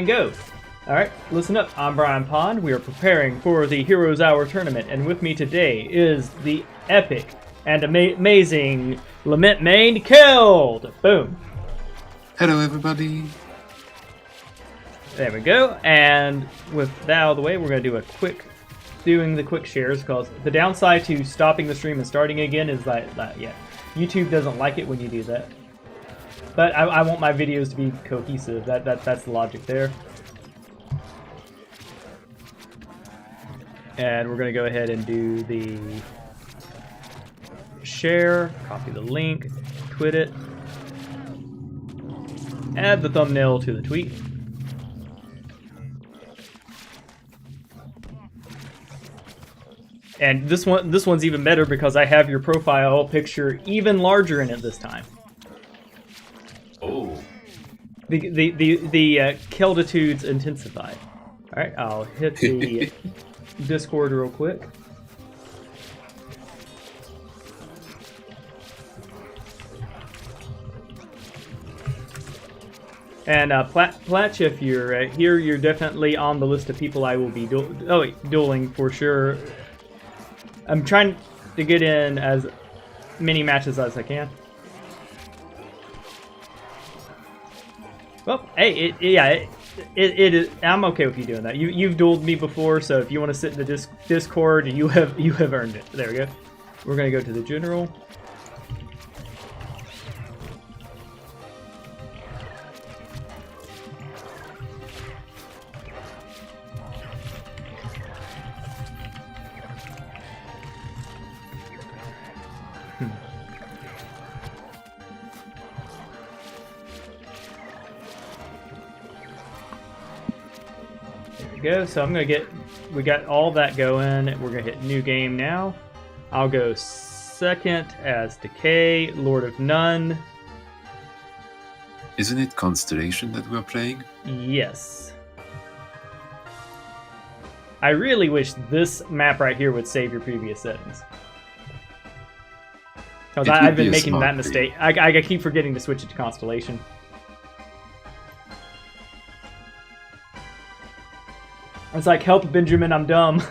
and go. Alright, listen up. I'm Brian Pond. We are preparing for the Heroes Hour tournament, and with me today is the epic and amazing Lament main Keld. Boom. Hello, everybody. There we go. And with that out of the way, we're going to do doing the quick shares, because the downside to stopping the stream and starting again is that YouTube doesn't like it when you do that. But I want my videos to be cohesive. That's the logic there. And we're going to go ahead and do the share, copy the link, tweet it, add the thumbnail to the tweet. And this one's even better because I have your profile picture even larger in it this time. Oh. The Kelditudes intensified. All right, I'll hit the Discord real quick. And Platch, if you're here, you're definitely on the list of people I will be dueling for sure. I'm trying to get in as many matches as I can. Well, hey, it is. I'm okay with you doing that. You've dueled me before, so if you want to sit in the Discord, you have earned it. There we go. We're gonna go to the general. Go. So we got all that going. We're gonna hit new game now. I'll go second as Decay, Lord of None. Isn't it Constellation that we're playing? Yes. I really wish this map right here would save your previous settings. Because I've been making that mistake. I keep forgetting to switch it to Constellation. It's like, help, Benjamin, I'm dumb.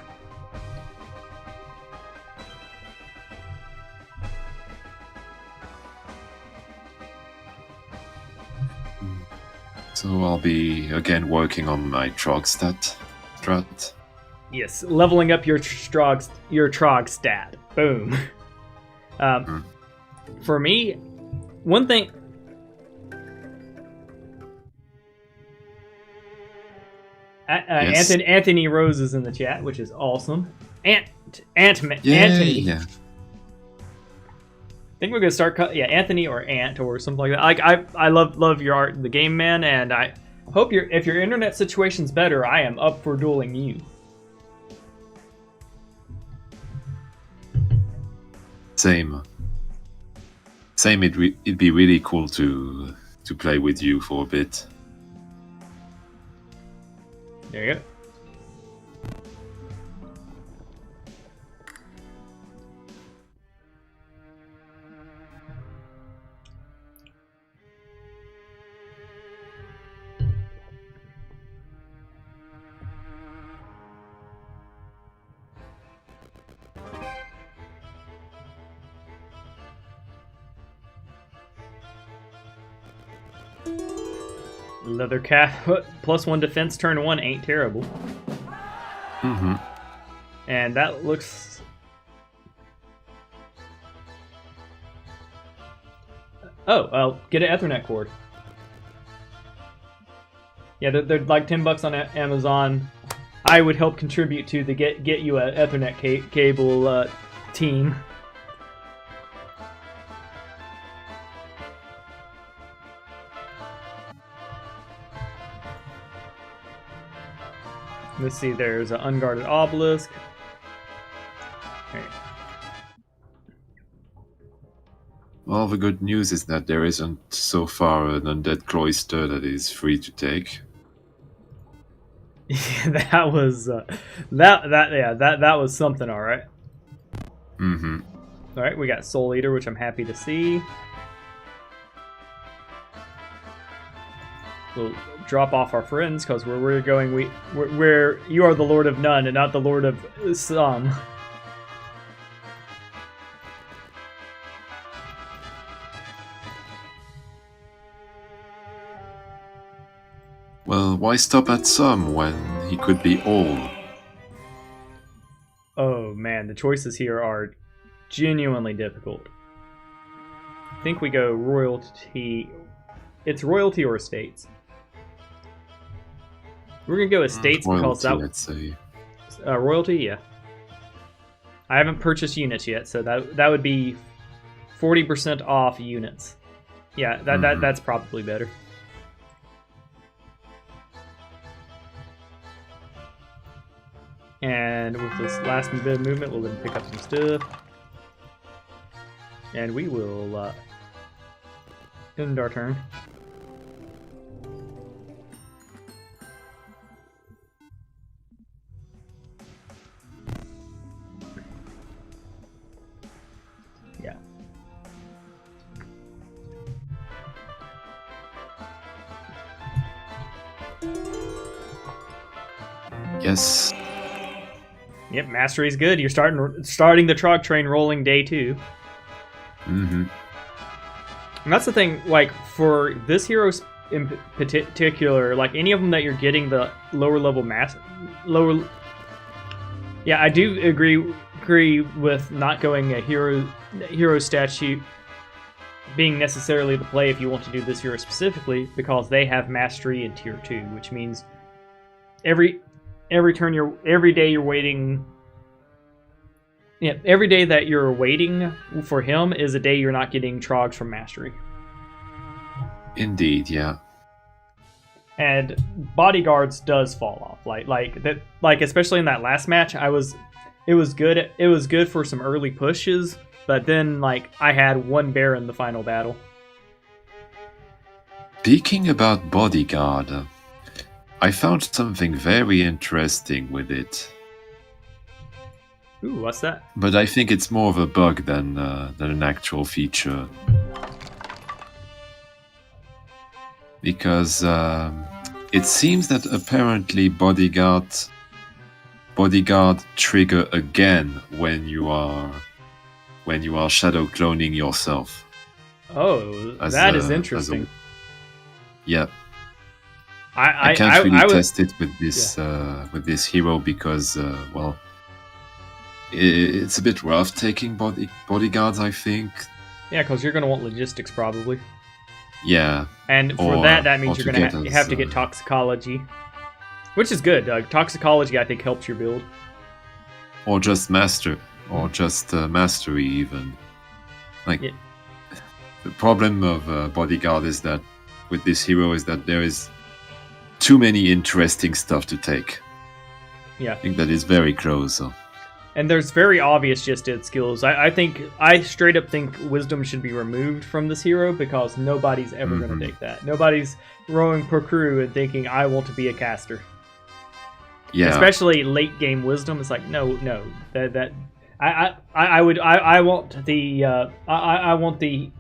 So I'll be again working on my Trog strat. Yes, leveling up your Trog stat. Boom. For me, one thing. Yes. Anthony Rose is in the chat, which is awesome. Anthony. Yeah. I think we're gonna start. Anthony or Ant or something like that. Like I love your art, the game man, and I hope if your internet situation's better, I am up for dueling you. Same. It'd be really cool to play with you for a bit. There you go. Leather cap +1 defense turn 1 ain't terrible. Mm-hmm. And that looks. Oh, well, get an Ethernet cord. Yeah, they're like $10 on Amazon. I would help contribute to the get you an Ethernet cable team. Let's see, there's an unguarded obelisk. Right. Well, the good news is that there isn't so far an undead cloister that is free to take. Yeah, that was that was something, all right. Mm-hmm. All right, we got Soul Eater, which I'm happy to see. Little drop off our friends because where we're going, where you are the Lord of none and not the Lord of some. Well, why stop at some when he could be all? Oh man, the choices here are genuinely difficult. I think we go royalty. It's royalty or estates. We're gonna go estates because Royalty, I'd say. royalty, yeah. I haven't purchased units yet, so that would be 40% off units. Yeah, that's probably better. And with this last bit of movement, we'll then pick up some stuff. And we will end our turn. Yeah. Yes. Yep, mastery's good. You're starting the Trog train rolling day 2. Mm-hmm. And that's the thing, like, for this hero in particular, like, any of them that you're getting the lower level Yeah, I do agree with not going a hero statue being necessarily the play if you want to do this hero specifically, because they have mastery in tier 2, which means every day you're waiting. Yeah, every day that you're waiting for him is a day you're not getting trogs from mastery. Indeed, yeah. And bodyguards does fall off, like especially in that last match. It was good for some early pushes, but then like I had one bear in the final battle. Speaking about bodyguard, I found something very interesting with it. Ooh, what's that? But I think it's more of a bug than an actual feature. Because it seems that apparently bodyguard trigger again when you are shadow cloning yourself. Oh, that is interesting. Yeah. I can't really test it with this hero because well, it's a bit rough taking bodyguards, I think. Yeah, because you're going to want logistics probably. Yeah. And for that means you're going to have to get toxicology, which is good. Toxicology, I think, helps your build. Or just mastery even. Like, yeah. The problem of bodyguard is that with this hero is that there is too many interesting stuff to take. Yeah. I think that is very close. So. And there's very obvious just id skills. I straight up think wisdom should be removed from this hero because nobody's ever going to take that. Nobody's rowing per crew and thinking I want to be a caster. Yeah. Especially late game wisdom. It's like no. That I want the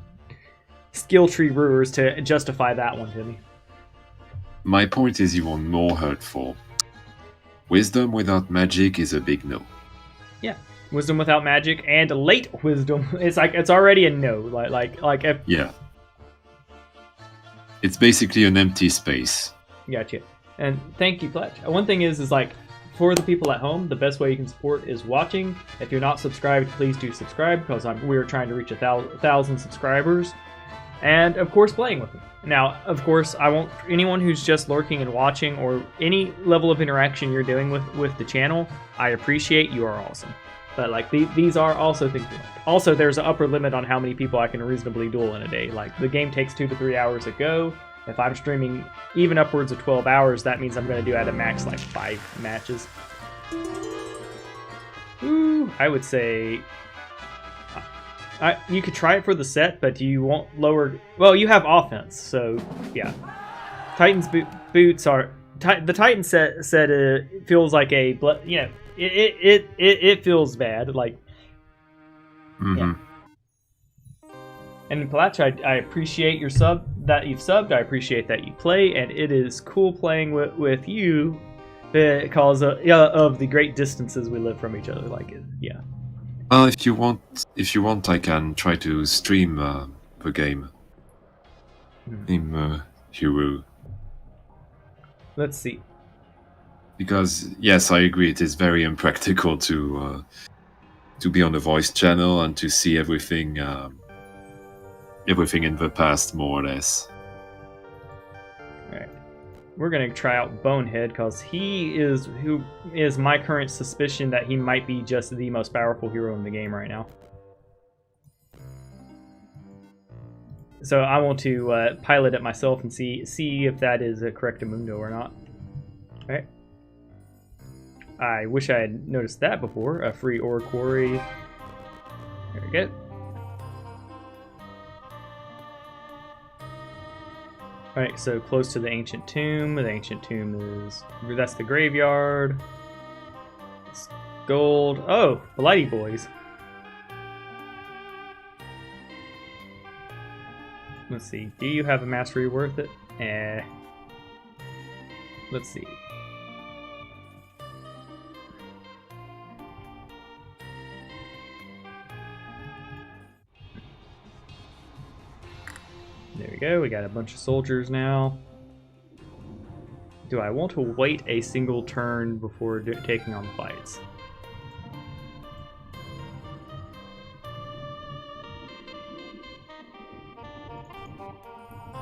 skill tree brewers to justify that one to me. My point is even more hurtful. Wisdom without magic is a big no. Yeah, wisdom without magic and late wisdom. It's like it's already a no. Like if... Yeah. It's basically an empty space. Gotcha. And thank you, Pledge. One thing is like for the people at home, the best way you can support is watching. If you're not subscribed, please do subscribe because we're trying to reach 1,000 subscribers. And of course, playing with me. Now, of course, I want anyone who's just lurking and watching or any level of interaction you're doing with the channel, I appreciate. You are awesome. But like these are also things. Also, there's an upper limit on how many people I can reasonably duel in a day. Like the game takes 2 to 3 hours to go. If I'm streaming even upwards of 12 hours, that means I'm going to do at a max like 5 matches. Ooh, I would say you could try it for the set, but you won't lower... Well, you have offense, so yeah. Titan's boots are... The Titan set feels like a... You know, it feels bad, like... Mm-hmm. Yeah. And Palach, I appreciate your sub. that you've subbed. I appreciate that you play, and it is cool playing with you because of the great distances we live from each other. Like it, yeah. If you want, I can try to stream the game. Hero. Let's see. Because yes, I agree. It is very impractical to be on a voice channel and to see everything in the past, more or less. All right, we're gonna try out Bonehead because he is my current suspicion that he might be just the most powerful hero in the game right now. So I want to pilot it myself and see if that is a correctamundo or not. All right. I wish I had noticed that before. A free ore quarry. There we go. Alright, so close to the ancient tomb. The ancient tomb that's the graveyard. It's gold. Oh, Blighty Boys. Let's see. Do you have a mastery worth it? Let's see. There we go. We got a bunch of soldiers now. Do I want to wait a single turn before taking on the fights?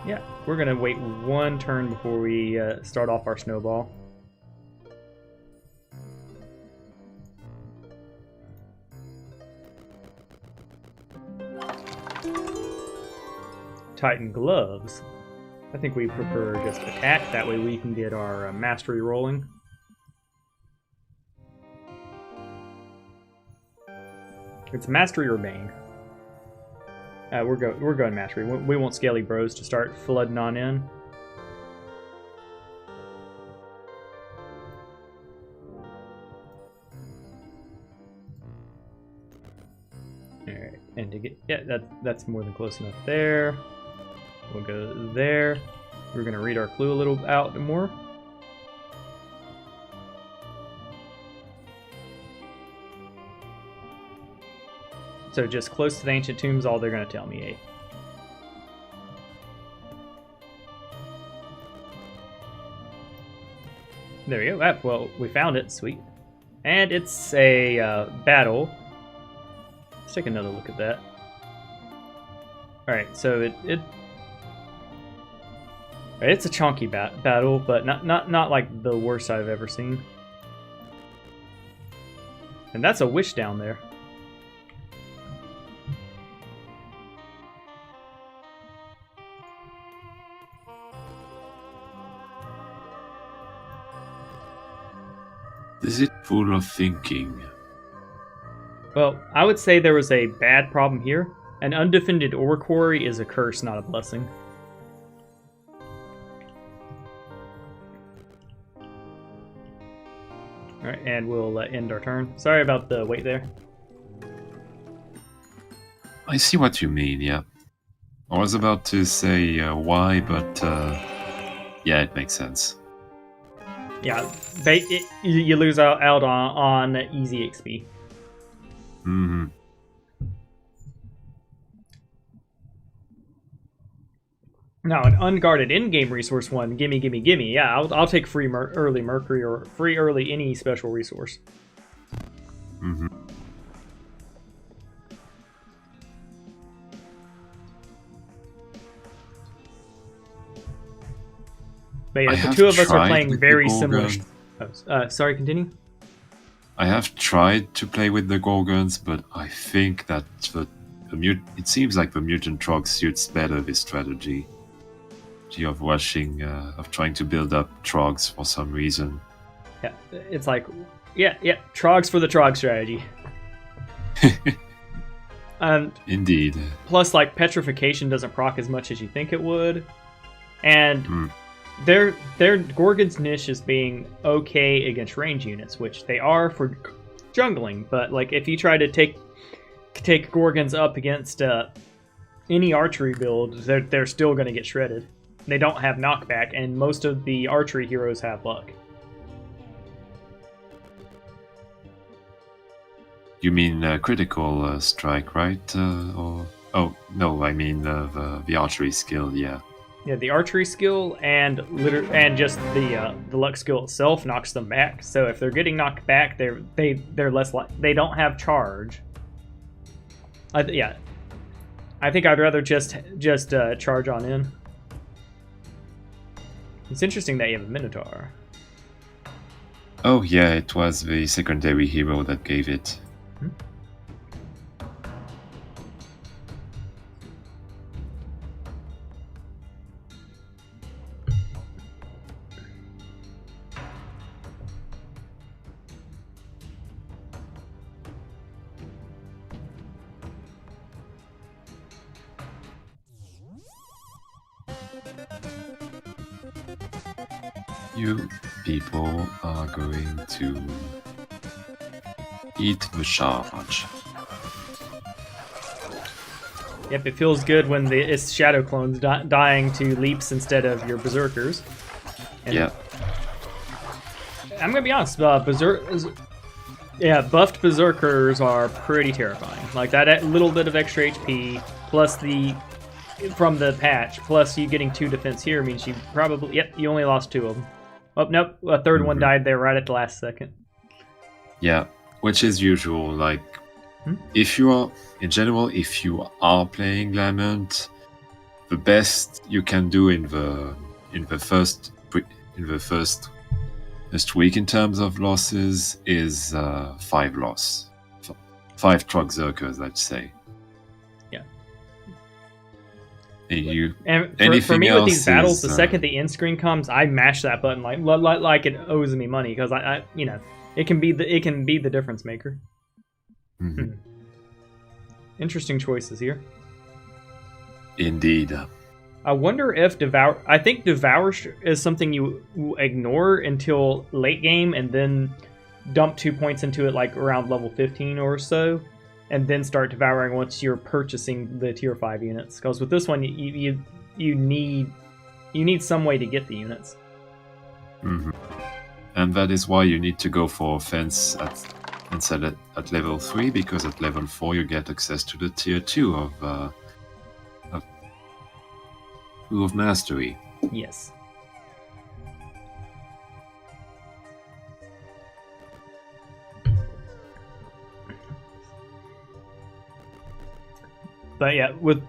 Yeah, we're going to wait one turn before we start off our snowball. Titan gloves. I think we prefer just attack. That way we can get our mastery rolling. It's mastery or bane. We're going mastery. We want Scaly Bros to start flooding on in. All right, and to get that's more than close enough there. We'll go there. We're gonna read our clue a little out more. So just close to the ancient tombs, all they're gonna tell me, eh? There we go. Well, we found it. Sweet. And it's a battle. Let's take another look at that. All right, so it's a chunky battle, but not like the worst I've ever seen. And that's a wish down there. Is it full of thinking? Well, I would say there was a bad problem here. An undefended ore quarry is a curse, not a blessing. Alright, and we'll end our turn. Sorry about the wait there. I see what you mean, yeah. I was about to say why, but yeah, it makes sense. Yeah, you lose out on easy XP. Mm-hmm. Now, an unguarded in-game resource one, gimme. Yeah, I'll take free early Mercury or free early any special resource. Mm-hmm. But yeah, the two of us are playing very similar. Sorry, continue. I have tried to play with the Gorgons, but I think that it seems like the mutant trog suits better this strategy. Of rushing, of trying to build up trogs for some reason. Yeah, it's like, yeah, trogs for the trog strategy. Indeed. Plus, like, petrification doesn't proc as much as you think it would, and their Gorgon's niche is being okay against range units, which they are for jungling. But like, if you try to take Gorgons up against any archery build, they're still going to get shredded. They don't have knockback, and most of the archery heroes have luck. You mean critical strike, right? Or oh no, I mean the archery skill. Yeah. Yeah, the archery skill and just the luck skill itself knocks them back. So if they're getting knocked back, they're less they don't have charge. Yeah, I think I'd rather just charge on in. It's interesting that you have a Minotaur. Oh yeah, it was the secondary hero that gave it. Hmm? You people are going to eat the charge. Yep, it feels good when it's shadow clones dying to leaps instead of your berserkers. And yeah. I'm gonna be honest, buffed berserkers are pretty terrifying. Like that little bit of extra HP plus from the patch, plus you getting 2 defense here means you probably you only lost 2 of them. Oh, nope, a third one died there right at the last second. Yeah, which is usual. Like, if you are, in general, if you are playing Lament, the best you can do in the first week in terms of losses is 5 loss, 5 truck zerkers, let's say. For me with these battles, the second the end screen comes, I mash that button like it owes me money because I it can be the difference maker. Mm-hmm. Interesting choices here. Indeed. I wonder if Devour. I think Devour is something you ignore until late game and then dump 2 points into it like around level 15 or so. And then start devouring once you're purchasing the tier 5 units. Because with this one, you need some way to get the units. Mm-hmm. And that is why you need to go for offense instead at level 3, because at level 4 you get access to the tier 2 of mastery. Yes. But yeah, with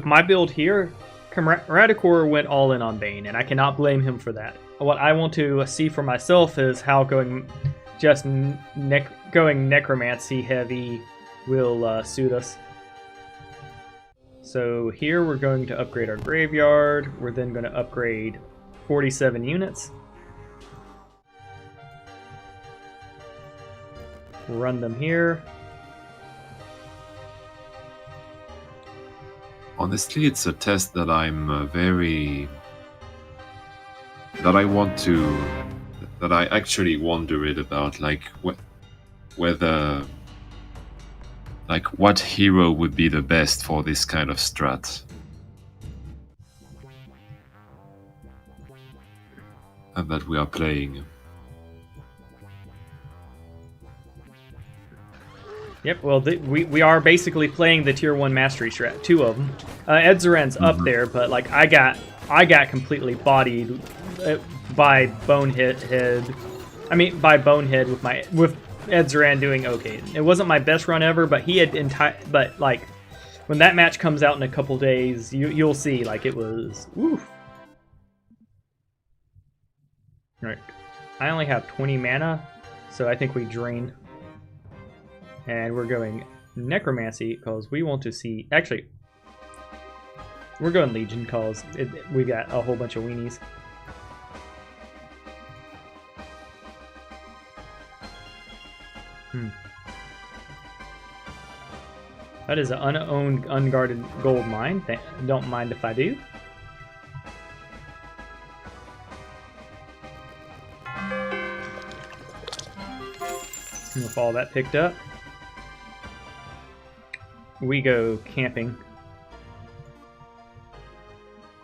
my build here, Radicor went all in on Bane, and I cannot blame him for that. What I want to see for myself is how going necromancy heavy will suit us. So here we're going to upgrade our graveyard. We're then going to upgrade 47 units. Run them here. Honestly, it's a test that I'm that I actually wonder it about, like whether, like, what hero would be the best for this kind of strat. And that we are playing. Yep, well, we are basically playing the tier 1 mastery strat, 2 of them. Edzaren's up there, but like I got completely bodied by Bonehead. By Bonehead with Edzaran doing okay. It wasn't my best run ever, but he had but like when that match comes out in a couple days, you'll see like it was woof. Right. I only have 20 mana, so I think we drain. And we're going Necromancy because we want to see... Actually, we're going Legion because we got a whole bunch of weenies. That is an unowned, unguarded gold mine. Don't mind if I do. With all that picked up, we go camping.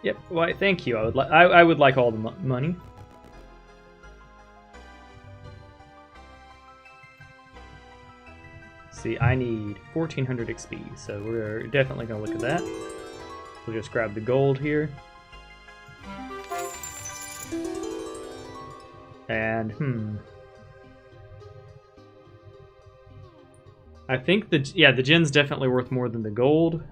Yep. Why? Thank you. I would like all the money. See, I need 1400 XP, so we're definitely gonna look at that. We'll just grab the gold here. And I think the gen's definitely worth more than the gold.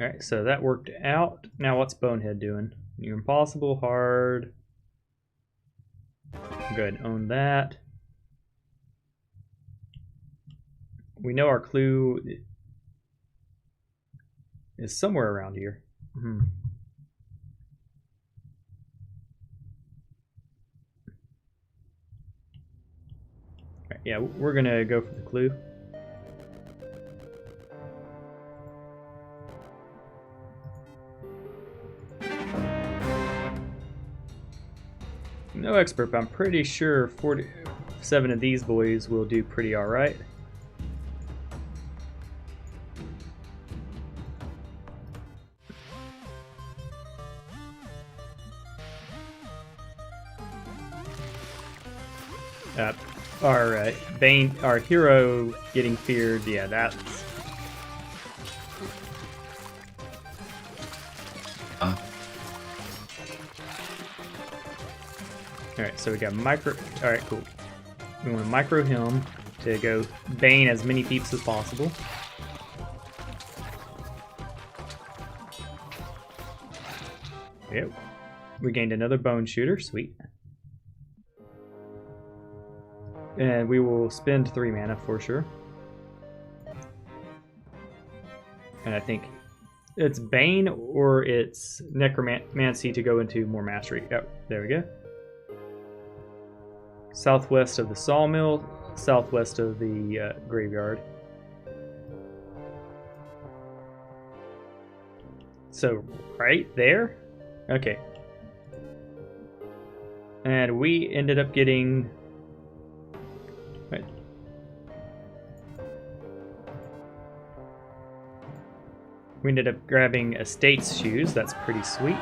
Alright, so that worked out. Now what's Bonehead doing? You're impossible, hard. Go ahead and own that. We know our clue is somewhere around here. Right, yeah, we're gonna go for the clue. No expert, but I'm pretty sure 47 of these boys will do pretty alright. Bane, our hero getting feared, yeah, that's... Alright, so we got micro... Alright, cool. We want to micro him to go Bane as many peeps as possible. Yep. We gained another bone shooter, sweet. And we will spend 3 mana for sure. And I think it's Bane or it's Necromancy to go into more mastery. Oh, there we go. Southwest of the sawmill, southwest of the graveyard. So, right there? Okay. And we ended up getting... Wait. We ended up grabbing Estate's shoes. That's pretty sweet.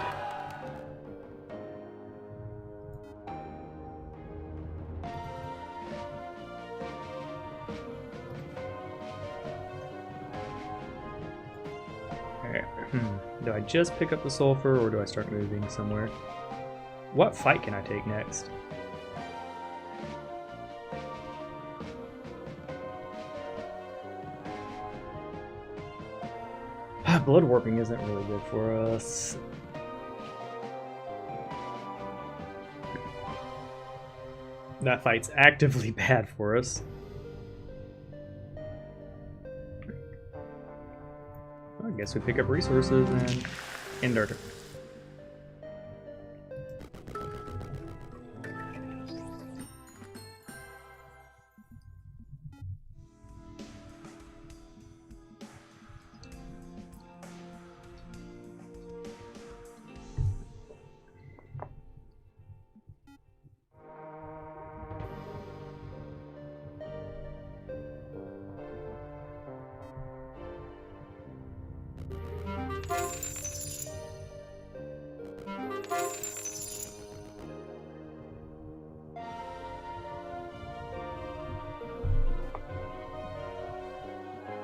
Do I just pick up the sulfur or do I start moving somewhere? What fight can I take next? Blood warping isn't really good for us. That fight's actively bad for us. I guess we pick up resources and end our turn.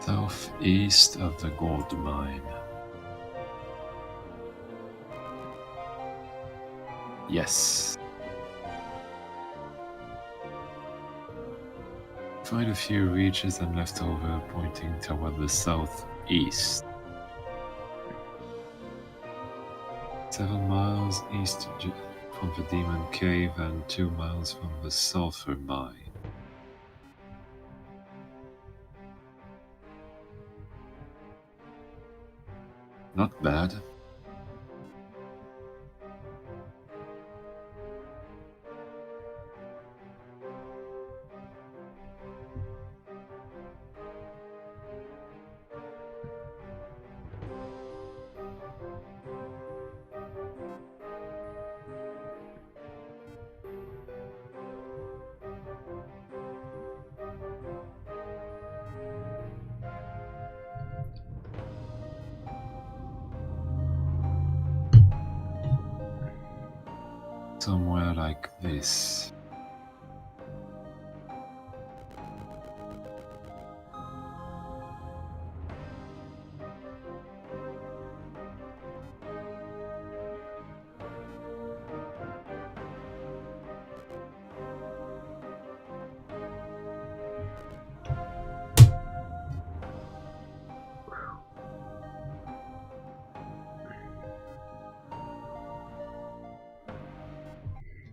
Southeast of the gold mine. Yes. Find a few reaches and leftover pointing toward the southeast. 7 miles east from the Demon Cave and 2 miles from the Sulphur Mine. Not bad. somewhere like this.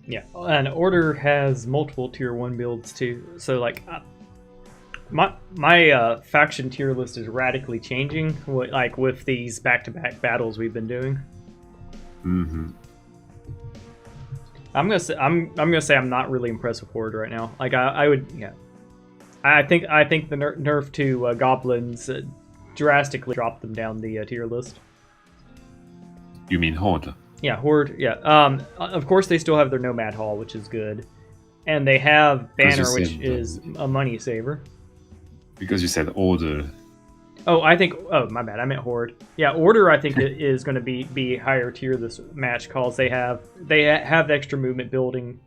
Yeah, and Order has multiple tier 1 builds too. So like, my faction tier list is radically changing, like with these back-to-back battles we've been doing. Mm-hmm. I'm gonna say I'm not really impressed with Horde right now. Like I would, yeah. I think the nerf to goblins drastically dropped them down the tier list. You mean Horde? Yeah, Horde. Yeah. Of course, they still have their Nomad Hall, which is good, and they have Banner, which is a money saver. Because you said Order. Oh, oh, my bad. I meant Horde. Yeah, Order. I think is going to be higher tier this match, cause they have extra movement building,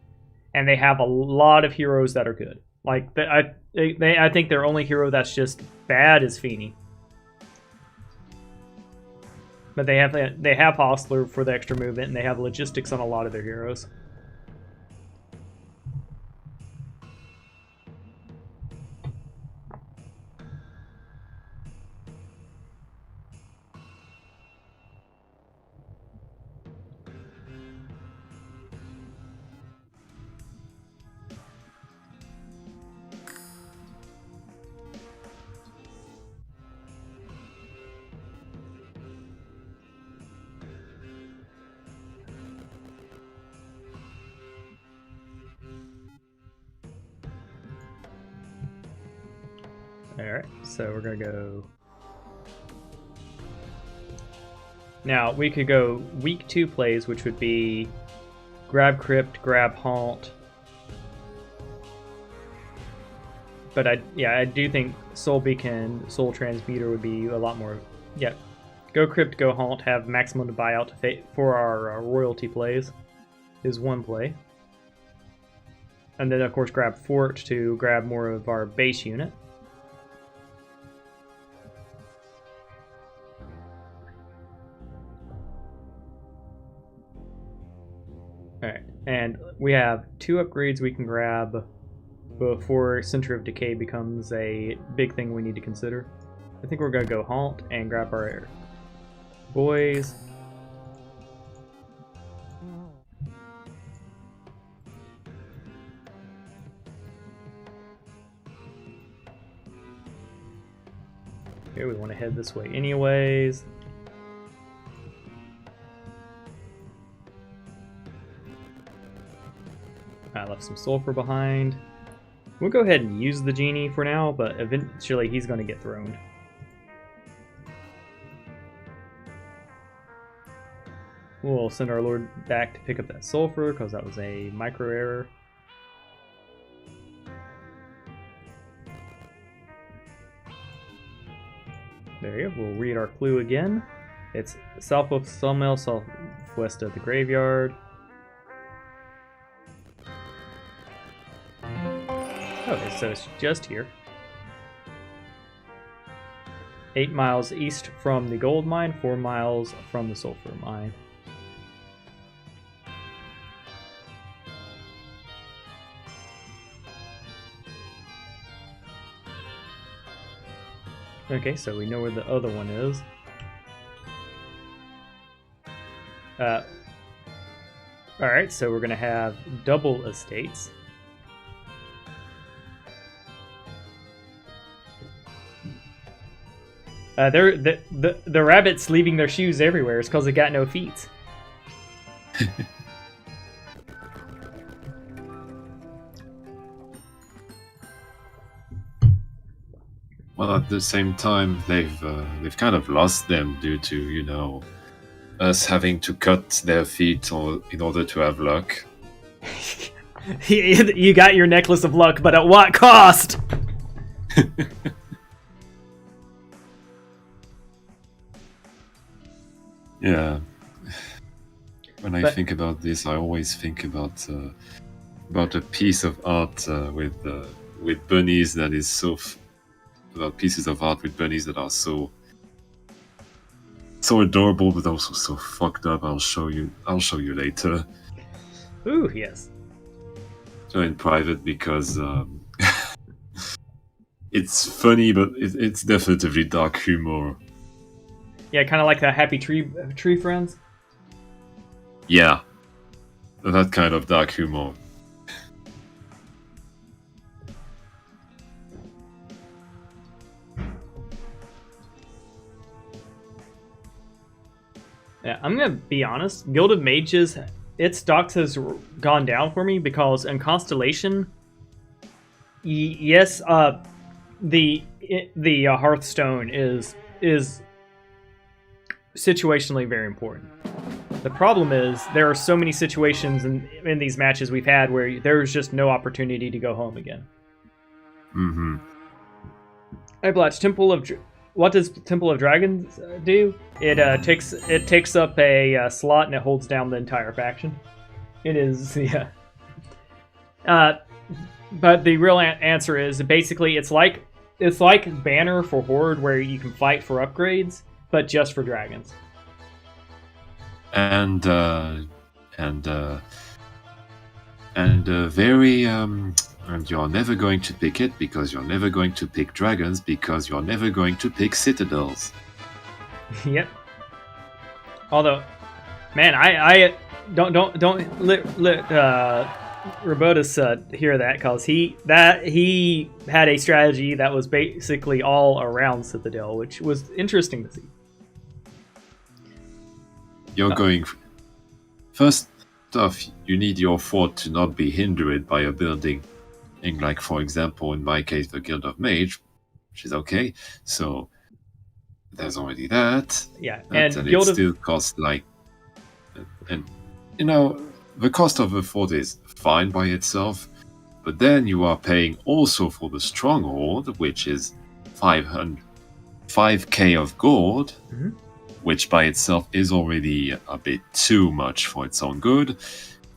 and they have a lot of heroes that are good. Like I think their only hero that's just bad is Feeny. But they have Hostler for the extra movement, and they have logistics on a lot of their heroes. Alright, so we're gonna go... Now, we could go week 2 plays, which would be grab Crypt, grab Haunt. But I do think Soul Beacon, Soul Transmuter would be a lot more... Yeah, go Crypt, go Haunt, have maximum to buy out for our royalty plays is one play. And then, of course, grab Fort to grab more of our base unit. Alright, and we have 2 upgrades we can grab before Center of Decay becomes a big thing we need to consider. I think we're going to go Haunt and grab our boys. Okay, we want to head this way anyways. I left some sulfur behind. We'll go ahead and use the genie for now, but eventually he's going to get thrown. We'll send our lord back to pick up that sulfur, because that was a micro error. There you go. We'll read our clue again. It's south of Sawmill, southwest of the graveyard. Okay, so it's just here. 8 miles east from the gold mine, 4 miles from the sulfur mine. Okay, so we know where the other one is. Alright, so we're going to have double estates. The rabbits leaving their shoes everywhere is because they got no feet. Well, at the same time, they've kind of lost them due to, you know, us having to cut their feet in order to have luck. You got your necklace of luck, but at what cost? Yeah. when I think about this, I always think about a piece of art with bunnies that is about pieces of art with bunnies that are so adorable, but also so fucked up. I'll show you later. Ooh, yes. So in private, because it's funny, but it's definitely dark humor. Yeah, kind of like the Happy Tree Friends. Yeah, that kind of dark humor. Yeah, I'm gonna be honest. Guild of Mages, its stocks has gone down for me because in Constellation, yes, the Hearthstone is situationally very important. The problem is there are so many situations in these matches we've had where there's just no opportunity to go home again. Mm-hmm. Hey, Blatch, what does Temple of Dragons do? It takes up a slot and it holds down the entire faction. It is, yeah. But the real answer is basically it's like Banner for Horde, where you can fight for upgrades, but just for dragons. And you're never going to pick it because you're never going to pick dragons because you're never going to pick citadels. Yep. Although, man, I don't let Robotus hear that, because he had a strategy that was basically all around Citadel, which was interesting to see. You're going first off. You need your fort to not be hindered by a building, like for example, in my case, the Guild of Mage, which is okay. So there's already that. Yeah, and it still costs like, and the cost of the fort is fine by itself, but then you are paying also for the stronghold, which is 5k of gold, which by itself is already a bit too much for its own good,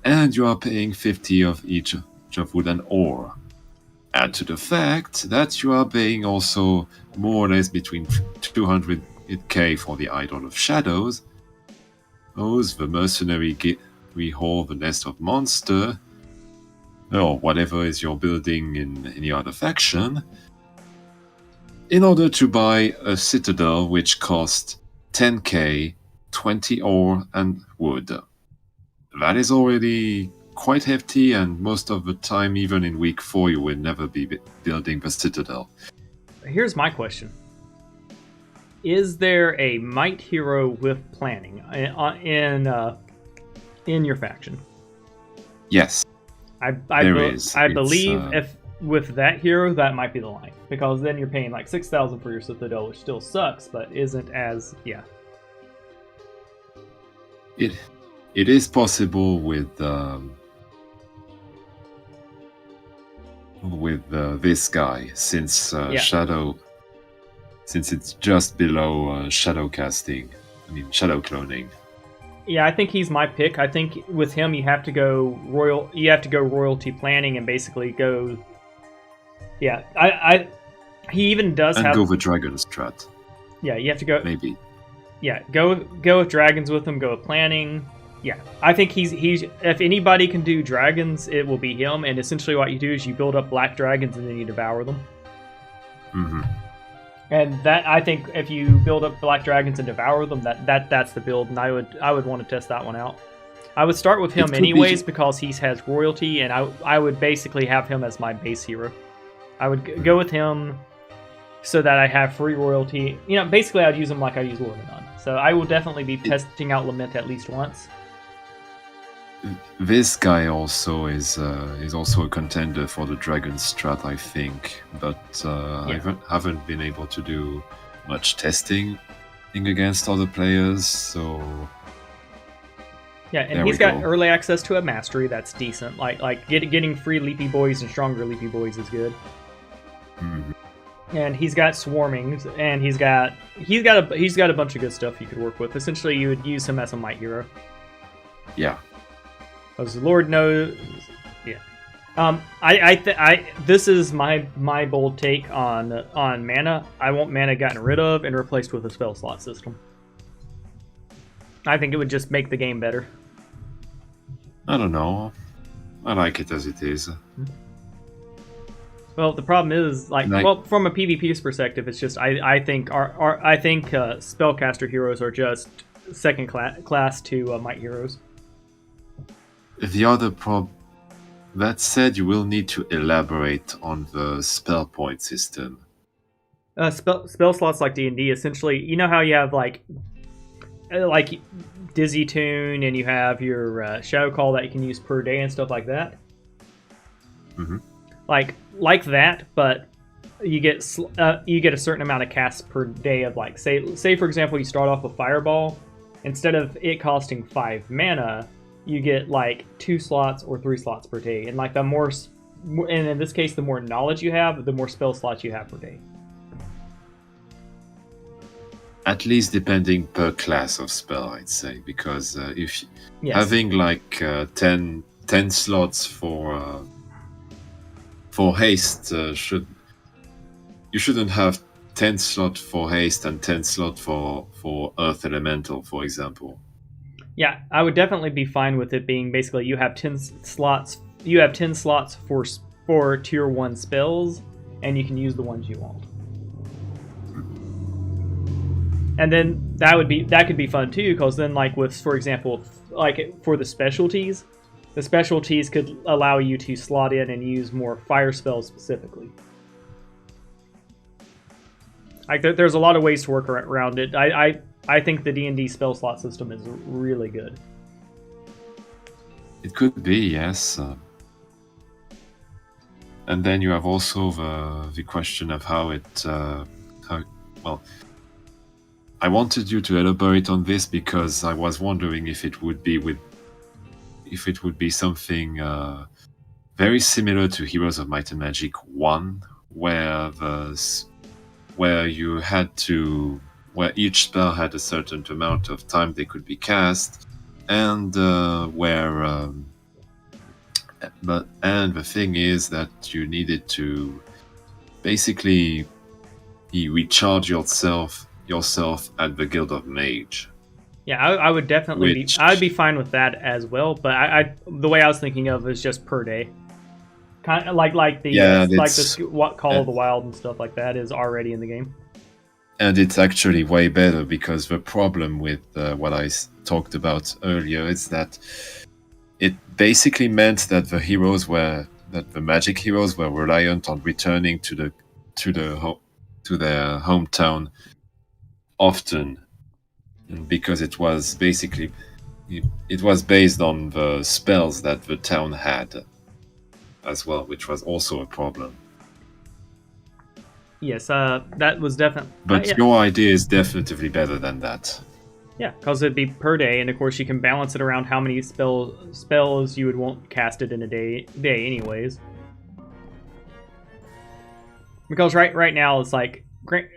and you are paying 50 of each of wood and ore. Add to the fact that you are paying also more or less between 200k for the Idol of Shadows, the mercenary Hall, the Nest of Monster, or whatever is your building in any other faction, in order to buy a citadel which costs 10k, 20 ore and wood. That is already quite hefty, and most of the time, even in week 4, you will never be building the citadel. Here's my question. Is there a might hero with planning in your faction? Yes. I believe if with that hero, that might be the line, because then you're paying like 6,000 for your citadel, which still sucks, but isn't as It is possible with this guy, since Shadow, since it's just below shadow casting. Shadow cloning. Yeah, I think he's my pick. I think with him, you have to go royalty planning and basically go. Yeah, he even does and have go with dragon strat. Yeah, you have to go. Maybe. Yeah, go with dragons with him. Go with planning. Yeah, I think he's if anybody can do dragons, it will be him. And essentially, what you do is you build up black dragons and then you devour them. Mm-hmm. And that, I think, if you build up black dragons and devour them, that's the build, and I would want to test that one out. I would start with him anyways because he has royalty, and I would basically have him as my base hero. I would go with him so that I have free royalty. Basically I'd use him like I use Lord of None. So I will definitely be testing out Lament at least once. This guy also is also a contender for the dragon strat, I think, but I haven't been able to do much testing against other players, so yeah, and he's got early access to a mastery that's decent. Like getting free leapy boys and stronger leapy boys is good. Mm-hmm. And he's got swarmings, and he's got a bunch of good stuff you could work with. Essentially, you would use him as a might hero. Yeah. Because Lord knows, yeah. This is my bold take on mana. I want mana gotten rid of and replaced with a spell slot system. I think it would just make the game better. I don't know. I like it as it is. Well, the problem is, well, from a PvP's perspective, it's just I think spellcaster heroes are just second class to might heroes. The other that said, you will need to elaborate on the spell point system. Spell slots like D&D, essentially, you know how you have like Dizzy Tune, and you have your Shadow Call that you can use per day and stuff like that. Mm-hmm. Like that, but you get a certain amount of casts per day of like say for example you start off with Fireball, instead of it costing 5 mana, you get like 2 slots or 3 slots per day, and like and in this case the more knowledge you have, the more spell slots you have per day. At least depending per class of spell, I'd say, because if having like 10 slots for haste, you shouldn't have 10 slot for haste and 10 slot for earth elemental, for example. Yeah, I would definitely be fine with it being basically you have 10 slots. You have 10 slots for tier 1 spells, and you can use the ones you want. And then that could be fun too, because then like with, for example, like for the specialties could allow you to slot in and use more fire spells specifically. Like there's a lot of ways to work around it. I think the D&D spell slot system is really good. It could be, yes. And then you have also the question of how I wanted you to elaborate on this because I was wondering if it would be something very similar to Heroes of Might and Magic 1, where each spell had a certain amount of time they could be cast, and the thing is that you needed to basically recharge yourself at the Guild of Mage. Yeah, I would definitely I'd be fine with that as well. But the way I was thinking of is just per day, kind of like what Call of the Wild and stuff like that is already in the game. And it's actually way better, because the problem with what I talked about earlier is that it basically meant that the magic heroes were reliant on returning to their hometown often, and because it was based on the spells that the town had as well, which was also a problem. Yes, that was definitely. But your idea is definitely better than that. Yeah, because it'd be per day, and of course you can balance it around how many spells you would want casted in a day anyways. Because right now it's like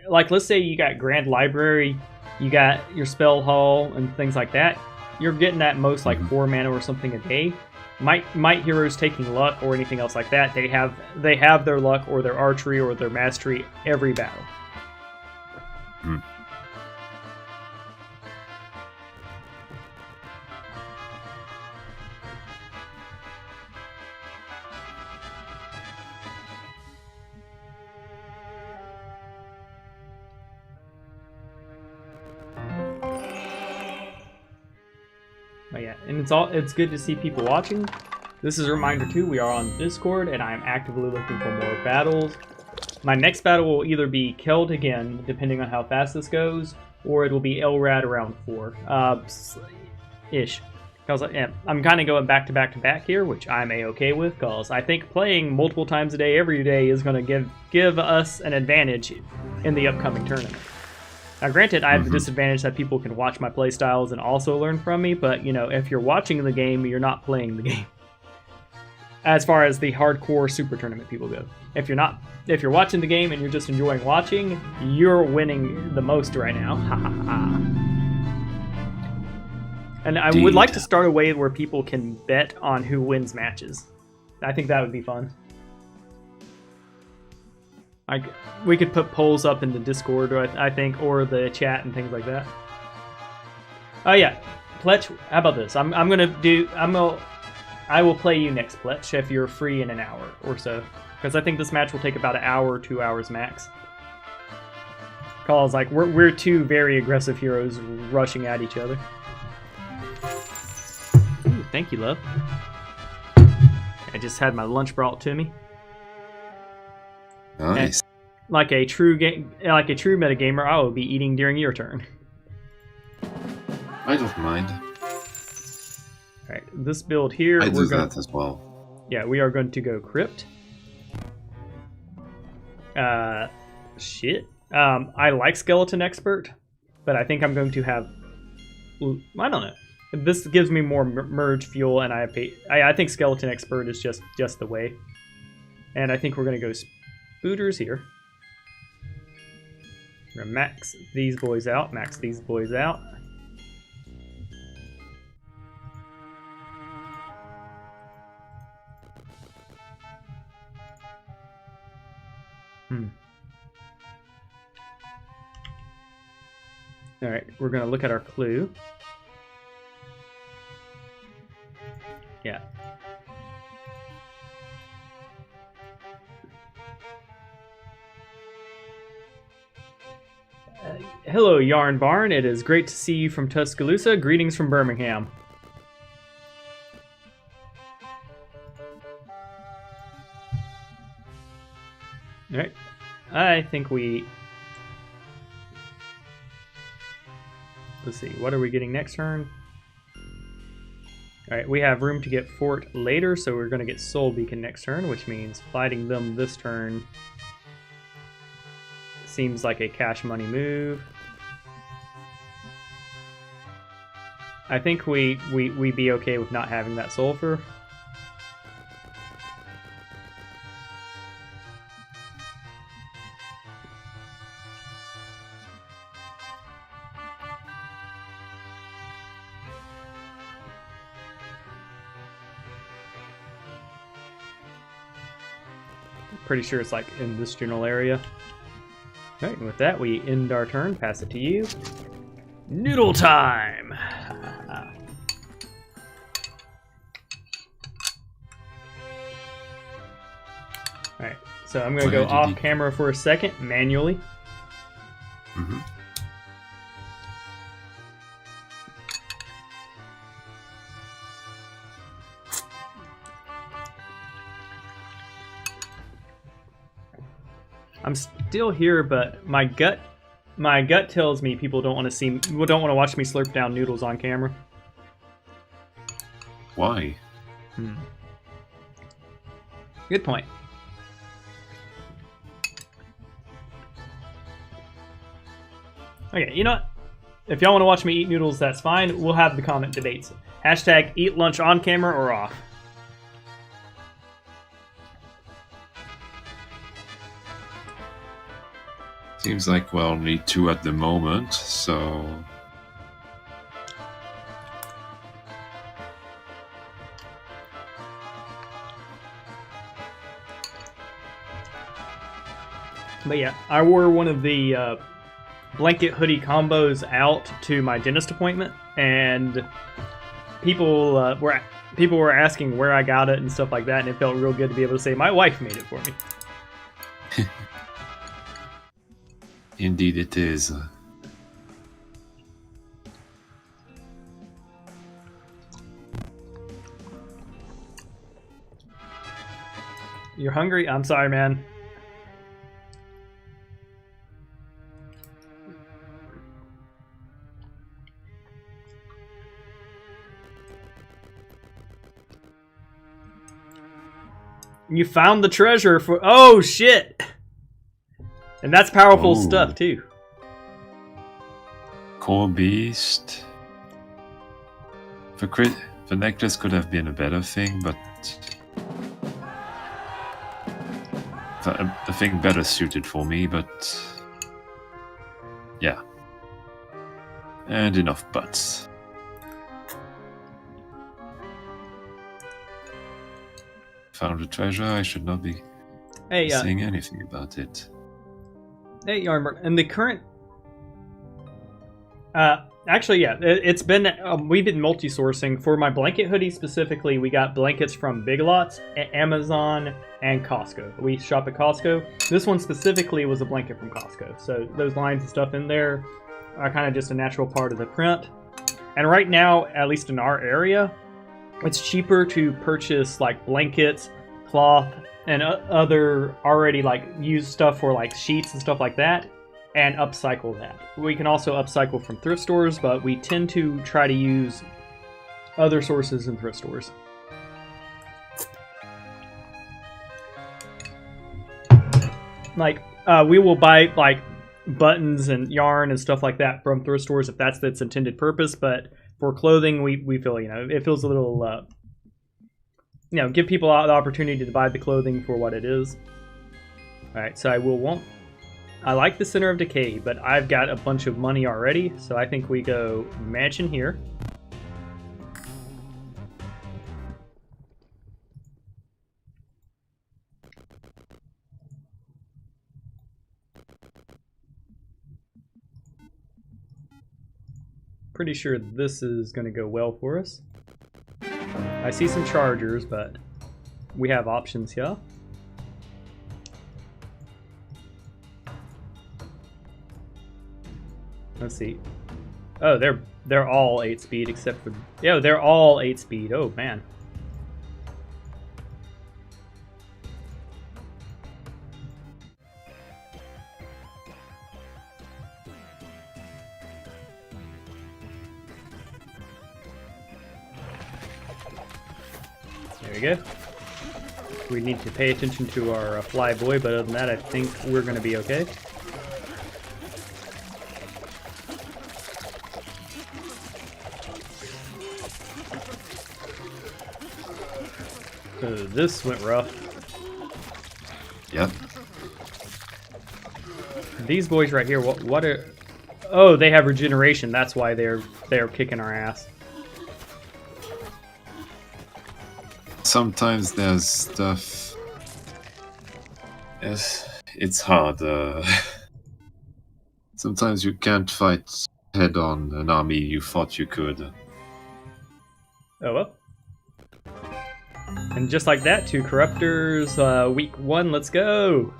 let's say you got Grand Library, you got your Spell Hall and things like that. You're getting at most like 4 mana or something a day. Might heroes taking luck or anything else like that, they have their luck or their archery or their mastery every battle. But yeah, and it's good to see people watching. This is a reminder too, we are on Discord, and I am actively looking for more battles. My next battle will either be Keld again, depending on how fast this goes, or it will be Elrad around 4 ish. Because I'm kind of going back to back here, which I'm a-okay with, because I think playing multiple times a day every day is going to give us an advantage in the upcoming tournament. Now, granted, I have the disadvantage that people can watch my playstyles and also learn from me, but, you know, if you're watching the game, you're not playing the game. As far as the hardcore super tournament people go. If you're watching the game and you're just enjoying watching, you're winning the most right now. Ha ha ha. And I would like to start a way where people can bet on who wins matches. I think that would be fun. We could put polls up in the Discord, I think, or the chat and things like that. Oh yeah, Pletch. How about this? I will play you next, Pletch, if you're free in an hour or so, because I think this match will take about an hour or 2 hours max. Cause like we're two very aggressive heroes rushing at each other. Ooh, thank you, love. I just had my lunch brought to me. Nice. And like a true metagamer, I will be eating during your turn. I don't mind. Alright, this build here... I do that as well. Yeah, we are going to go Crypt. Shit. I like Skeleton Expert, but I think I'm going to have... I don't know. This gives me more merge fuel, and I think Skeleton Expert is just the way. And I think we're going to go Spooters here. We're going to max these boys out, max these boys out. Alright, we're going to look at our clue. Yeah. Hello, Yarn Barn. It is great to see you from Tuscaloosa. Greetings from Birmingham. Alright. I think we... Let's see, what are we getting next turn? Alright, we have room to get Fort later, so we're going to get Soul Beacon next turn, which means fighting them this turn seems like a cash money move. I think we'd be okay with not having that Sulfur. Pretty sure it's like in this general area. Alright, and with that, we end our turn, pass it to you. Noodle time! Alright, so I'm going to go off camera for a second, manually. Mm-hmm. I'm still here, but my gut tells me people don't want to watch me slurp down noodles on camera. Why? Good point. Okay, you know what? If y'all want to watch me eat noodles, that's fine. We'll have the comment debates. Hashtag eat lunch on camera or off. Seems like we'll only 2 at the moment, so... But yeah, I wore one of the blanket hoodie combos out to my dentist appointment, and people were asking where I got it and stuff like that, and it felt real good to be able to say my wife made it for me. Indeed it is. You're hungry? I'm sorry, man. You found the treasure for... Oh, shit! And that's powerful stuff, too. Core Beast. The necklace could have been a better thing, but... a thing better suited for me, but... Yeah. And enough butts. found a treasure. I should not be saying anything about it. Hey, Yarmer, and the current... actually, yeah, it's been... we've been multi-sourcing. For my blanket hoodie specifically, we got blankets from Big Lots, Amazon, and Costco. We shop at Costco. This one specifically was a blanket from Costco. So those lines and stuff in there are kind of just a natural part of the print. And right now, at least in our area, it's cheaper to purchase like blankets, cloth, and other already like used stuff for like sheets and stuff like that, and upcycle that. We can also upcycle from thrift stores, but we tend to try to use other sources in thrift stores. Like we will buy like buttons and yarn and stuff like that from thrift stores if that's its intended purpose, but for clothing we feel, you know, it feels a little you know, give people the opportunity to buy the clothing for what it is. Alright, so I like the Center of Decay, but I've got a bunch of money already, so I think we go mansion here. Pretty sure this is going to go well for us. I see some chargers, but we have options here. Let's see. Oh, they're all 8-speed except for... Yeah, they're all 8-speed. Oh, man. There we go. We need to pay attention to our flyboy, but other than that, I think we're going to be okay. So this went rough. Yep. These boys right here, what are... Oh, they have regeneration. That's why they're kicking our ass. Sometimes there's stuff... Yes, it's hard. Sometimes you can't fight head-on an army you thought you could. Oh well. And just like that, 2 corruptors, week 1, let's go!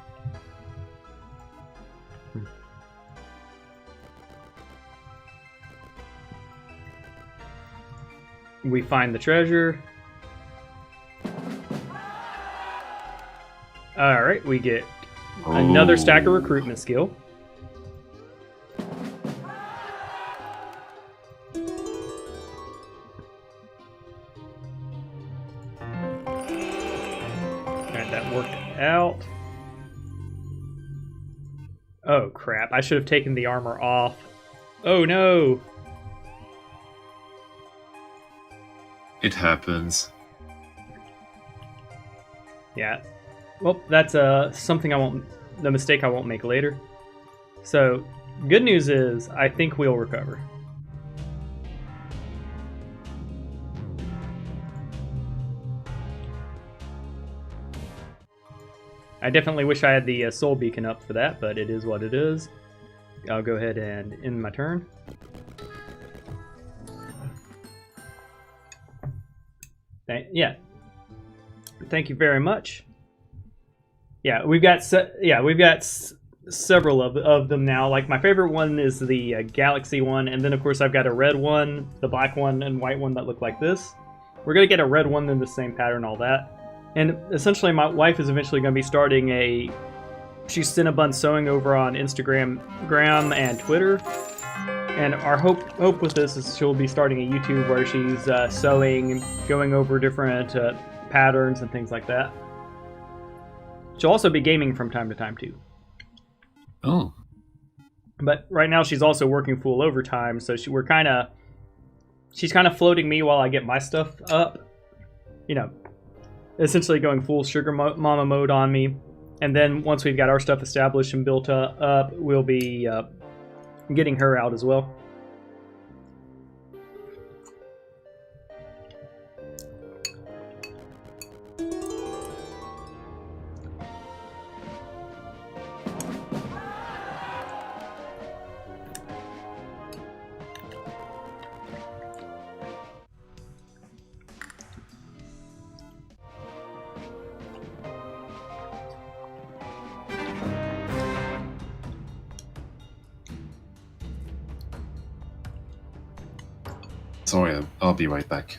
We find the treasure. Alright, we get another stack of recruitment skill. Alright, that worked out. Oh crap, I should have taken the armor off. Oh no! It happens. Yeah. Well, that's something the mistake I won't make later. So, good news is, I think we'll recover. I definitely wish I had the soul beacon up for that, but it is what it is. I'll go ahead and end my turn. Yeah. Thank you very much. Yeah, we've got several of them now. Like my favorite one is the Galaxy one, and then of course I've got a red one, the black one, and white one that look like this. We're gonna get a red one in the same pattern, all that. And essentially, my wife is eventually gonna be starting a. She's Cinnabon Sewing over on Instagram and Twitter. And our hope with this is she'll be starting a YouTube where she's sewing, going over different patterns and things like that. She'll also be gaming from time to time too. Oh. But right now she's also working full overtime, so she's kind of floating me while I get my stuff up. You know, essentially going full sugar mama mode on me. And then once we've got our stuff established and built up, we'll be getting her out as well. sorry, I'll be right back.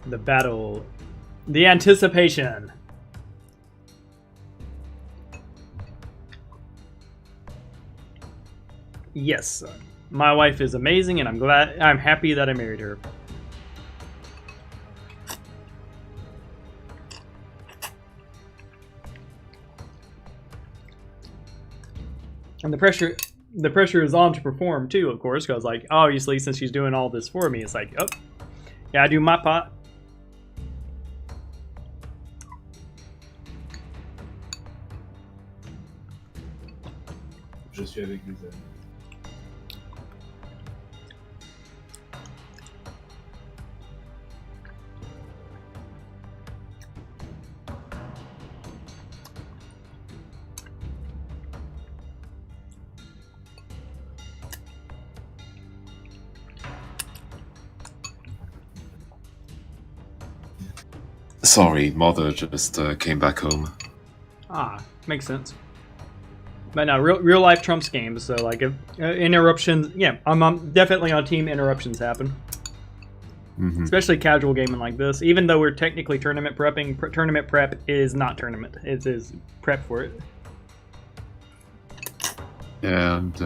The battle. The anticipation. Yes, my wife is amazing, and I'm happy that I married her. And the pressure is on to perform too, of course, because like obviously since she's doing all this for me, it's like, oh, yeah, I do my part. Je suis avec des amis. Sorry, mother just came back home. Ah, makes sense. But no, real life trumps games. So like, if interruptions, yeah, I'm definitely on team interruptions happen. Especially casual gaming like this. Even though we're technically tournament prepping, tournament prep is not tournament. It is prep for it. And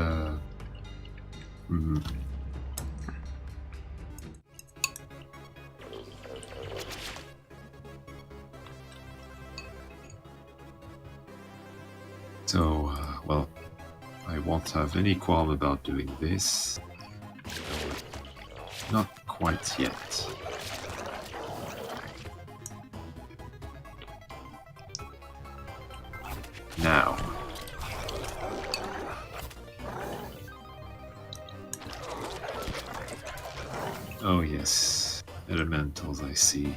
so, well, I won't have any qualm about doing this. Not quite yet. Now. Oh yes, elementals I see.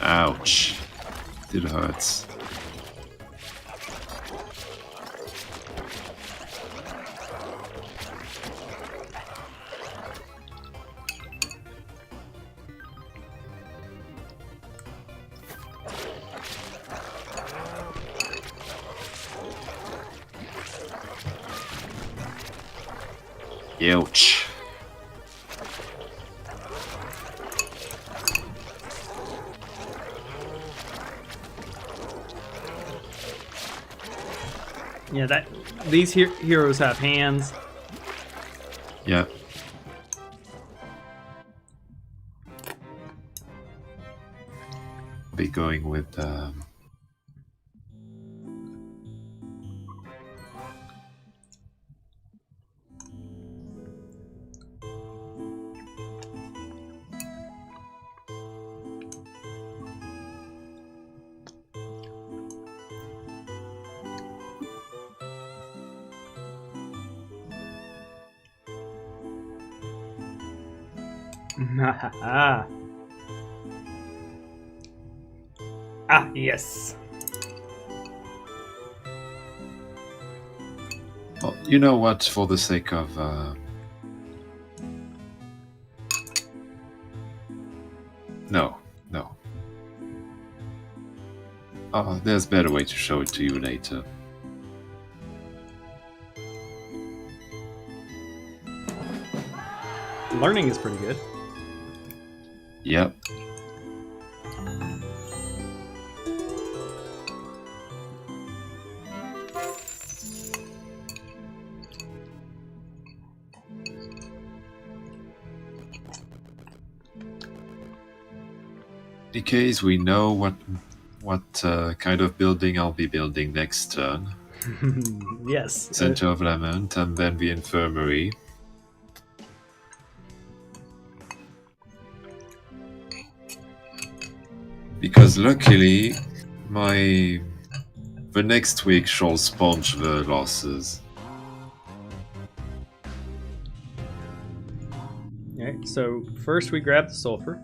Ouch. It hurts. Ouch. Yeah, these heroes have hands. Yeah. Be going with Yes. well, you know what, for the sake of no. There's a better way to show it to you later. Learning is pretty good. Yep. In case we know what kind of building I'll be building next turn. Yes. Center of Lament and then the infirmary. Because luckily, the next week shall sponge the losses. Alright, so first we grab the sulfur.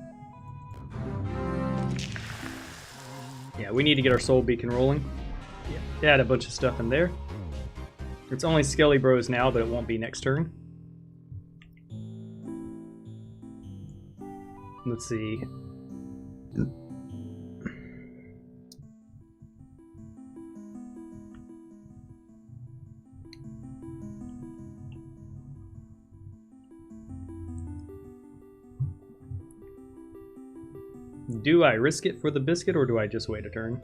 Yeah, we need to get our soul beacon rolling. Yeah, add a bunch of stuff in there. It's only Skelly Bros now, but it won't be next turn. Let's see. Do I risk it for the biscuit, or do I just wait a turn?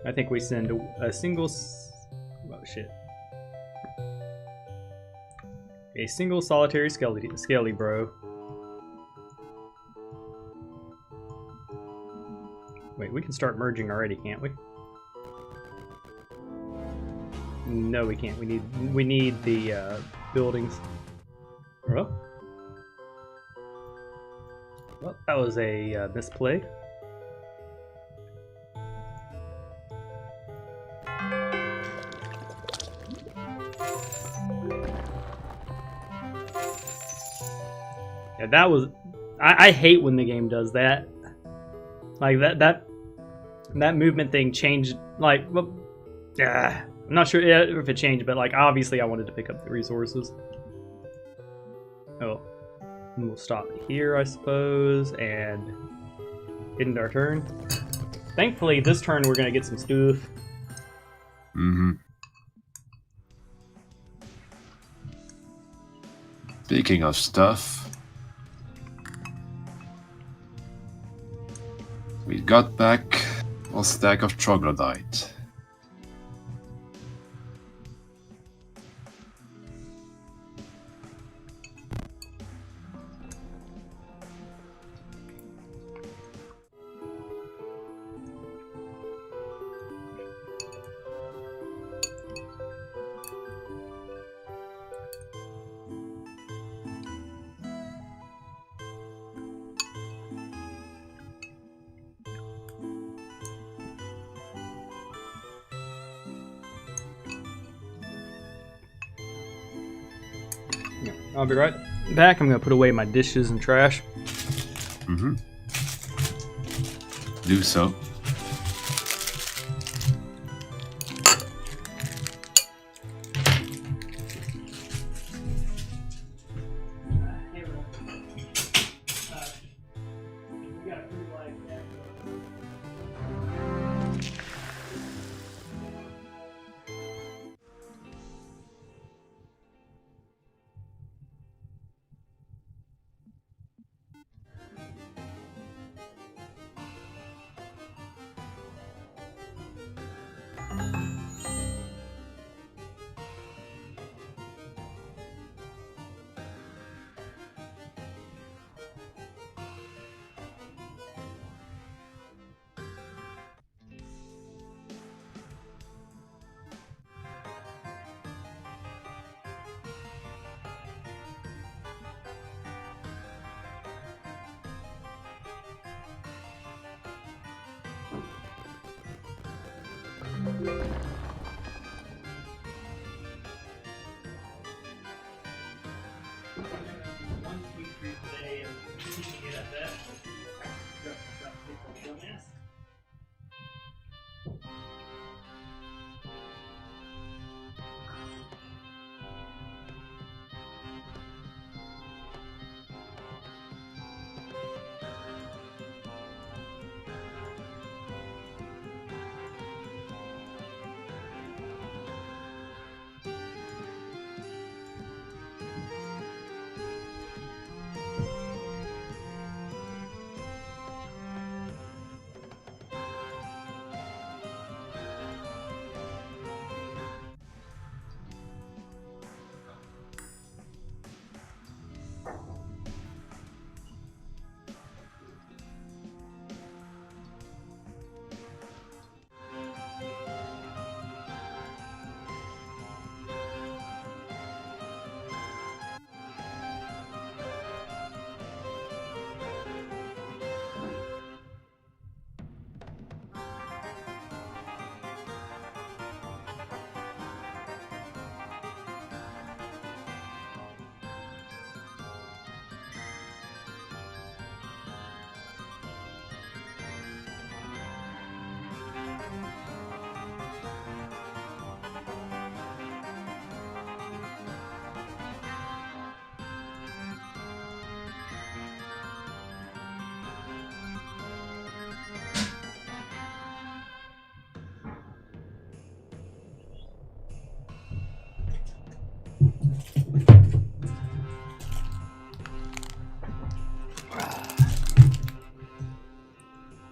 I think we send a single... Oh, shit. A single solitary scaly bro. Wait, we can start merging already, can't we? No, we can't. We need the buildings. Oh. Well, that was a misplay. Yeah, that was. I hate when the game does that. Like that movement thing changed. Like, well, yeah. I'm not sure if it changed, but like obviously I wanted to pick up the resources. Oh, and we'll stop here, I suppose, and end our turn. Thankfully, this turn we're gonna get some stuff. Mm-hmm. Speaking of stuff, we got back a stack of troglodyte. I'll be right back. I'm gonna put away my dishes and trash. Mm-hmm. Do so.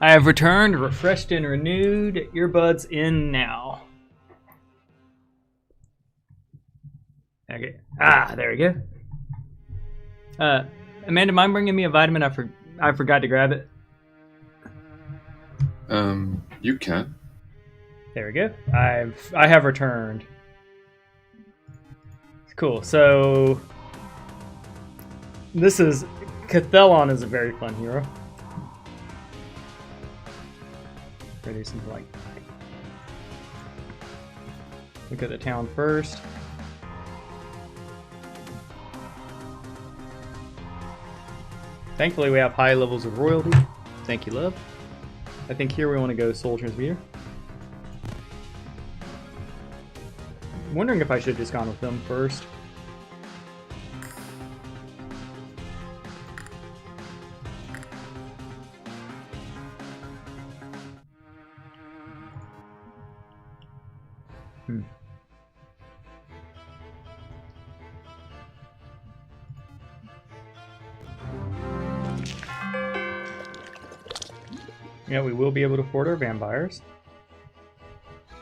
I have returned, refreshed and renewed. Earbuds in now. Okay. There we go. Amanda, mind bringing me a vitamin? I forgot to grab it. You can. There we go. I have returned. Cool. So this is Cathelon is a very fun hero. We're gonna do something like look at the town first. Thankfully, we have high levels of royalty. Thank you, love. I think here we want to go Soul Transmuter. I'm wondering if I should have just gone with them first. Yeah, we will be able to afford our vampires. I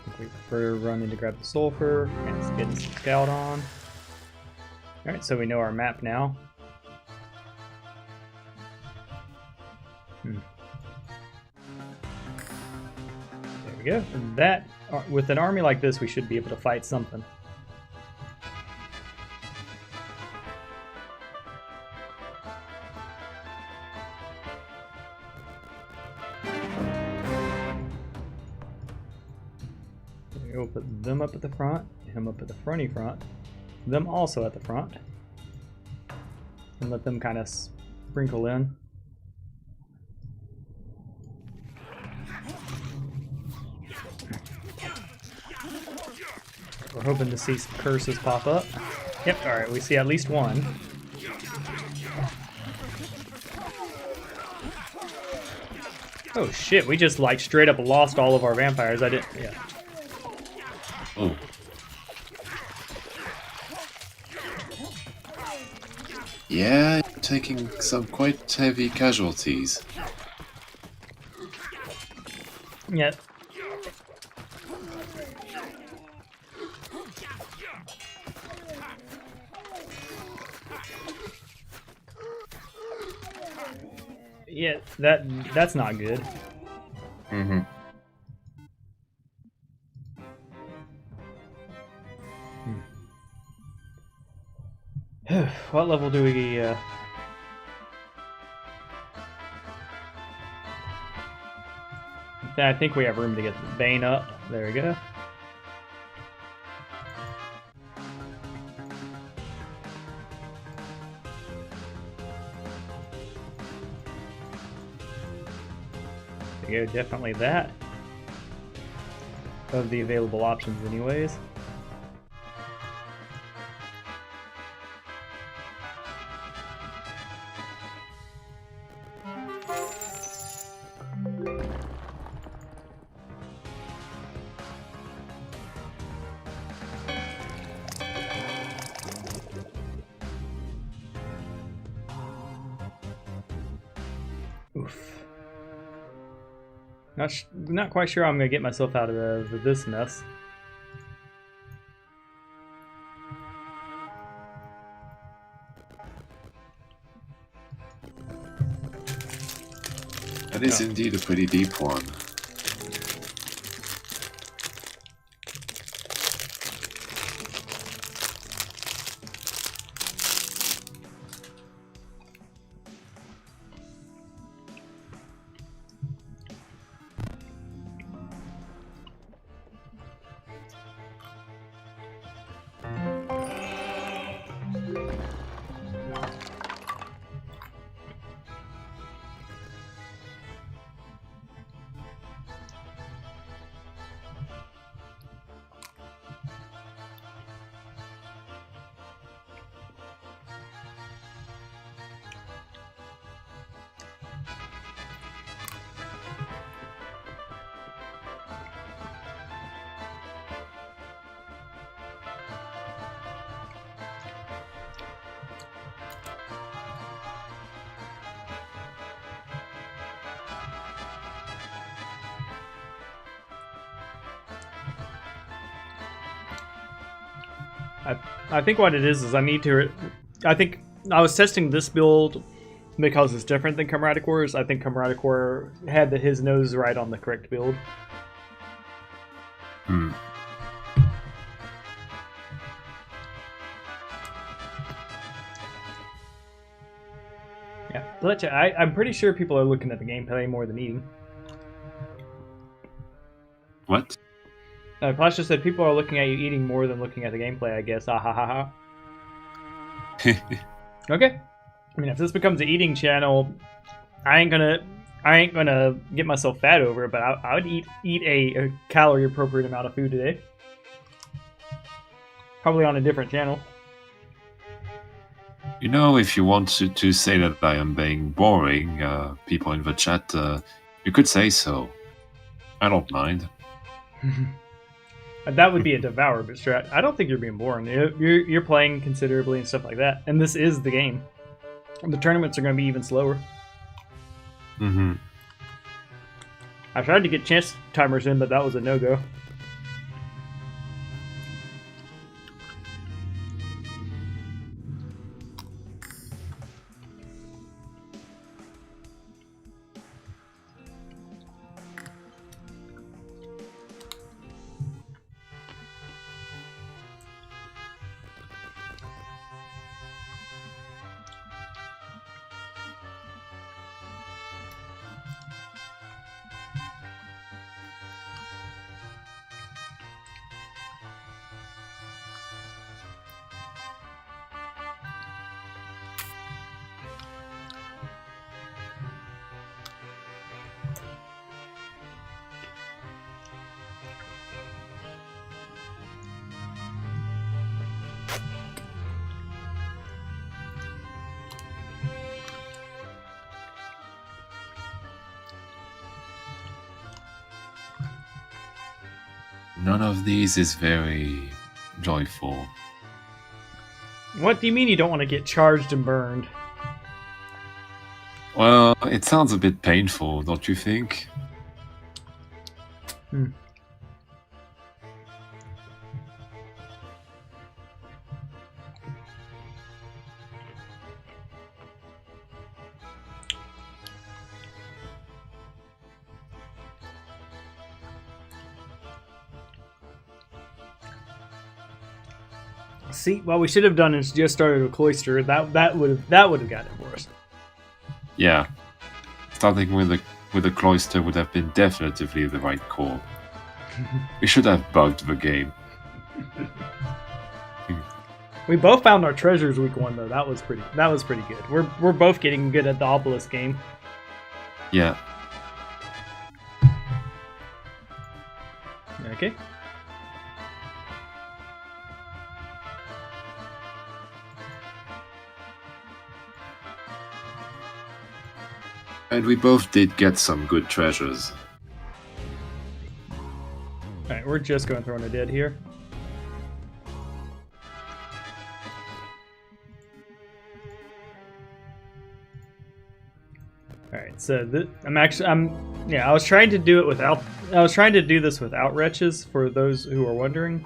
think we prefer to run in to grab the sulfur and get some scout on. Alright, so we know our map now. There we go. And that, with an army like this, we should be able to fight something. We'll put them up at the front, him up at the fronty front, them also at the front, and let them kind of sprinkle in. We're hoping to see some curses pop up. Yep, alright, we see at least one. Oh shit, we just like straight up lost all of our vampires. I didn't, yeah. Oh. Yeah, taking some quite heavy casualties. Yeah. Yeah, that's not good. Mm-hmm. What level do we, I think we have room to get the Bane up. There we go. There you go, definitely that. Of the available options anyways. Oof. Not quite sure how I'm going to get myself out of this mess. That is indeed a pretty deep one. I think what it is I need to. I think I was testing this build because it's different than Camaratic Wars. I think Camaratic War had his nose right on the correct build. Hmm. Yeah, I'm pretty sure people are looking at the gameplay more than eating. What? Flash just said people are looking at you eating more than looking at the gameplay, I guess. Ah ha ha ha. Okay. I mean, if this becomes an eating channel, I ain't gonna get myself fat over it, but I would eat a calorie appropriate amount of food today. Probably on a different channel. You know, if you want to say that I am being boring, people in the chat, you could say so. I don't mind. That would be a devour strat. I don't think you're being boring. You're playing considerably and stuff like that. And this is the game. The tournaments are going to be even slower. Mm-hmm. I tried to get chance timers in, but that was a no-go. None of these is very joyful. What do you mean you don't want to get charged and burned? Well, it sounds a bit painful, don't you think? Hmm. See, what we should have done is just started a cloister. That would have gotten it for us. Yeah, starting with a cloister would have been definitively the right call. We should have bugged the game. We both found our treasures week one though. That was pretty good. We're both getting good at the obelisk game. Yeah. Okay. And we both did get some good treasures. Alright, we're just going Throne of Dead here. Alright, so I was trying to do this without wretches for those who are wondering.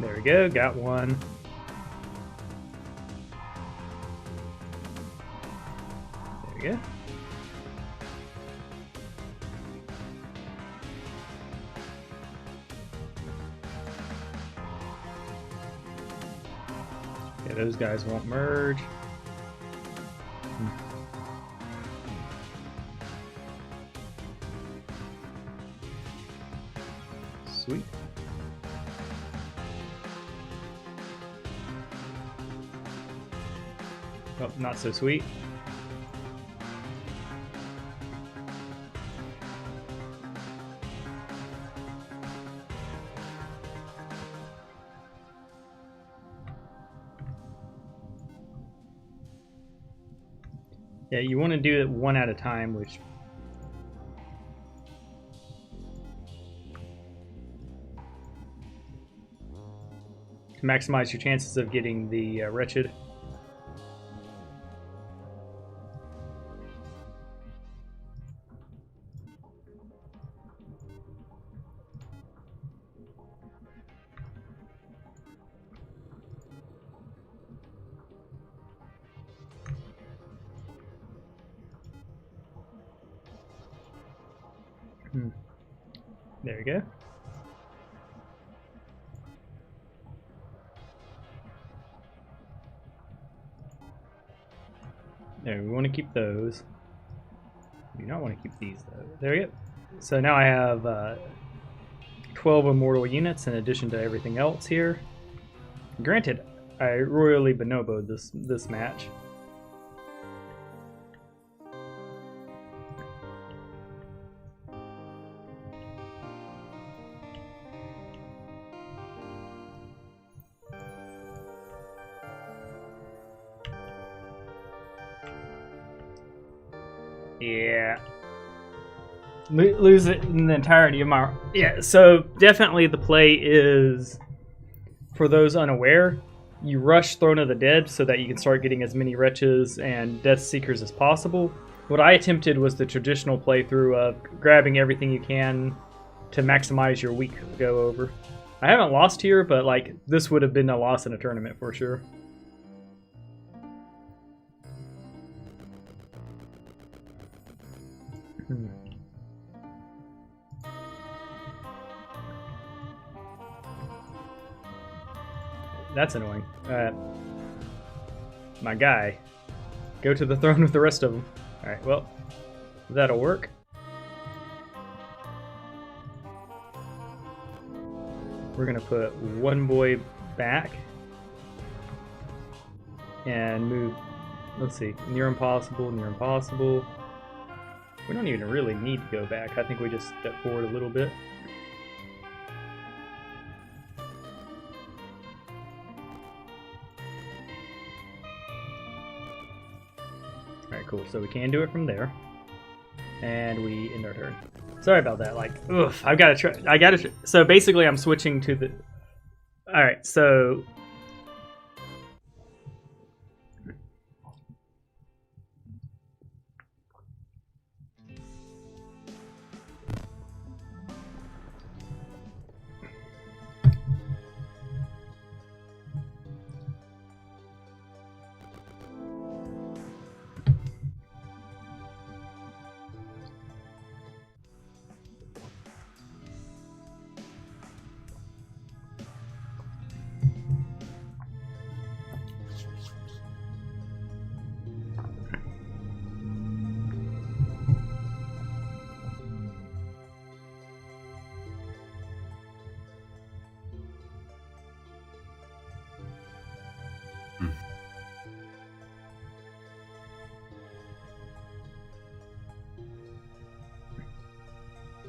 There we go, got one. There we go. Yeah, those guys won't merge. Sweet. Oh, not so sweet. Yeah, you want to do it one at a time, which... to maximize your chances of getting the wretched. There you go. There, we want to keep those. We do not want to keep these though. There we go. So now I have 12 immortal units in addition to everything else here. Granted, I royally bonoboed this match. Yeah. Lose it in the entirety of my... Yeah, so definitely the play is, for those unaware, you rush Throne of the Dead so that you can start getting as many Wretches and Death Seekers as possible. What I attempted was the traditional playthrough of grabbing everything you can to maximize your week go over. I haven't lost here, but like this would have been a loss in a tournament for sure. That's annoying. My guy. Go to the throne with the rest of them. Alright, well, that'll work. We're gonna put one boy back and move, let's see, near impossible, near impossible. We don't even really need to go back. I think we just step forward a little bit. Alright, cool. So we can do it from there. And we end our turn. Sorry about that. Like, oof, I've got to try. So basically, I'm switching to the. Alright, so.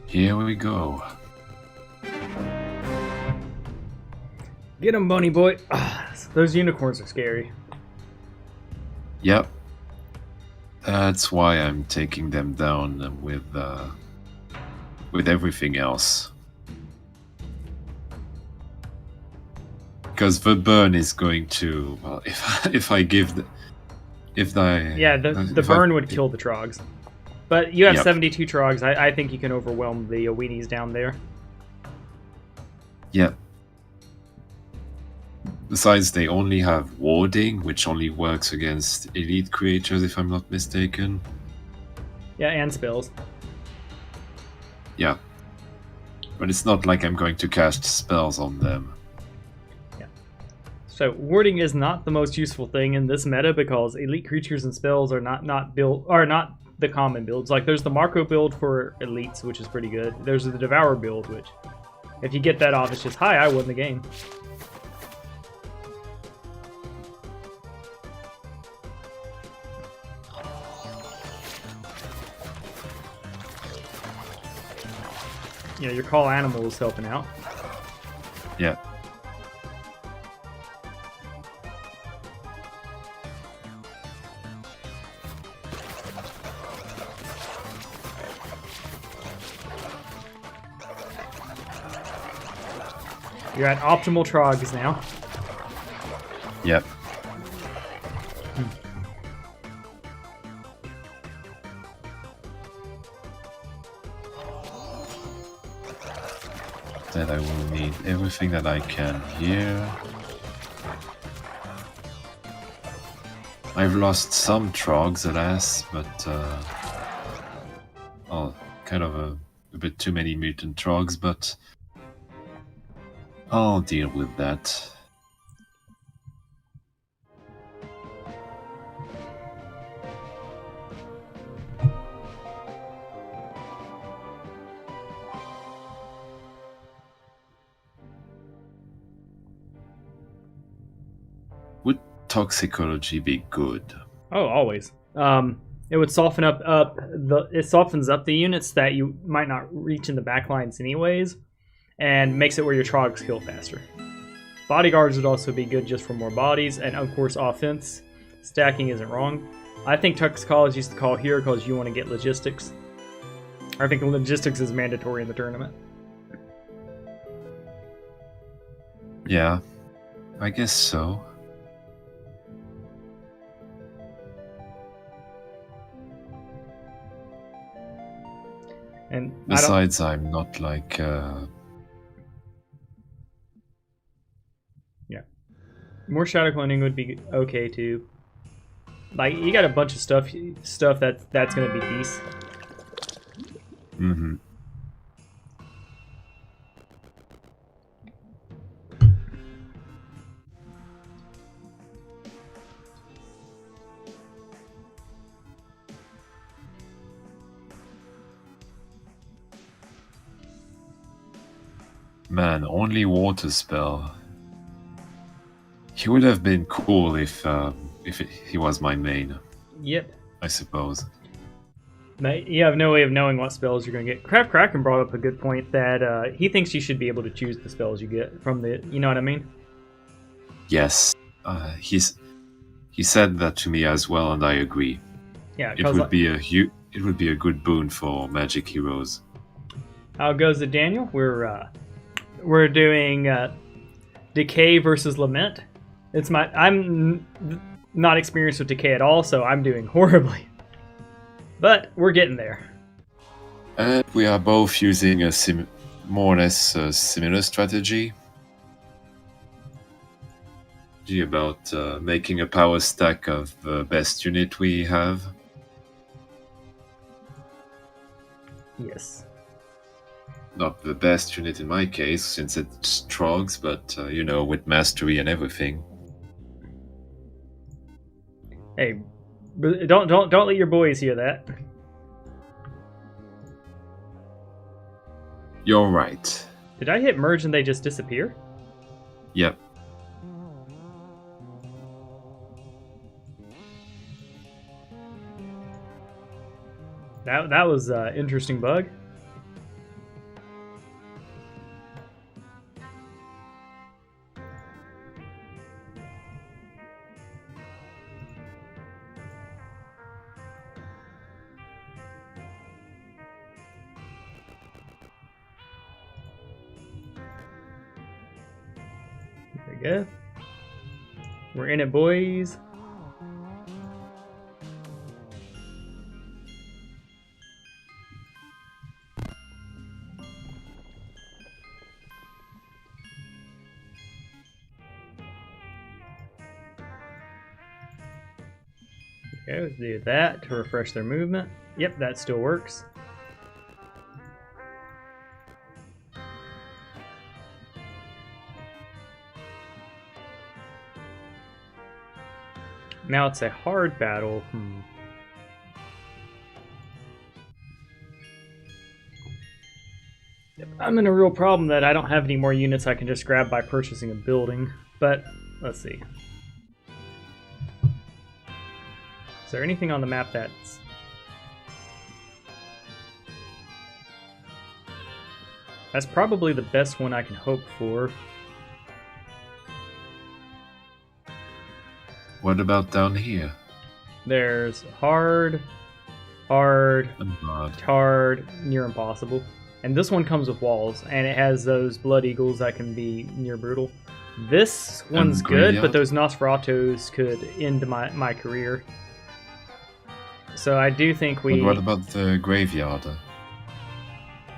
Here we go. Get him, bunny boy. Those unicorns are scary. Yep. That's why I'm taking them down with everything else. Because the burn is going to, well, if I give the, yeah, the burn would kill the Trogs. But you have 72 Trogs. I think you can overwhelm the weenies down there. Yep. Besides, they only have warding, which only works against elite creatures, if I'm not mistaken. Yeah, and spells. Yeah. But it's not like I'm going to cast spells on them. Yeah. So warding is not the most useful thing in this meta because elite creatures and spells are not the common builds. Like there's the Marco build for elites, which is pretty good. There's the Devour build, which if you get that off, it's just, hi, I won the game. You know, your call animal is helping out. Yeah. You're at optimal Trogs now. Yep. That I will need everything that I can here. I've lost some Trogs, alas, but kind of a bit too many mutant trogs, but I'll deal with that. Would toxicology be good? Oh, always. It would soften it softens up the units that you might not reach in the backlines anyways, and makes it where your trogs kill faster. Bodyguards would also be good just for more bodies, and of course offense. Stacking isn't wrong. I think toxicology is the call here because you want to get logistics. I think logistics is mandatory in the tournament. Yeah, I guess so. And besides, I'm not like... Yeah. More shadow cloning would be okay too. Like, you got a bunch of stuff that's gonna be decent. Mm-hmm. Man, only water spell. He would have been cool if he was my main. Yep. I suppose. You have no way of knowing what spells you're going to get. Craft Kraken brought up a good point that he thinks you should be able to choose the spells you get from the... You know what I mean? Yes. He said that to me as well, and I agree. Yeah, it would be a good boon for Magic Heroes. How goes it, Daniel? We're doing Decay versus Lament. I'm not experienced with Decay at all, so I'm doing horribly. But we're getting there. And we are both using a more or less similar strategy. About making a power stack of the best unit we have. Yes. Not the best unit in my case, since it's Trogs, but with mastery and everything. Hey, don't let your boys hear that. You're right. Did I hit merge and they just disappear? Yep. That was an interesting bug. There we go. We're in it, boys. Okay, let's do that to refresh their movement. Yep, that still works. Now it's a hard battle. Yep, I'm in a real problem that I don't have any more units I can just grab by purchasing a building. But let's see. Is there anything on the map that's... That's probably the best one I can hope for. What about down here? There's hard, near impossible. And this one comes with walls, and it has those blood eagles that can be near brutal. This one's good, but those Nosferatus could end my career. So I do think we... But what about the graveyard?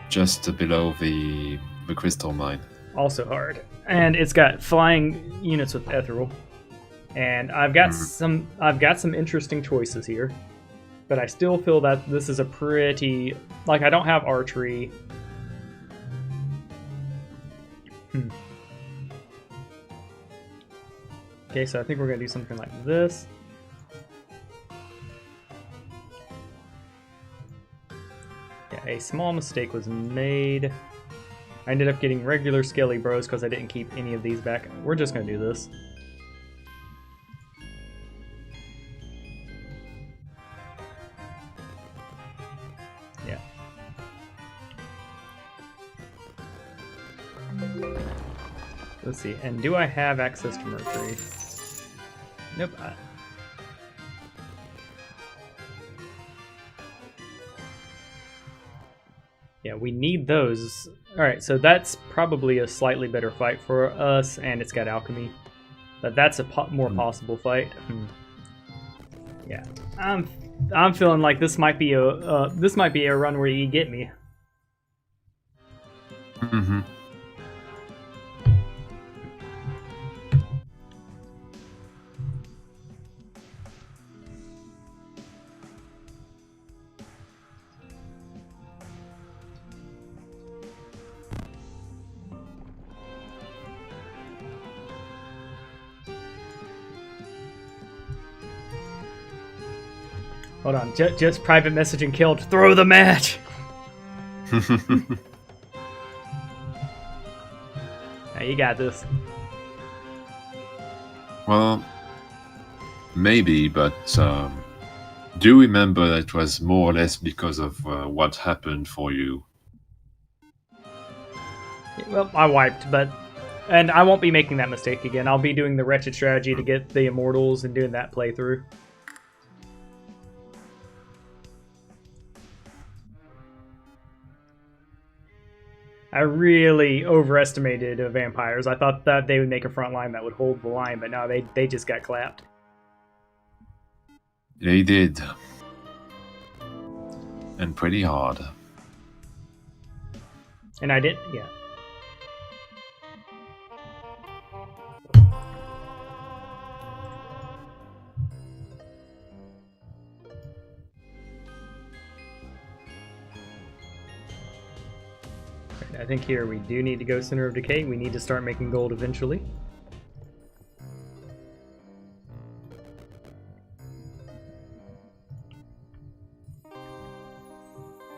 Just below the crystal mine. Also hard. And it's got flying units with ethereal. And I've got some interesting choices here. But I still feel that this is a pretty... Like, I don't have archery. Okay, so I think we're going to do something like this. Yeah, a small mistake was made. I ended up getting regular Skelly Bros because I didn't keep any of these back. We're just going to do this. Yeah. Let's see, and do I have access to Mercury? Nope. Yeah, we need those. Alright, so that's probably a slightly better fight for us, and it's got alchemy. But that's a more possible fight. Yeah, I'm feeling like this might be a run where you get me. Mm-hmm. Hold on, just private messaging Keld. Throw the match! Now you got this. Well, maybe, but do remember that it was more or less because of what happened for you. Well, I wiped, and I won't be making that mistake again. I'll be doing the wretched strategy to get the immortals and doing that playthrough. I really overestimated vampires. I thought that they would make a front line that would hold the line, but no, they just got clapped. They did. And pretty hard. And I didn't, yeah. I think here we do need to go Center of Decay. We need to start making gold eventually.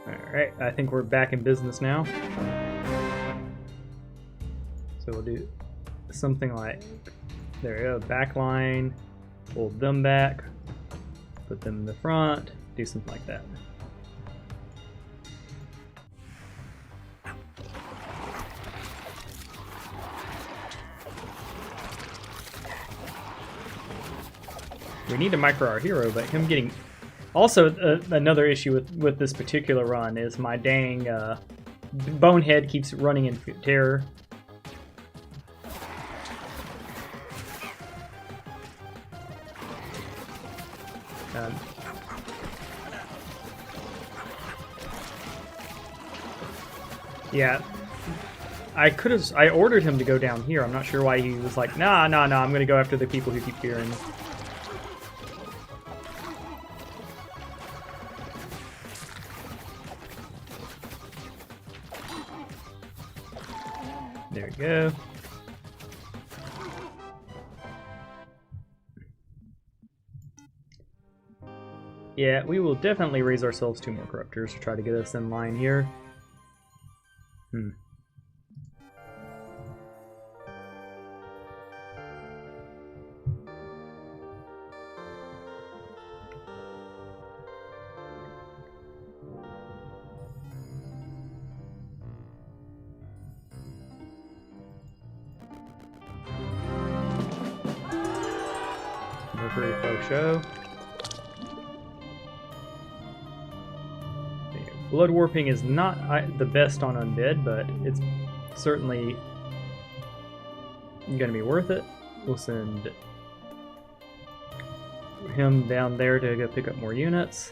Alright, I think we're back in business now. So we'll do something like, there we go, back line, hold them back, put them in the front, do something like that. We need to micro our hero, but him getting... Also, another issue with this particular run is my dang Bonehead keeps running in terror. Yeah, I ordered him to go down here. I'm not sure why he was like, nah, I'm gonna go after the people who keep fearing. There we go. Yeah, we will definitely raise ourselves 2 more corruptors to try to get us in line here. Mercury Faux Show. Blood Warping is not the best on Undead, but it's certainly going to be worth it. We'll send him down there to go pick up more units.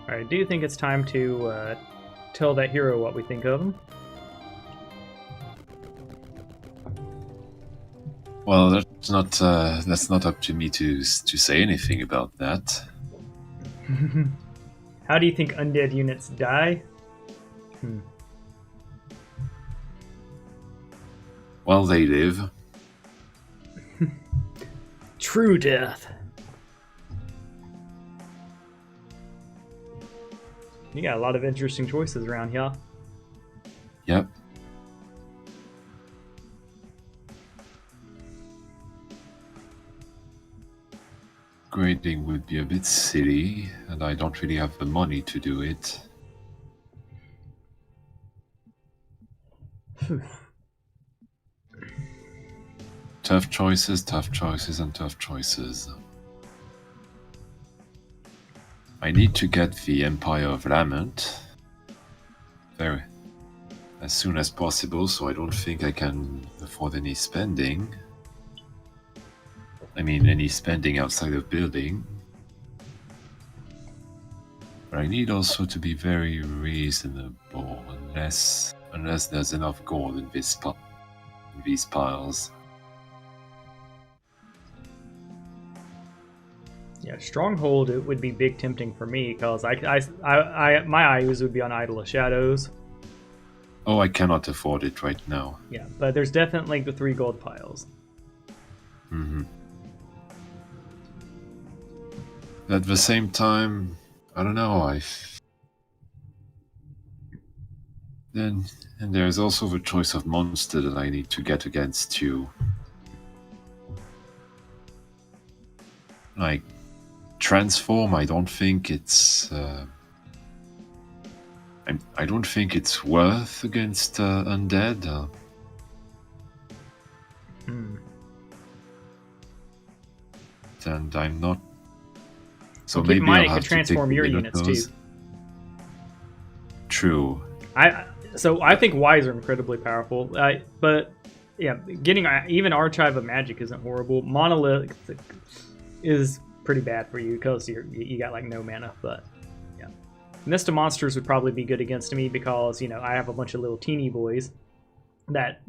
I do think it's time to tell that hero what we think of him. Well, that's not up to me to say anything about that. How do you think undead units die? While they live. True death. You got a lot of interesting choices around here. Yep. Grading would be a bit silly, and I don't really have the money to do it. Tough choices, and tough choices. I need to get the Empire of Lament as soon as possible, so I don't think I can afford any spending. I mean, any spending outside of building. But I need also to be very reasonable, unless there's enough gold in these piles. Yeah, Stronghold, it would be big tempting for me because my eyes would be on Idol of Shadows. Oh, I cannot afford it right now. Yeah, but there's definitely the 3 gold piles. Mm-hmm. At the same time, I don't know. And there's also the choice of monster that I need to get against you. Like transform, I don't think it's. I don't think it's worth against undead. And I'm not. So well, maybe I'll it have could transform to your units too. True. I think Ys are incredibly powerful. But yeah, getting even Archive of Magic isn't horrible. Monolith is pretty bad for you because you got like no mana. But yeah, Mist of Monsters would probably be good against me because I have a bunch of little teeny boys that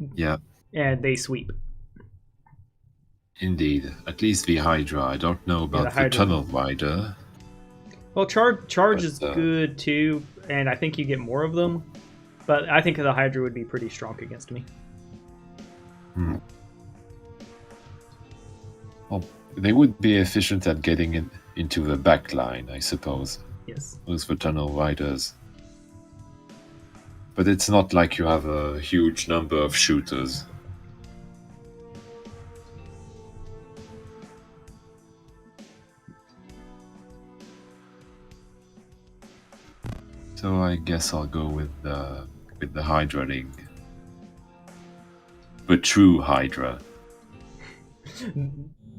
and they sweep. Indeed, at least the Hydra. I don't know about the Tunnel Rider. Well, charge is good too, and I think you get more of them. But I think the Hydra would be pretty strong against me. Well, they would be efficient at getting into the back line, I suppose. Yes. Those the Tunnel Riders. But it's not like you have a huge number of shooters. So I guess I'll go with the Hydra Ring. The true Hydra.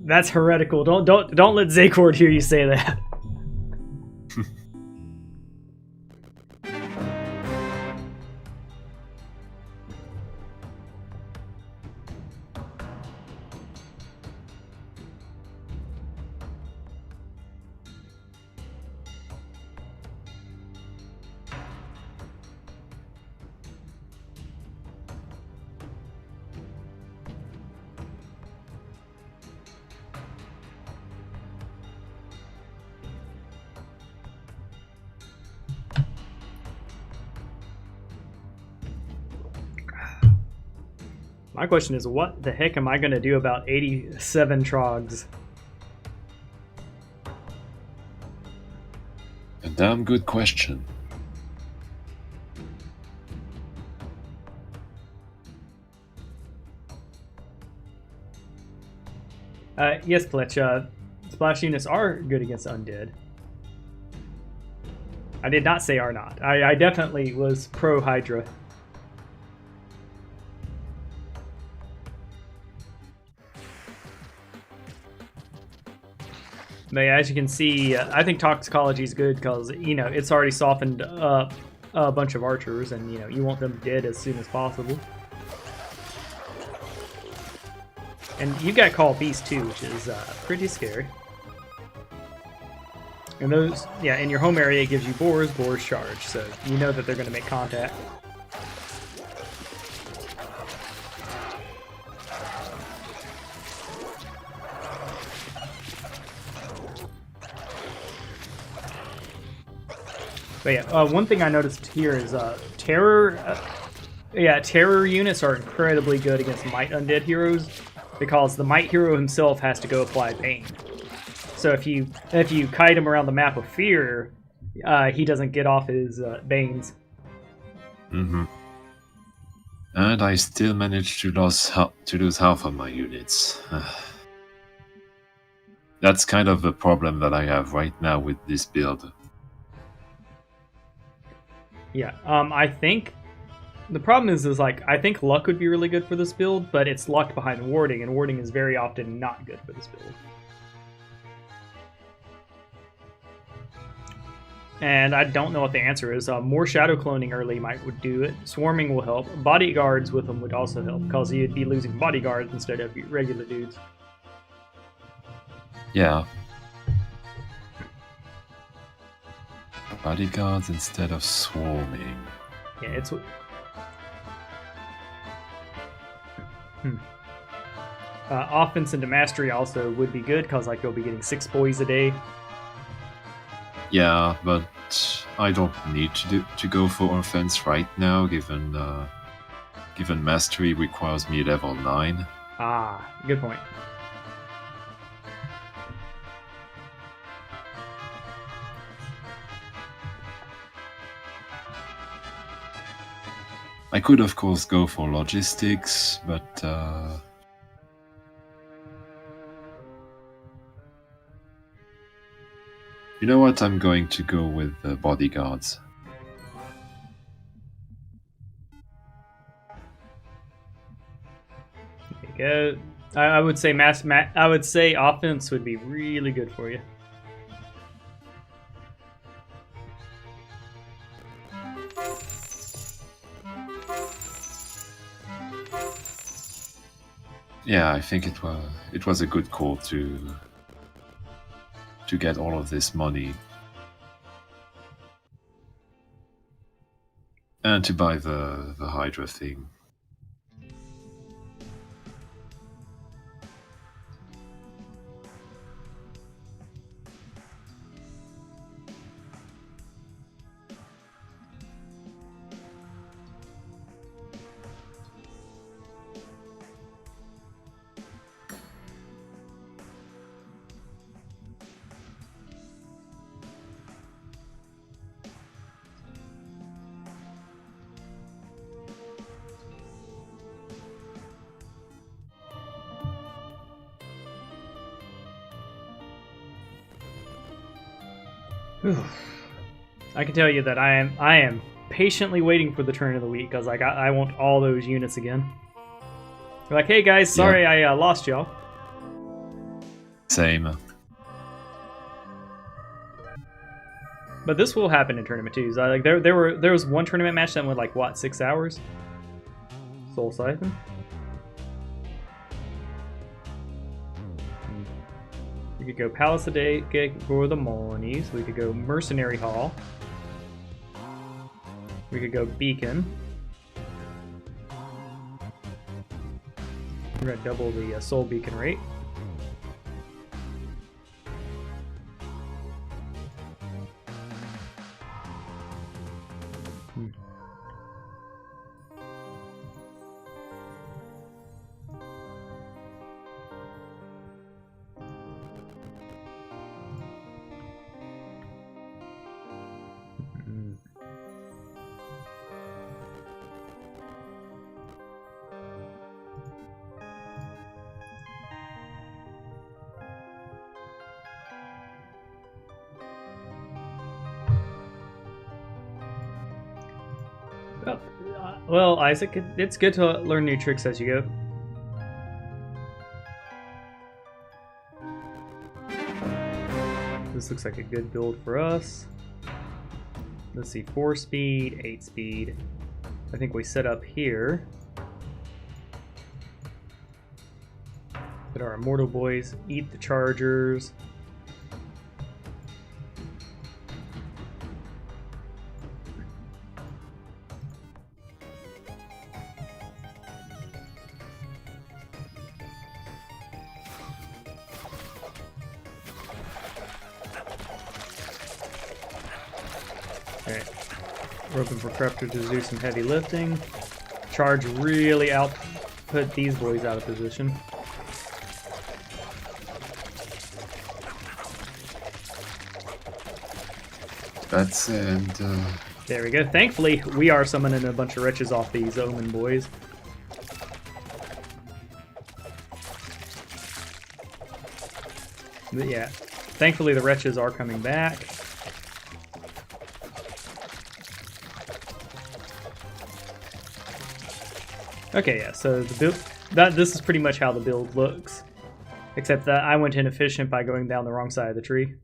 That's heretical. Don't let Zakord hear you say that. My question is, what the heck am I going to do about 87 Trogs? A damn good question. Yes, Fletch. Splash units are good against undead. I did not say are not. I definitely was pro Hydra. But yeah, as you can see, I think toxicology is good because it's already softened up a bunch of archers, and you want them dead as soon as possible. And you've got Call Beast too, which is pretty scary. And those, in your home area, it gives you boars charge, so you know that they're going to make contact. But yeah, one thing I noticed here is Terror, yeah, terror units are incredibly good against Might Undead heroes because the Might hero himself has to go apply Bane. So if you kite him around the map with fear, he doesn't get off his Banes. Mm-hmm. And I still managed to lose half of my units. That's kind of the problem that I have right now with this build. Yeah, I think the problem is like I think luck would be really good for this build, but it's locked behind warding, and warding is very often not good for this build. And I don't know what the answer is. More shadow cloning early would do it. Swarming will help. Bodyguards with them would also help, because you'd be losing bodyguards instead of regular dudes. Yeah. Bodyguards instead of swarming. Yeah, it's... offense into mastery also would be good, because like you'll be getting 6 boys a day. Yeah, but I don't need to go for offense right now, given mastery requires me level 9. Ah, good point. I could, of course, go for logistics, but you know what? I'm going to go with bodyguards. There you go. I would say I would say offense would be really good for you. Yeah, I think it was a good call to get all of this money and to buy the Hydra thing. I can tell you that I am patiently waiting for the turn of the week because I want all those units again. You're like, hey guys, sorry I lost y'all. Same. But this will happen in tournament too. So, like there was one tournament match that went like what, 6 hours? Soul Siphon. We could go Palace of Day for the Monies. We could go Mercenary Hall. We could go Beacon. We're gonna double the Soul Beacon rate. Well, Isaac, it's good to learn new tricks as you go. This looks like a good build for us. Let's see, 4 speed, 8 speed. I think we set up here. Let our immortal boys eat the chargers. We're hoping for Crepter to do some heavy lifting. Charge really output these boys out of position. That's and there we go. Thankfully, we are summoning a bunch of wretches off these Omen boys. But yeah, thankfully the wretches are coming back. Okay, yeah, so the build this is pretty much how the build looks. Except that I went inefficient by going down the wrong side of the tree.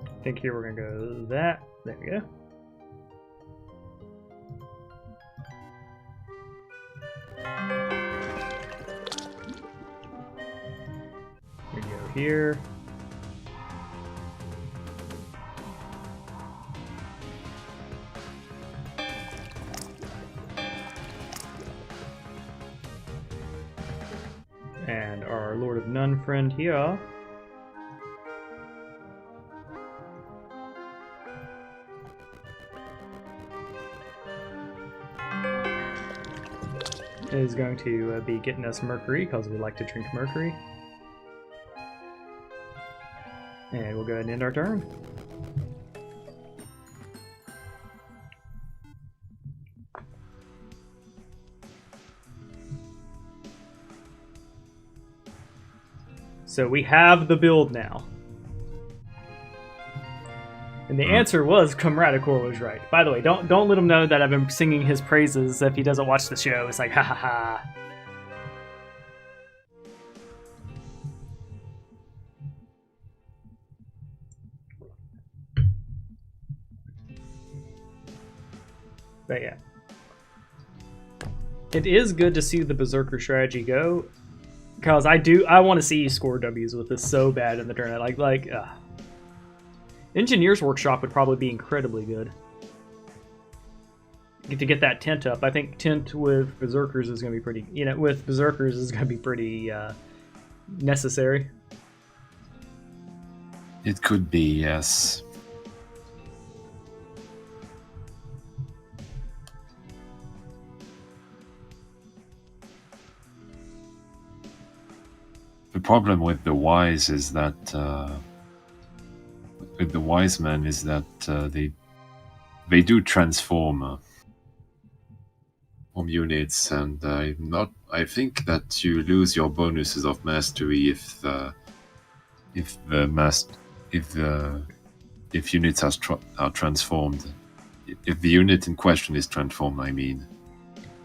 I think here we're gonna go that. There we go. We go here. And our Lord of None friend here. Is going to be getting us Mercury, because we like to drink Mercury. And we'll go ahead and end our turn. So we have the build now. And the answer was Comradicor was right. By the way, don't let him know that I've been singing his praises if he doesn't watch the show. It's like, ha ha ha. But yeah. It is good to see the Berserker strategy go. Because I want to see you score W's with this so bad in the tournament. Engineer's Workshop would probably be incredibly good. To get that tent up. I think tent with Berserkers is going to be pretty... with Berserkers is going to be pretty necessary. It could be, yes. The problem with the Wise is that... with the Wise Men is that they do transform units, and I think that you lose your bonuses of mastery if units are transformed. If the unit in question is transformed, I mean.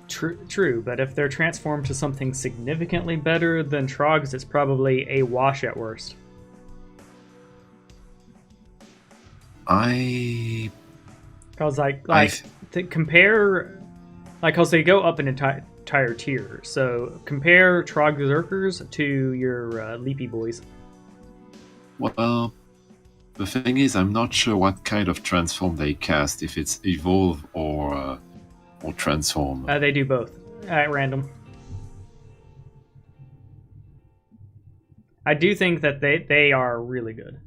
True, but if they're transformed to something significantly better than Trogs, it's probably a wash at worst. Because compare, because they go up an entire tier. So compare Trog Berserkers to your Leapy boys. Well, the thing is, I'm not sure what kind of transform they cast. If it's evolve or transform. They do both at random. I do think that they are really good.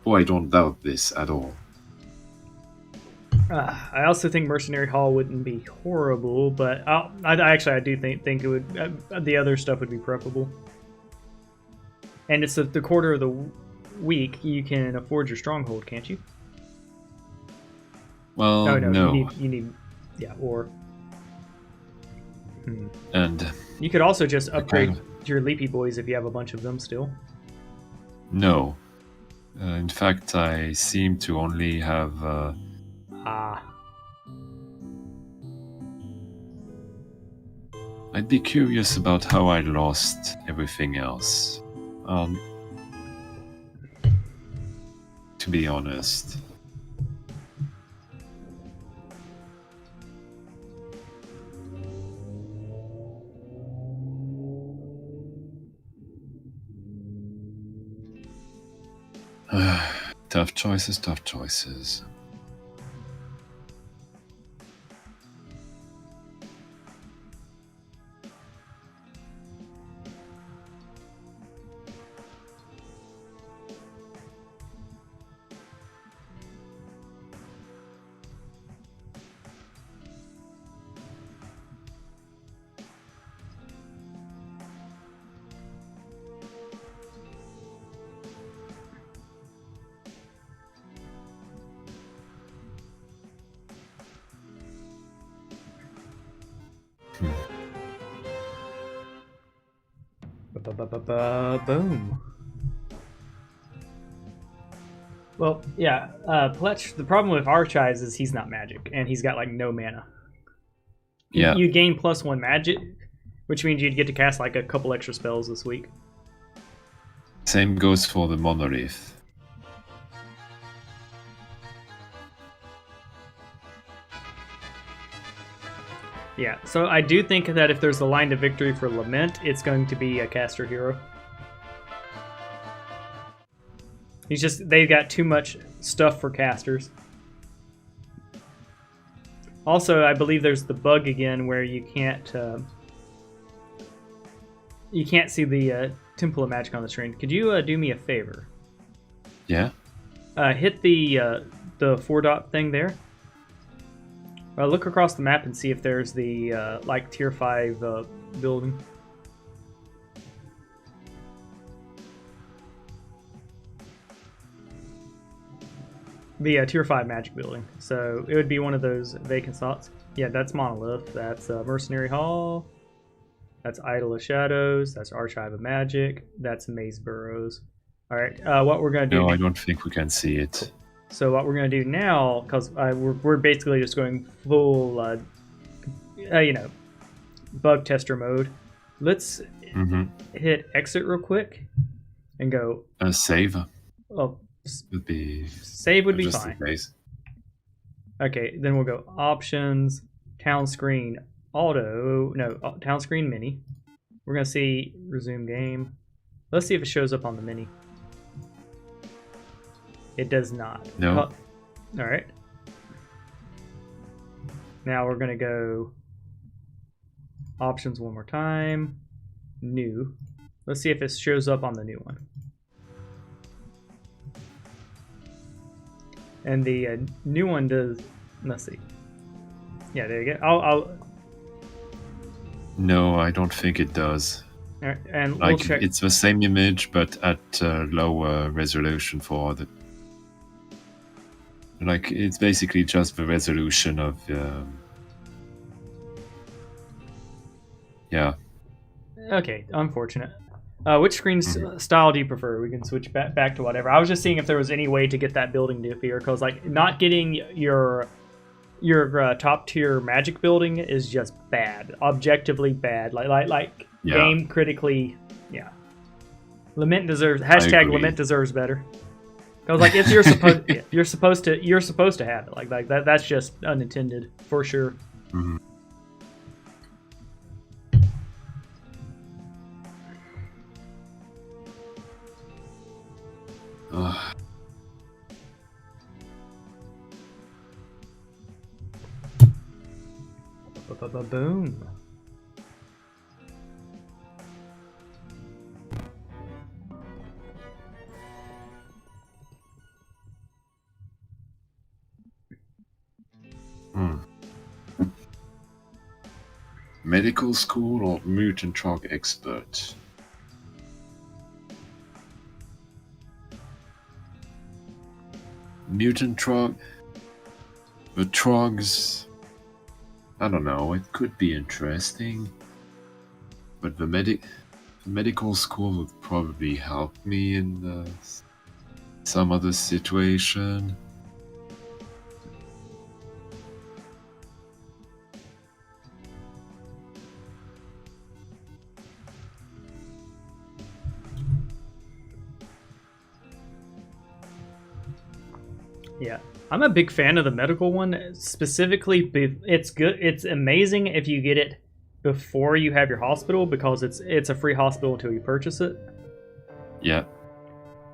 Oh, I don't doubt this at all. I also think Mercenary Hall wouldn't be horrible, but I do think it would. The other stuff would be preferable. And it's the quarter of the week. You can afford your stronghold, can't you? Well, no. You need, yeah, or. And you could also just upgrade your Leapy boys if you have a bunch of them still. No. In fact, I seem to only have... I'd be curious about how I lost everything else. To be honest. Tough choices, tough choices. Boom. Well, yeah, Pletch, the problem with Archives is he's not magic, and he's got, like, no mana. Yeah. You gain +1 magic, which means you'd get to cast, like, a couple extra spells this week. Same goes for the Monolith. Yeah, so I do think that if there's a line to victory for Lament, it's going to be a caster hero. They've got too much stuff for casters. Also, I believe there's the bug again where you can't see the Temple of Magic on the screen. Could you do me a favor? Yeah. Hit the 4-dot thing there. Look across the map and see if there's the like tier 5 building. The tier 5 magic building. So it would be one of those vacant slots. Yeah, that's Monolith. That's Mercenary Hall. That's Idol of Shadows. That's Archive of Magic. That's Maze Burrows. All right. What we're gonna do? No, I don't think we can see it. So what we're gonna do now, because we're basically just going full, bug tester mode. Let's hit exit real quick and go. Save. Oh, would be save would be fine. Okay, then we'll go options, town screen, town screen mini. We're gonna see resume game. Let's see if it shows up on the mini. It does not. No. All right. Now we're gonna go options one more time. New. Let's see if it shows up on the new one. And the new one does. Let's see. Yeah, there you go. No, I don't think it does. All right, and like, we'll check. It's the same image, but at lower resolution for the. Like, it's basically just the resolution of. Yeah. Okay, unfortunate. Which screen style do you prefer? We can switch back to whatever. I was just seeing if there was any way to get that building to appear, because like not getting your top tier magic building is just bad, objectively bad. Like game critically, yeah. Lament deserves Lament deserves better. Because like it's you're supposed to have it like that. That's just unintended for sure. Mm-hmm. Boom. Medical school or mutant trog expert? Mutant trog. The trogs. I don't know. It could be interesting, but the medical school would probably help me in some other situation. Yeah, I'm a big fan of the medical one. Specifically, it's good. It's amazing if you get it before you have your hospital, because it's a free hospital until you purchase it. Yeah.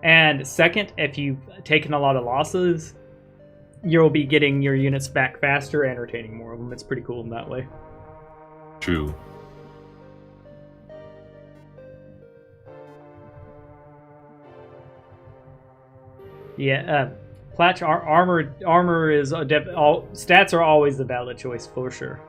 And second, if you've taken a lot of losses, you'll be getting your units back faster and retaining more of them. It's pretty cool in that way. True. Yeah, Platch armor is stats are always the valid choice for sure.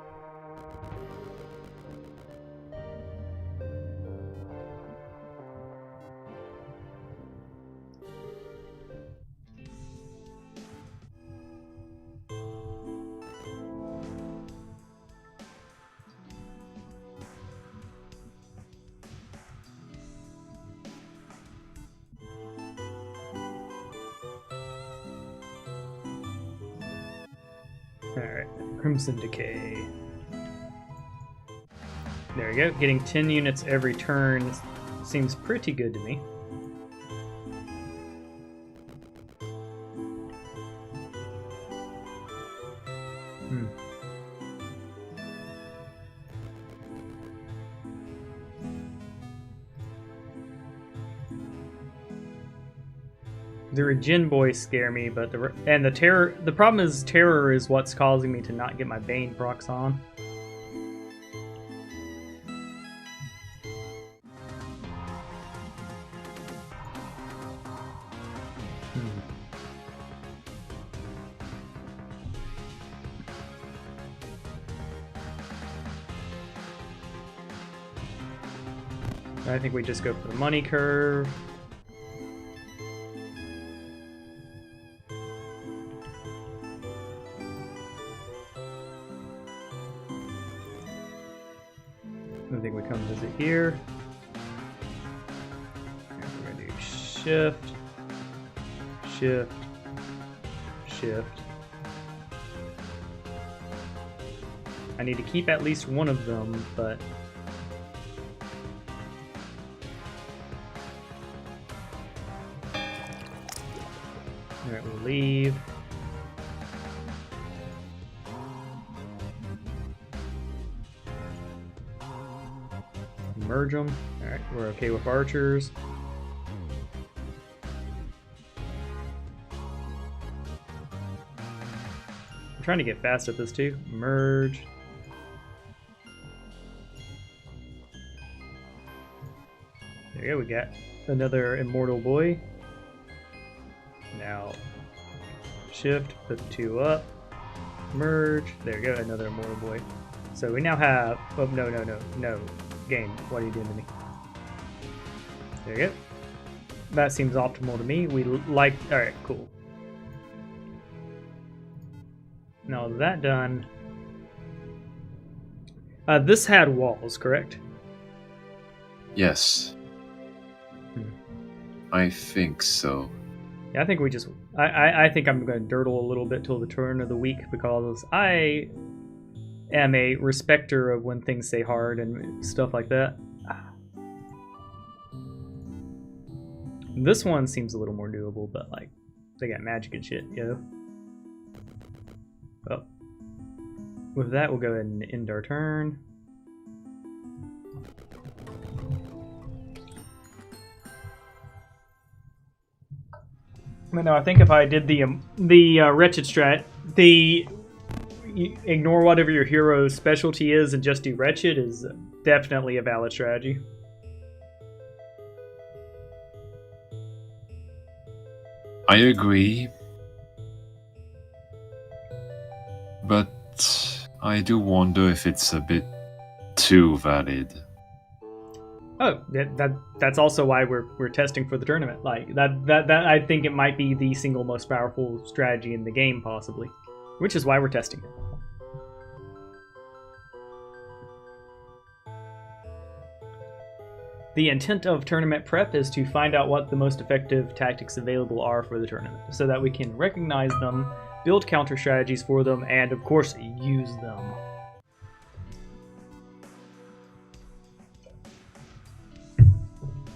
Alright, Crimson Decay. There we go. Getting 10 units every turn seems pretty good to me. The Regen Boys scare me, but the terror. The problem is terror is what's causing me to not get my Bane procs on. I think we just go for the money curve. I think we come visit here. And we're gonna do shift, shift, shift. I need to keep at least one of them, but alright, we'll leave. Merge them. Alright, we're okay with archers. I'm trying to get fast at this too. Merge. There you go, we got another immortal boy. Now, shift, put the 2 up. Merge. There you go, another immortal boy. So we now have. Oh, no. Game, what are you doing to me? There you go. That seems optimal to me. We like. Alright, cool. Now that done. This had walls, correct? Yes. I think so. Yeah, I think we just. I think I'm going to dirtle a little bit till the turn of the week because I am a respecter of when things stay hard and stuff like that. This one seems a little more doable, but like they got magic and shit, yo. Well, with that, we'll go ahead and end our turn. But no, I think if I did the wretched strat, the ignore whatever your hero's specialty is and just do wretched is definitely a valid strategy. I agree, but I do wonder if it's a bit too valid. Oh, that's also why we're testing for the tournament. Like that I think it might be the single most powerful strategy in the game, possibly, which is why we're testing it. The intent of tournament prep is to find out what the most effective tactics available are for the tournament, so that we can recognize them, build counter strategies for them, and of course use them.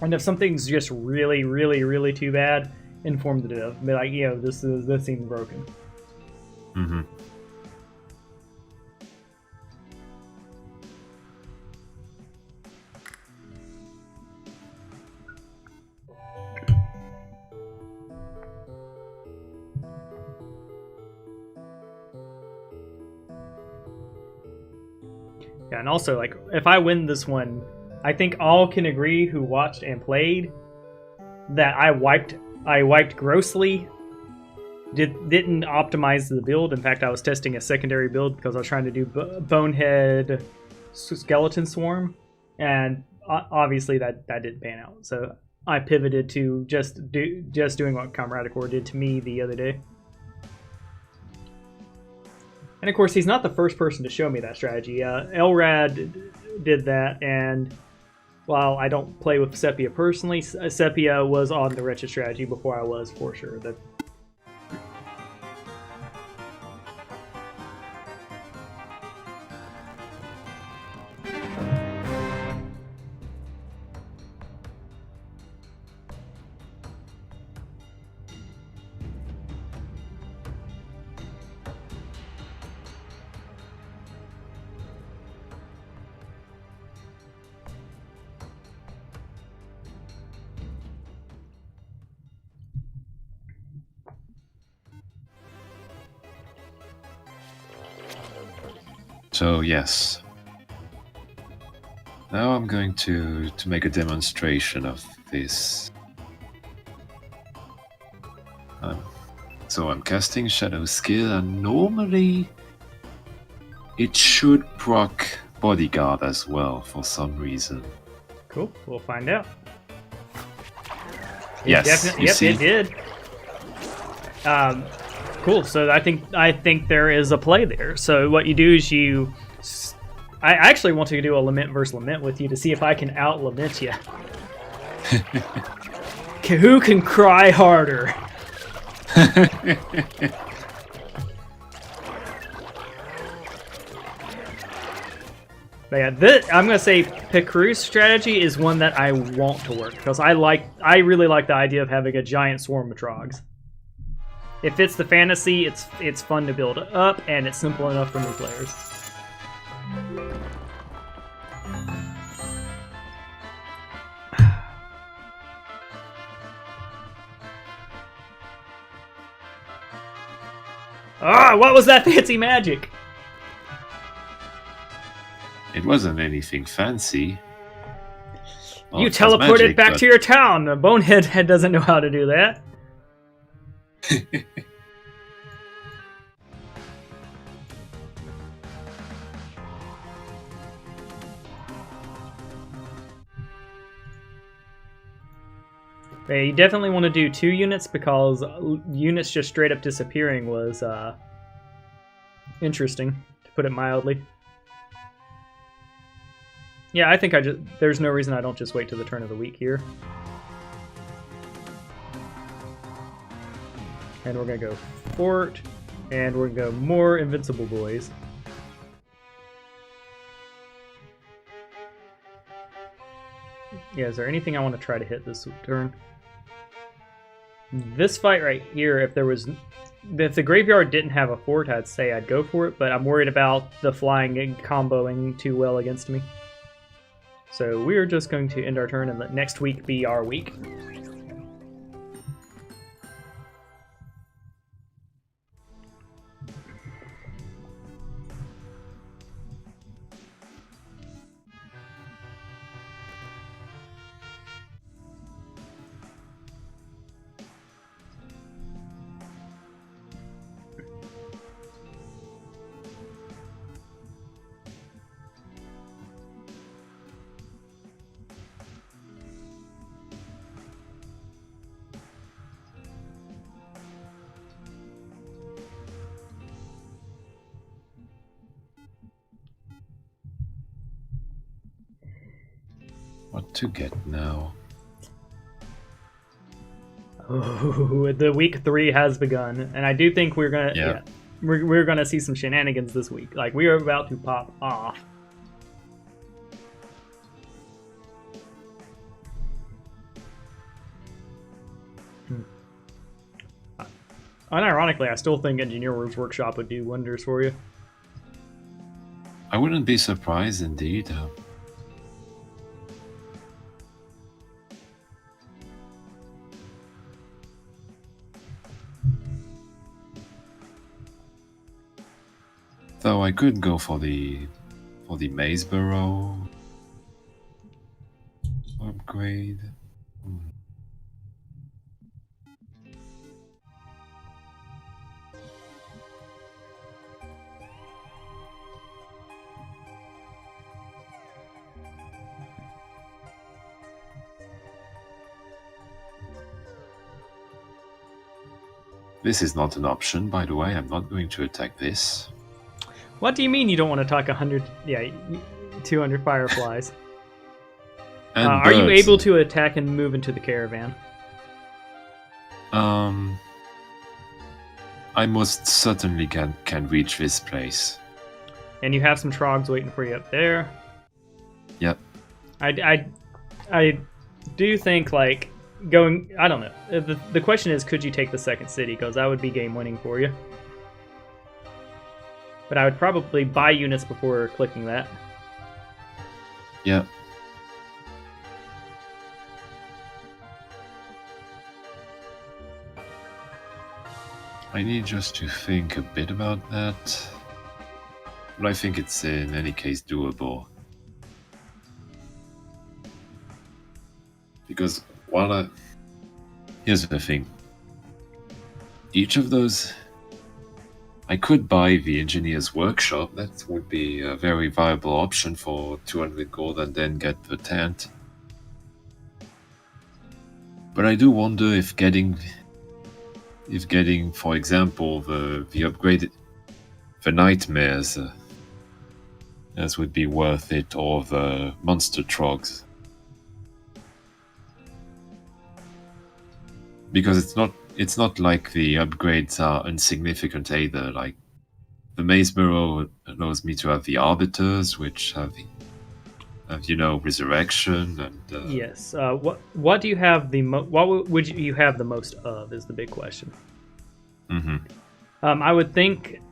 And if something's just really, really, really too bad, inform the dev. Be like, yo, this seems broken. Mm-hmm. Yeah, and also, like, if I win this one, I think all can agree who watched and played that I wiped grossly. Didn't optimize the build. In fact, I was testing a secondary build because I was trying to do Bonehead Skeleton Swarm, and obviously that didn't pan out. So I pivoted to just doing what Comrade Core did to me the other day. And of course, he's not the first person to show me that strategy. Elrad did that, and while I don't play with Sepia personally, Sepia was on the Wretched strategy before I was, for sure. So yes, now I'm going to make a demonstration of this. So I'm casting Shadow Skill, and normally it should proc Bodyguard as well for some reason. Cool, we'll find out. Yes, it did. Cool. So I think there is a play there. So what you do is I actually want to do a lament versus lament with you to see if I can out lament you. Who can cry harder? But yeah, I'm gonna say Picru's strategy is one that I want to work because I really like the idea of having a giant swarm of Trogs. It fits the fantasy, it's fun to build up, and it's simple enough for new players. Ah, what was that fancy magic? It wasn't anything fancy. Well, you teleported back to your town. Bonehead doesn't know how to do that. You definitely want to do 2 units because units just straight up disappearing was interesting, to put it mildly. Yeah, I think there's no reason I don't just wait till the turn of the week here. And we're going to go Fort, and we're going to go more Invincible Boys. Yeah, is there anything I want to try to hit this turn? This fight right here, if the graveyard didn't have a fort, I'd say I'd go for it, but I'm worried about the flying and comboing too well against me. So we're just going to end our turn and let next week be our week. What to get now? Oh, the week 3 has begun, and I do think we're gonna we're gonna see some shenanigans this week. Like, we are about to pop off. Unironically, I still think Engineer's Workshop would do wonders for you. I wouldn't be surprised, indeed. Though I could go for the for the Maze Burrow upgrade. This is not an option, by the way. I'm not going to attack this. What do you mean you don't want to attack 100? Yeah, 200 fireflies. Are you able to attack and move into the caravan? I most certainly can reach this place. And you have some trogs waiting for you up there. Yep. I do think, like, going... I don't know. The question is, could you take the second city? Because that would be game-winning for you. But I would probably buy units before clicking that. Yep. I need just to think a bit about that. But I think it's in any case doable. Because here's the thing. Each of those... I could buy the engineer's workshop. That would be a very viable option for 200 gold and then get the tent. But I do wonder if getting, for example, the upgraded, the nightmares, as would be worth it, or the monster trogs. Because it's not like the upgrades are insignificant either. Like the Maze Burrow allows me to have the Arbiters, which have resurrection and. Yes. What do you have what would you have the most of? Is the big question. Mm-hmm. I would think.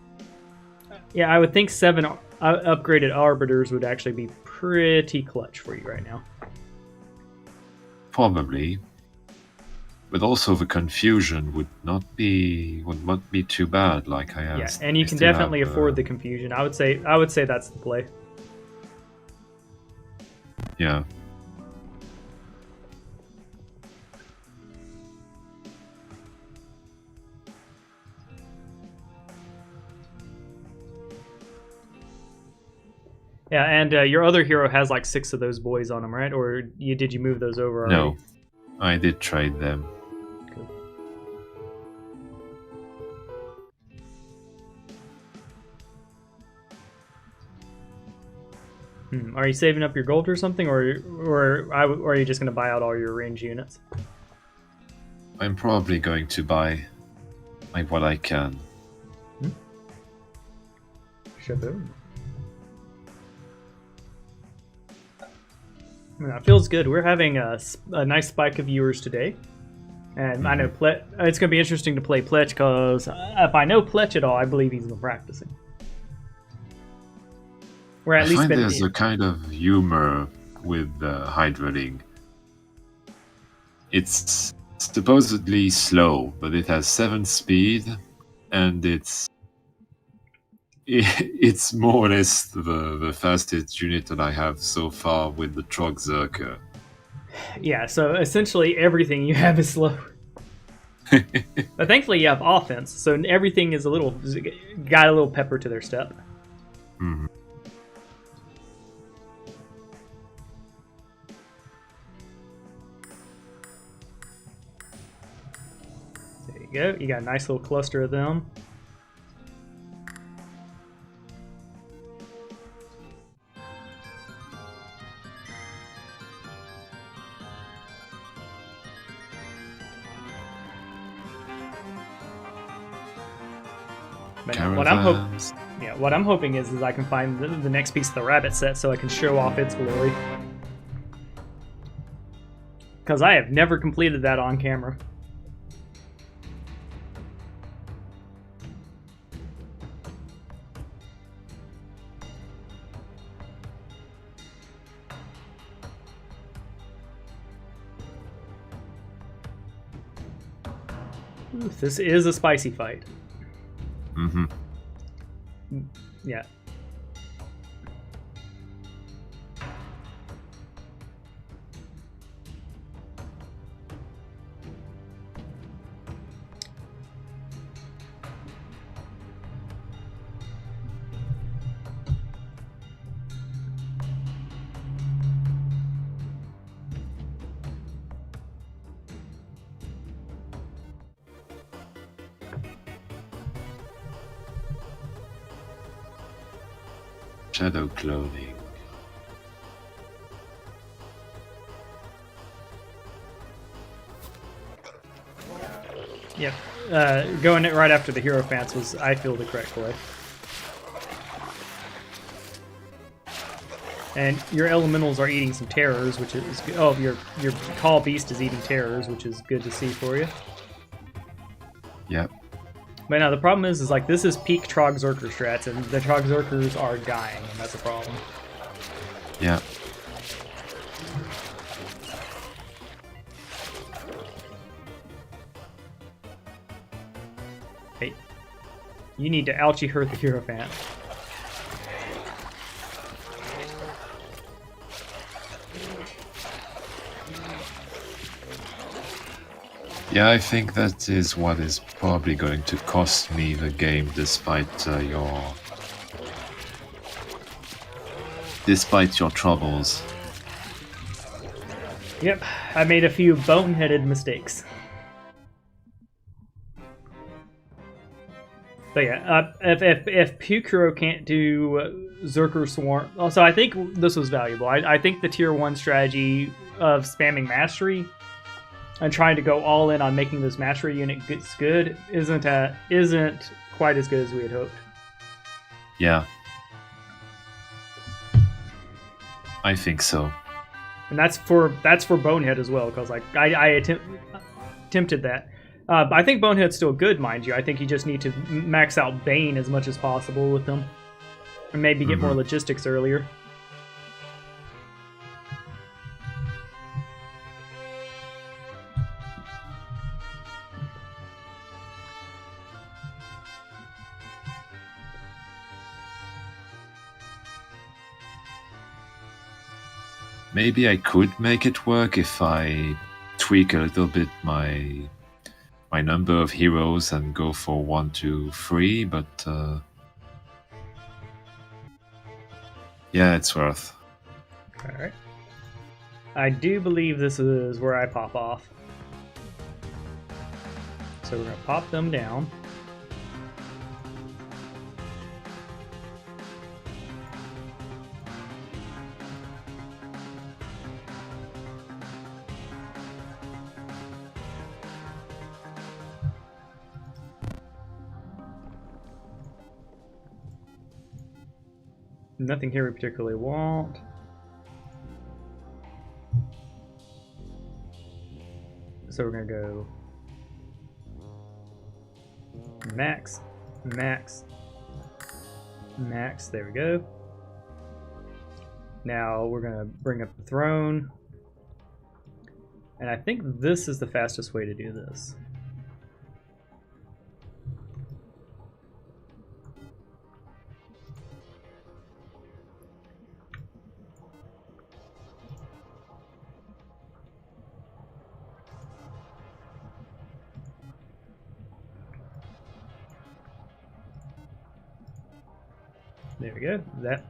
Yeah, I would think 7 upgraded Arbiters would actually be pretty clutch for you right now. Probably. But also the confusion would not be too bad. Like I have. Yeah, and you can definitely afford the confusion. I would say that's the play. Yeah. Yeah, and your other hero has like 6 of those boys on him, right? Or did you move those over already? No, I did trade them. Are you saving up your gold or something, or are you just going to buy out all your range units? I'm probably going to buy like what I can. Shaboom. It feels good. We're having a nice spike of viewers today. And I know it's going to be interesting to play Pletch, because if I know Pletch at all, I believe he's been practicing. Or at I least find there's a kind of humor with hydrating. It's supposedly slow, but it has 7 speed, and it's more or less the fastest unit that I have so far with the Trog Zerker. Yeah, so essentially everything you have is slow. But thankfully you have offense, so everything is got a little pepper to their step. Mm-hmm. There you go. You got a nice little cluster of them. What I'm hoping is I can find the next piece of the rabbit set so I can show off its glory. Because I have never completed that on camera. Ooh, this is a spicy fight. Mm-hmm. Yeah. Shadow cloning. Yep. Going it right after the Hierophants was, I feel, the correct play. And your elementals are eating some terrors, which is good. Oh, your Call Beast is eating terrors, which is good to see for you. Yep. But now the problem is like this is peak Trog Zerker strats, and the Trog Zerkers are dying, and that's a problem. Yeah. Hey, you need to ouchie hurt the Hierophant. Yeah, I think that is what is probably going to cost me the game, despite your troubles. Yep, I made a few boneheaded mistakes. But yeah, if Pukuro can't do Zerker Swarm, also I think this was valuable. I think the tier 1 strategy of spamming Mastery and trying to go all in on making this Mastery unit good isn't quite as good as we had hoped. Yeah, I think so. And that's for Bonehead as well, because like I attempted that. I think Bonehead's still good, mind you. I think you just need to max out Bane as much as possible with them, and maybe get more logistics earlier. Maybe I could make it work if I tweak a little bit my number of heroes and go for 1, 2, 3, but yeah, it's worth. Alright. I do believe this is where I pop off. So we're going to pop them down. Nothing here we particularly want. So we're going to go max, max, max. There we go. Now we're going to bring up the throne. And I think this is the fastest way to do this. There we go. That.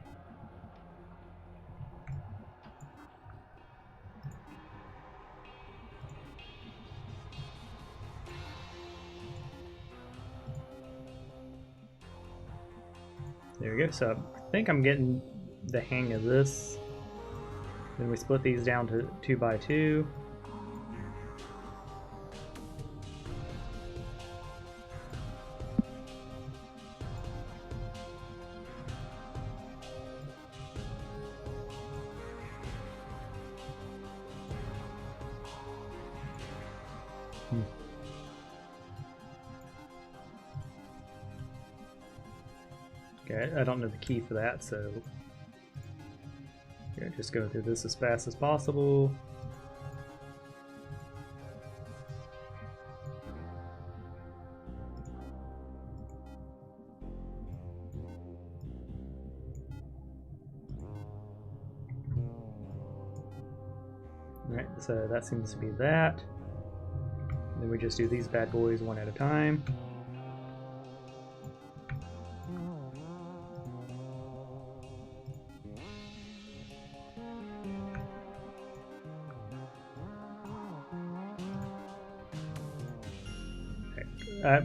There we go. So I think I'm getting the hang of this. Then we split these down to 2 by 2. Okay, I don't know the key for that, so yeah, just go through this as fast as possible. Alright, so that seems to be that. Then we just do these bad boys one at a time.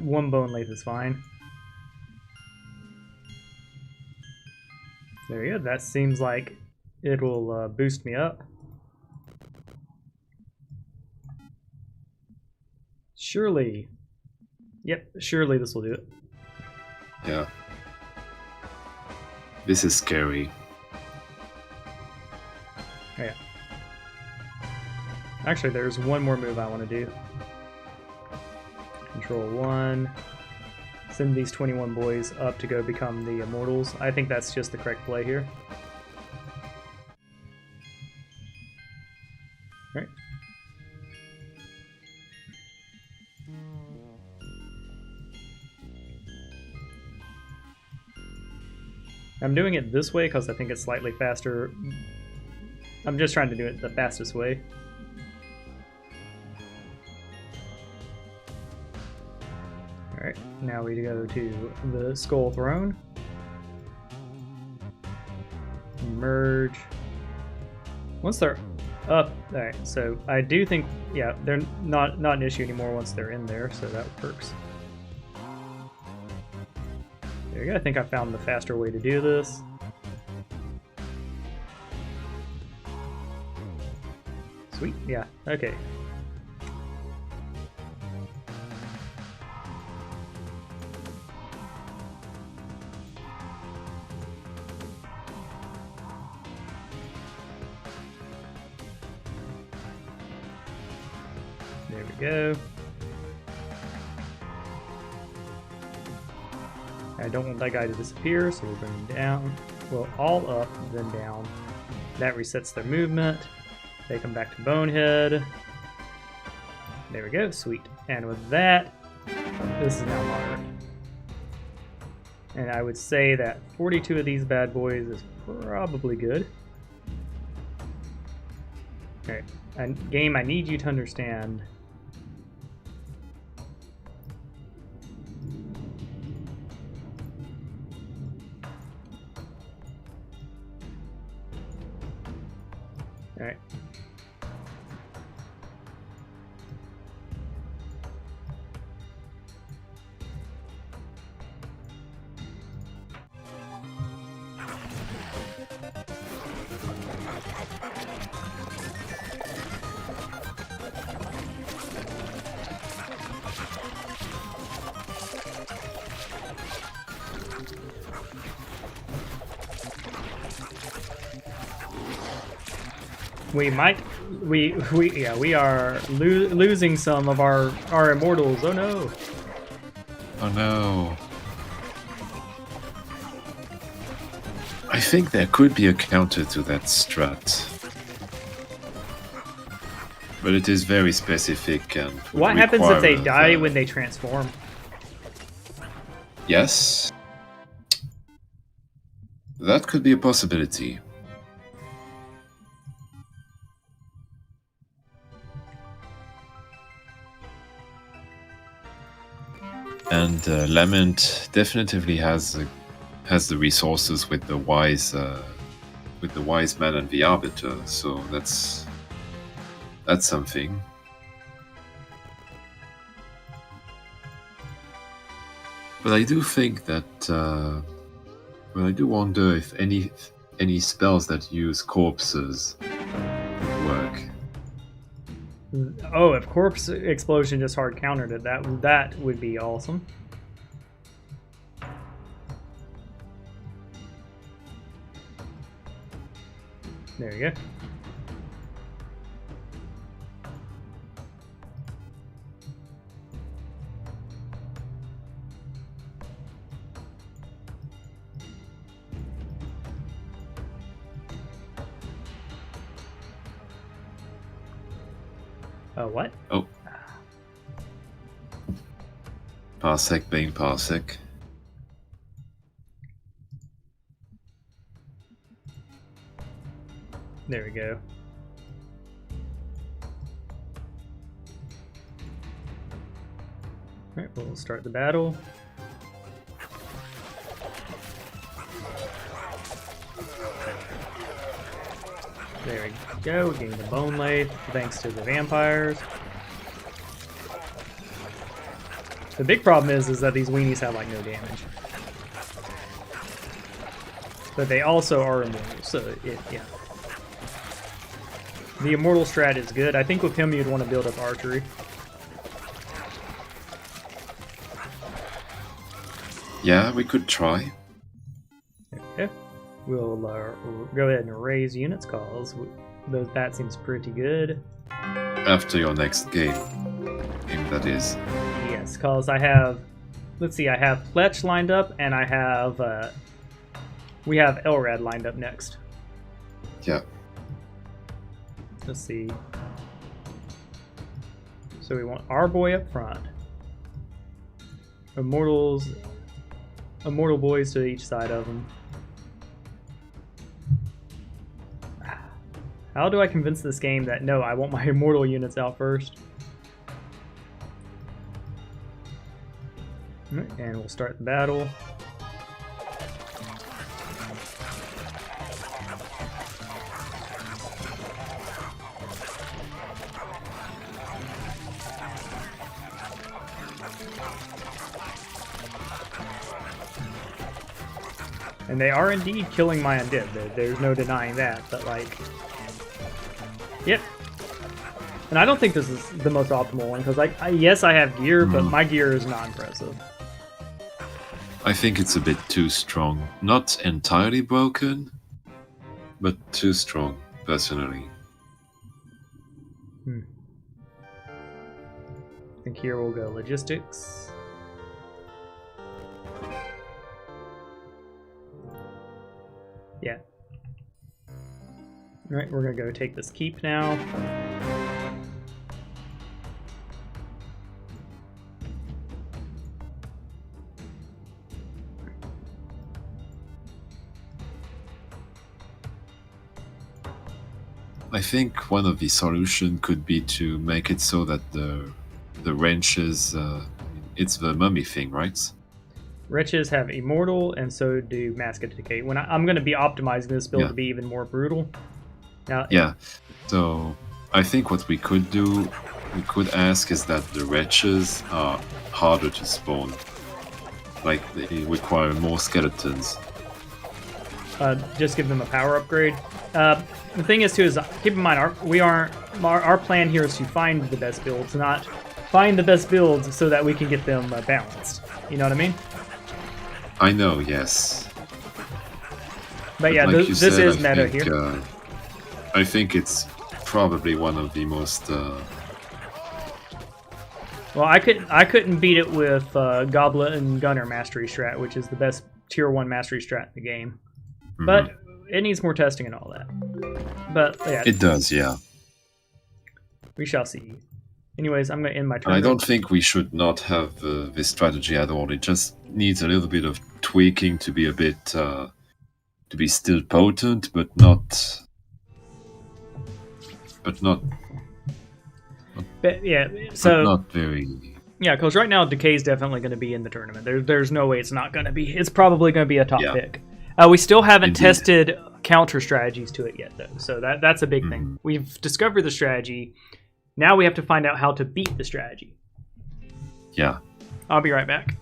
One bone lathe is fine. There you go. That seems like it will boost me up. Surely. Yep, surely this will do it. Yeah. This is scary. Oh, yeah. Actually, there's one more move I want to do. Control 1. Send these 21 boys up to go become the immortals. I think that's just the correct play here. Alright. I'm doing it this way because I think it's slightly faster. I'm just trying to do it the fastest way. Alright, now we go to the Skull Throne. Merge. Once they're up, alright, so I do think, yeah, they're not an issue anymore once they're in there, so that works. There you go, I think I found the faster way to do this. Sweet, yeah, okay. There we go. I don't want that guy to disappear, so we'll bring him down. Well, all up, then down. That resets their movement. They come back to Bonehead. There we go, sweet. And with that, this is now modern. And I would say that 42 of these bad boys is probably good. Alright, and game, I need you to understand. Alright. We are losing some of our immortals. Oh no. Oh no. I think there could be a counter to that strat. But it is very specific and what happens if they die when they transform? Yes. That could be a possibility. And Lament definitely has the resources with the wise man and the arbiter, so that's something. But I do think that well, I do wonder if any spells that use corpses work. Oh, if Corpse Explosion just hard countered it, that would be awesome. There you go. What? Oh. Parsec being Parsec. There we go. Alright, we'll start the battle. There we go, getting the Bone Lathe, thanks to the vampires. The big problem is that these weenies have like no damage. But they also are immortal, so yeah. The immortal strat is good. I think with him you'd want to build up archery. Yeah, we could try. Okay. We'll go ahead and raise units, cause that seems pretty good. After your next game, that is. Yes, cause I have, let's see, I have Fletch lined up, and I have we have Elrad lined up next. Yeah. Let's see. So we want our boy up front. Immortal boys to each side of them. How do I convince this game that no, I want my immortal units out first? And we'll start the battle. And they are indeed killing my undead. There's no denying that, but like... Yep. And I don't think this is the most optimal one, because like, yes, I have gear, but my gear is not impressive. I think it's a bit too strong. Not entirely broken, but too strong, personally. I think here we'll go logistics. Yeah. Alright, we're gonna go take this keep now. I think one of the solutions could be to make it so that the wrenches, it's the mummy thing, right? Wretches have immortal, and so do Mask of Decay. When I'm going to be optimizing this build to be even more brutal. Now, yeah, so I think what we could do, we could ask is that the wretches are harder to spawn. Like, they require more skeletons. Just give them a power upgrade. The thing is, too, is keep in mind, our plan here is to find the best builds, not find the best builds so that we can get them balanced. You know what I mean? I know, yes. But yeah, like this is meta here. I think it's probably one of the most... Well, I couldn't beat it with Goblet and Gunner Mastery Strat, which is the best Tier 1 Mastery Strat in the game. But it needs more testing and all that. But yeah, it does, yeah. We shall see. Anyways, I'm going to end my turn. I don't think we should not have this strategy at all. It just needs a little bit of tweaking to be a bit, to be still potent, but not yeah, so not very. Yeah, because right now Decay's definitely going to be in the tournament. There's no way it's not going to be. It's probably going to be a top pick. We still haven't tested counter strategies to it yet, though. So that's a big thing. We've discovered the strategy. Now we have to find out how to beat the strategy. Yeah. I'll be right back.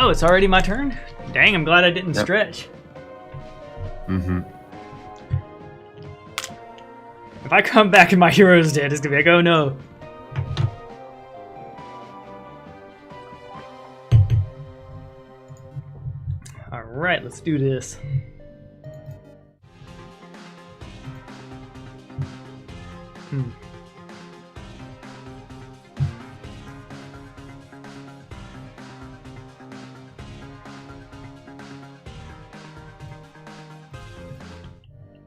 Oh, it's already my turn? Dang, I'm glad I didn't stretch. Mm-hmm. If I come back and my hero's dead, it's gonna be like, oh no. Alright, let's do this.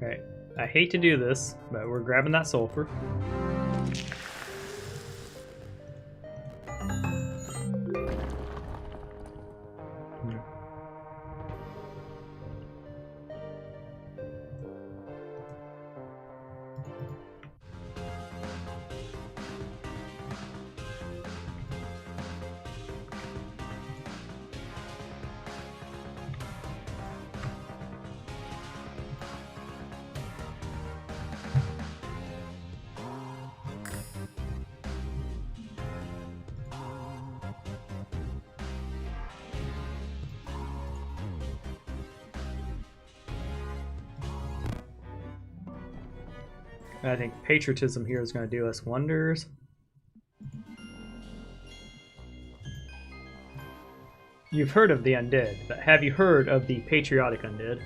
Alright, I hate to do this, but we're grabbing that sulfur. I think patriotism here is going to do us wonders. You've heard of the undead, but have you heard of the patriotic undead?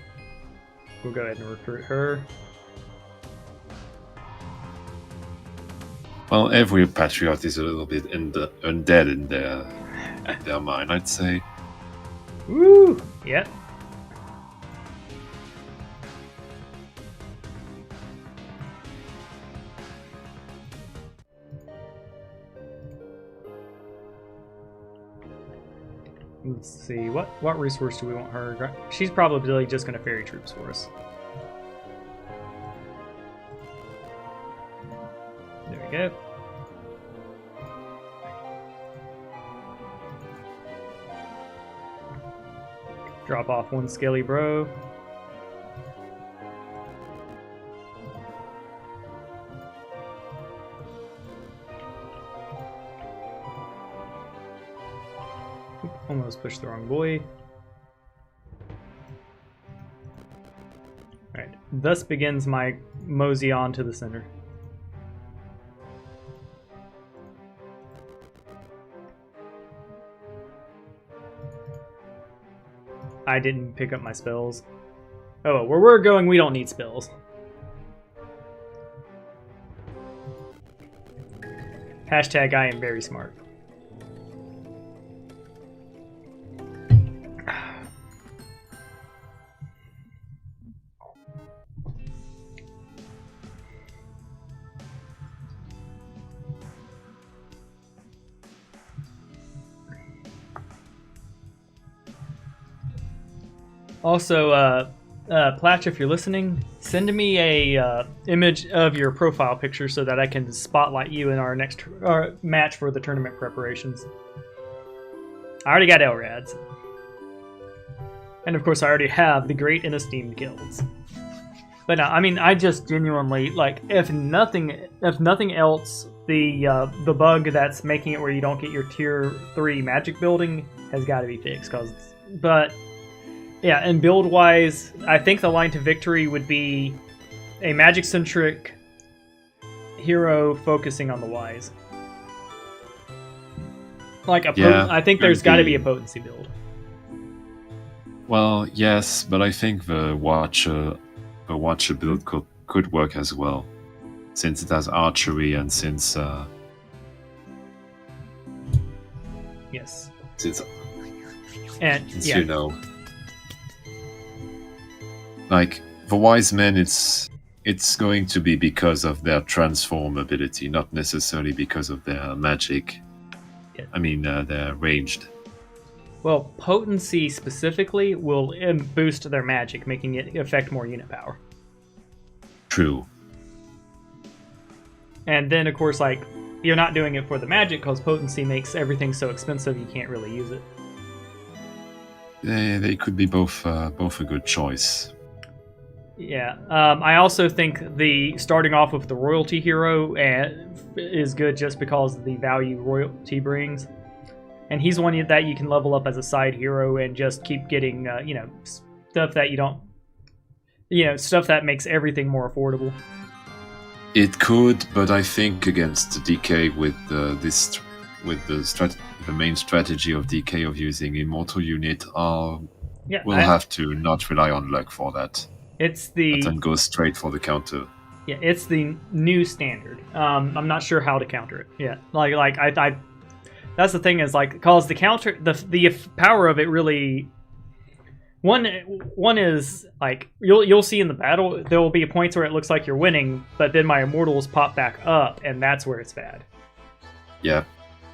We'll go ahead and recruit her. Well, every patriot is a little bit undead in their mind, I'd say. Woo! Yep. Let's see, what resource do we want her? She's probably just going to ferry troops for us. There we go. Drop off one scaly bro. Almost pushed the wrong boy. Alright, thus begins my mosey on to the center. I didn't pick up my spells. Oh, where we're going, we don't need spells. Hashtag I am very smart. Also, Platch, if you're listening, send me a image of your profile picture so that I can spotlight you in our next match for the tournament preparations. I already got LRADs. And of course I already have the great and esteemed Kelds. But no, I mean, I just genuinely, like, if nothing else, the bug that's making it where you don't get your tier 3 magic building has got to be fixed. But yeah, and build-wise, I think the line to victory would be a magic-centric hero focusing on the wise. Like I think there's got to be a potency build. Well, yes, but I think the Watcher build could work as well, since it has archery and since yes, since yeah. You know. Like, the wise men, it's going to be because of their transform ability, not necessarily because of their magic. Yeah. I mean, they're ranged. Well, potency specifically will boost their magic, making it affect more unit power. True. And then, of course, like, you're not doing it for the magic because potency makes everything so expensive you can't really use it. They could be both a good choice. Yeah, I also think the starting off with the royalty hero is good just because of the value royalty brings. and he's one that you can level up as a side hero and just keep getting, you know, stuff that you don't, you know, stuff that makes everything more affordable. It could, but I think against DK with the main strategy of DK of using Immortal Unit, we'll have to not rely on luck for that. It's the and go straight for the counter. Yeah, it's the new standard. I'm not sure how to counter it. Yeah, like I that's the thing is like because the counter the power of it really. One is like you'll see in the battle there will be points where it looks like you're winning, but then my immortals pop back up, and that's where it's bad. Yeah.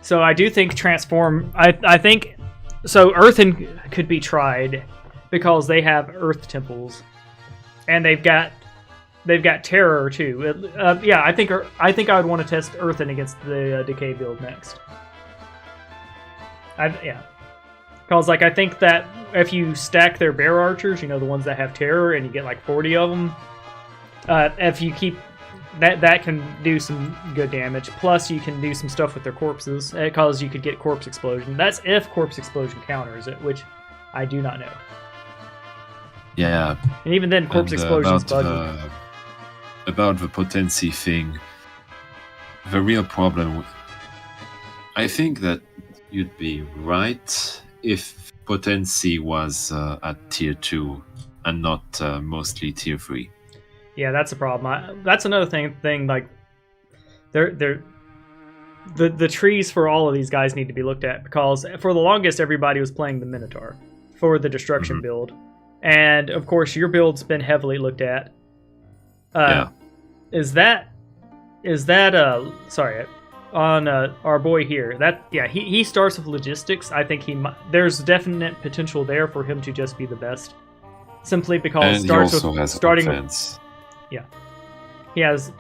So I do think transform. I think so. Earthen could be tried because they have Earth temples, and they've got terror too. Yeah, I think I would want to test Earthen against the Decay build next. Yeah. Because, like, I think that if you stack their bear archers, you know, the ones that have terror, and you get, like, 40 of them, if you keep... That can do some good damage. Plus, you can do some stuff with their corpses, because you could get Corpse Explosion. That's if Corpse Explosion counters it, which I do not know. Yeah. And even then, Corpse Explosion's buggy. About the potency thing, the real problem... I think that you'd be right... if potency was at tier 2 and not mostly tier 3. Yeah, that's a problem. That's another thing like the trees for all of these guys need to be looked at, because for the longest everybody was playing the Minotaur for the destruction build, and of course your build's been heavily looked at. Yeah. Is that sorry, on our boy here, he starts with logistics. I think there's definite potential there for him to just be the best, simply because starting offense. He has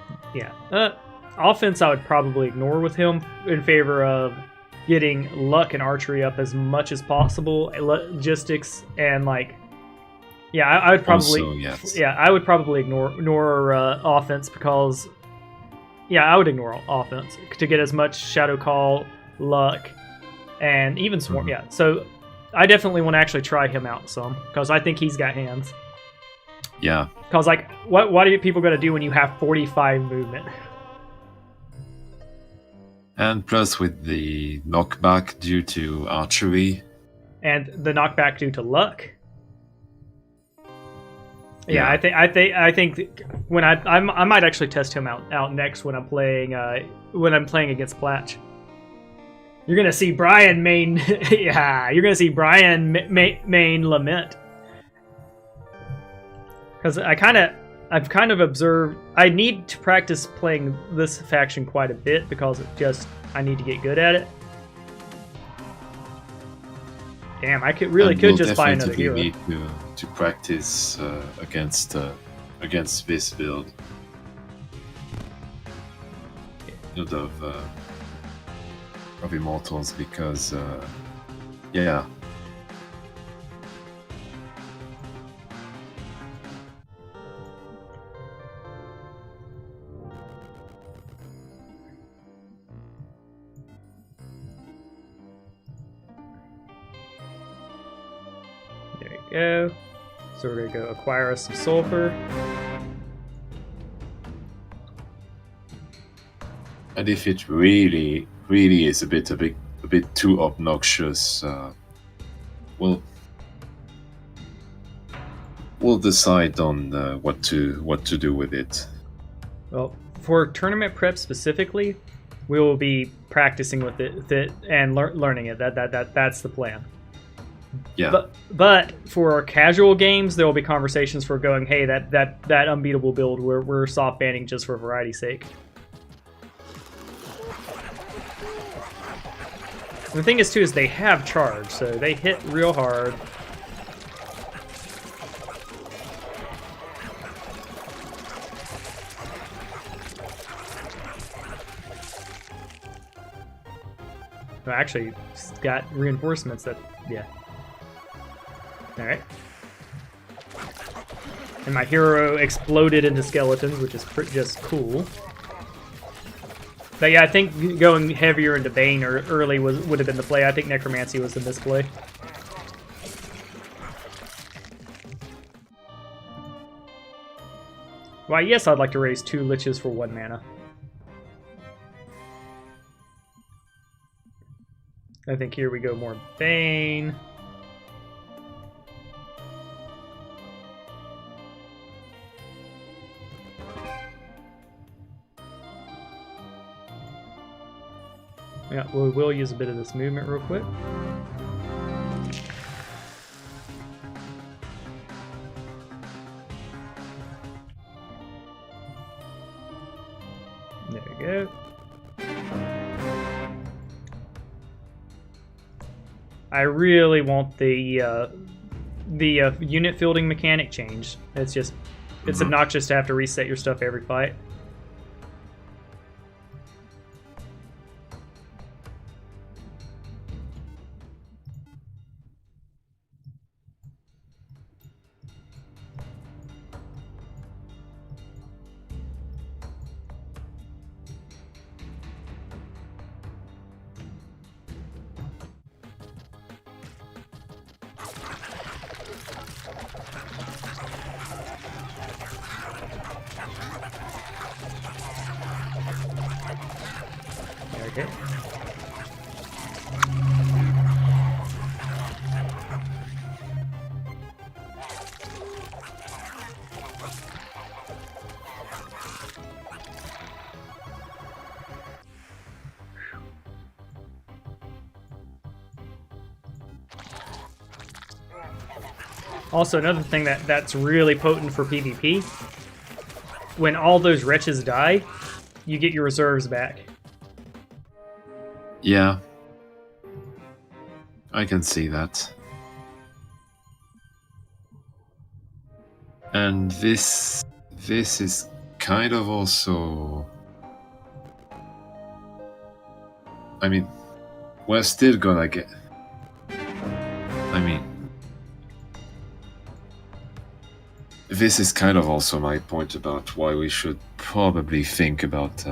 offense I would probably ignore with him in favor of getting luck and archery up as much as possible. Logistics and I would probably I would probably ignore offense, because I would ignore offense to get as much Shadow Call, luck, and even Swarm. Yeah, so I definitely want to actually try him out some, because I think he's got hands. Yeah. Because, like, what are people going to do when you have 45 movement? And plus with the knockback due to archery. And the knockback due to luck. Yeah, I think when I might actually test him out next when I'm playing against Platch. You're gonna see Brian main you're gonna see Brian main Lament, because I've kind of observed I need to practice playing this faction quite a bit, because I need to get good at it. Damn, I could just buy another hero. Need to practice against this build. Of Immortals, because yeah. There we go. So we're gonna go acquire us some sulfur. And if it really is a bit too obnoxious, we'll decide on what to do with it. Well, for tournament prep specifically, we will be practicing with it and learning it. That's the plan. Yeah. But for casual games, there will be conversations for going, hey, that unbeatable build we're soft banning just for variety's sake. The thing is, too, is they have charge, so they hit real hard. Well, actually, it's got reinforcements that, yeah. Alright. And my hero exploded into skeletons, which is just cool. But yeah, I think going heavier into Bane early would have been the play. I think Necromancy was the misplay. Why, yes, I'd like to raise 2 Liches for 1 mana. I think here we go more Bane. Yeah, we will use a bit of this movement real quick. There we go. I really want the unit fielding mechanic changed. It's just, it's obnoxious to have to reset your stuff every fight. Okay. Also, another thing that's really potent for PvP, when all those wretches die, you get your reserves back. Yeah, I can see that. And this is kind of also... I mean, we're still gonna get... I mean... This is kind of also my point about why we should probably think about...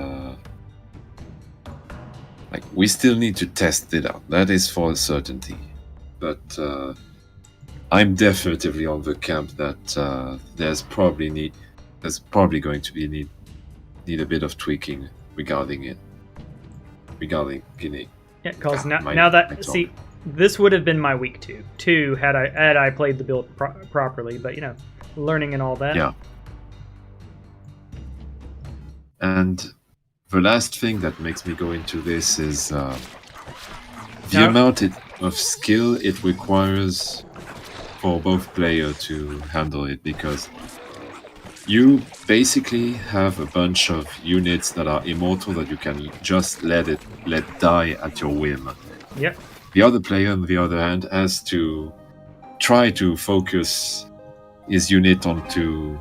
like, we still need to test it out. That is for a certainty. But I'm definitively on the camp that there's probably going to be need a bit of tweaking regarding it. Regarding Guinea. Yeah, because now that see, this would have been my week two had I played the build properly. But you know, learning and all that. Yeah. And the last thing that makes me go into this is the amount of skill it requires for both players to handle it, because you basically have a bunch of units that are immortal that you can just let die at your whim. Yep. The other player, on the other hand, has to try to focus his unit onto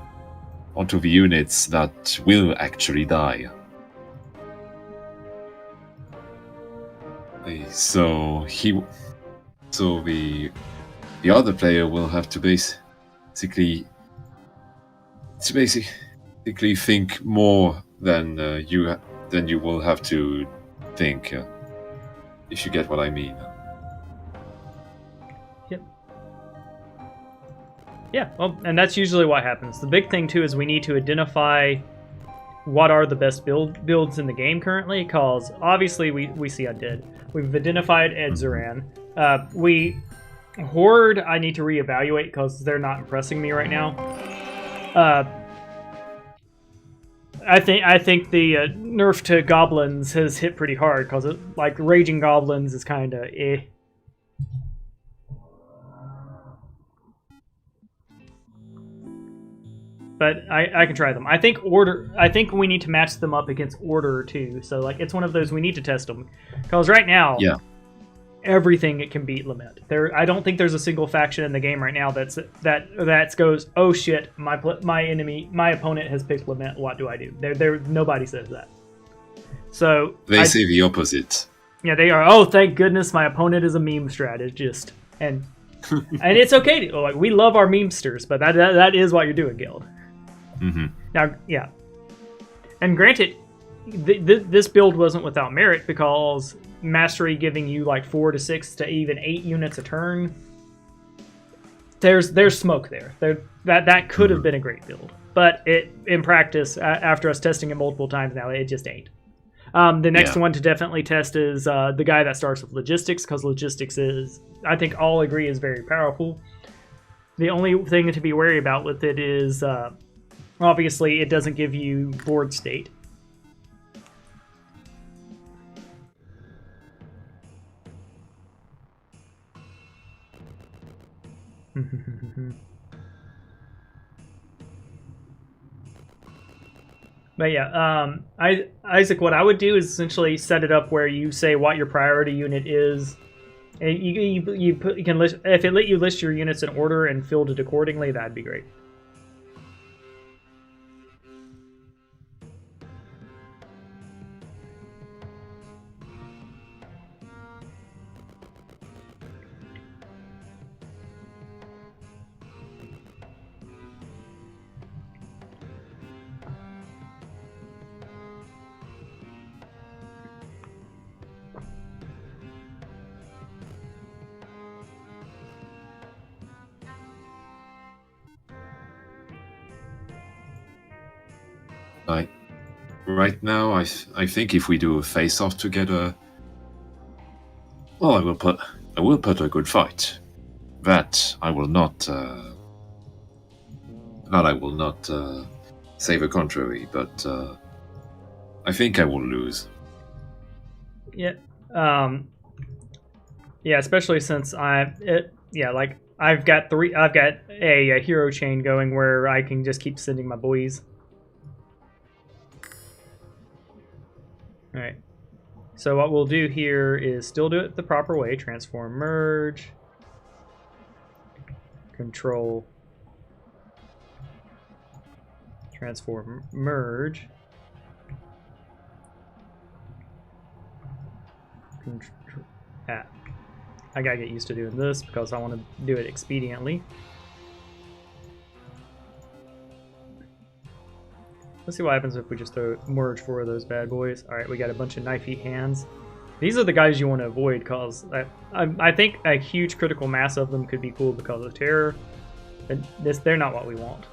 the units that will actually die. So the other player will have to basically think more than you will have to think, if you get what I mean. Yep. Yeah, well, and that's usually what happens. The big thing too is we need to identify what are the best builds in the game currently, because obviously we see Undead. We've identified Edzeran. Horde I need to reevaluate because they're not impressing me right now. I think the nerf to goblins has hit pretty hard, because like raging goblins is kind of eh. But I can try them. I think we need to match them up against Order too. So like it's one of those we need to test them, because right now, yeah, everything it can beat Lament. I don't think there's a single faction in the game right now that goes, oh shit, my opponent has picked Lament. What do I do? Nobody says that. So they say the opposite. Yeah, they are. Oh, thank goodness my opponent is a meme strategist, and it's okay to, like, we love our memesters, but that is what you're doing, Keld. Mm-hmm. Now, yeah, and granted, this build wasn't without merit, because mastery giving you like 4 to 6 to even 8 units a turn. There's smoke there. That could have been a great build, but in practice, after us testing it multiple times now, it just ain't. The next one to definitely test is the guy that starts with logistics, because logistics is, I think all agree, is very powerful. The only thing to be wary about with it is obviously it doesn't give you board state. But yeah, Isaac, what I would do is essentially set it up where you say what your priority unit is, and you can list, if it let you list your units in order and field it accordingly, that'd be great. Right now, I think if we do a face-off together, well, I will put a good fight. That I will not. Say the contrary, but I think I will lose. Yeah. Yeah, especially since I've got a hero chain going where I can just keep sending my boys. All right. So what we'll do here is still do it the proper way: transform, merge, control, transform, merge. I gotta get used to doing this because I want to do it expediently. Let's see what happens if we just throw merge 4 of those bad boys. All right, we got a bunch of knifey hands. These are the guys you want to avoid, because I think a huge critical mass of them could be cool because of terror. And they're not what we want.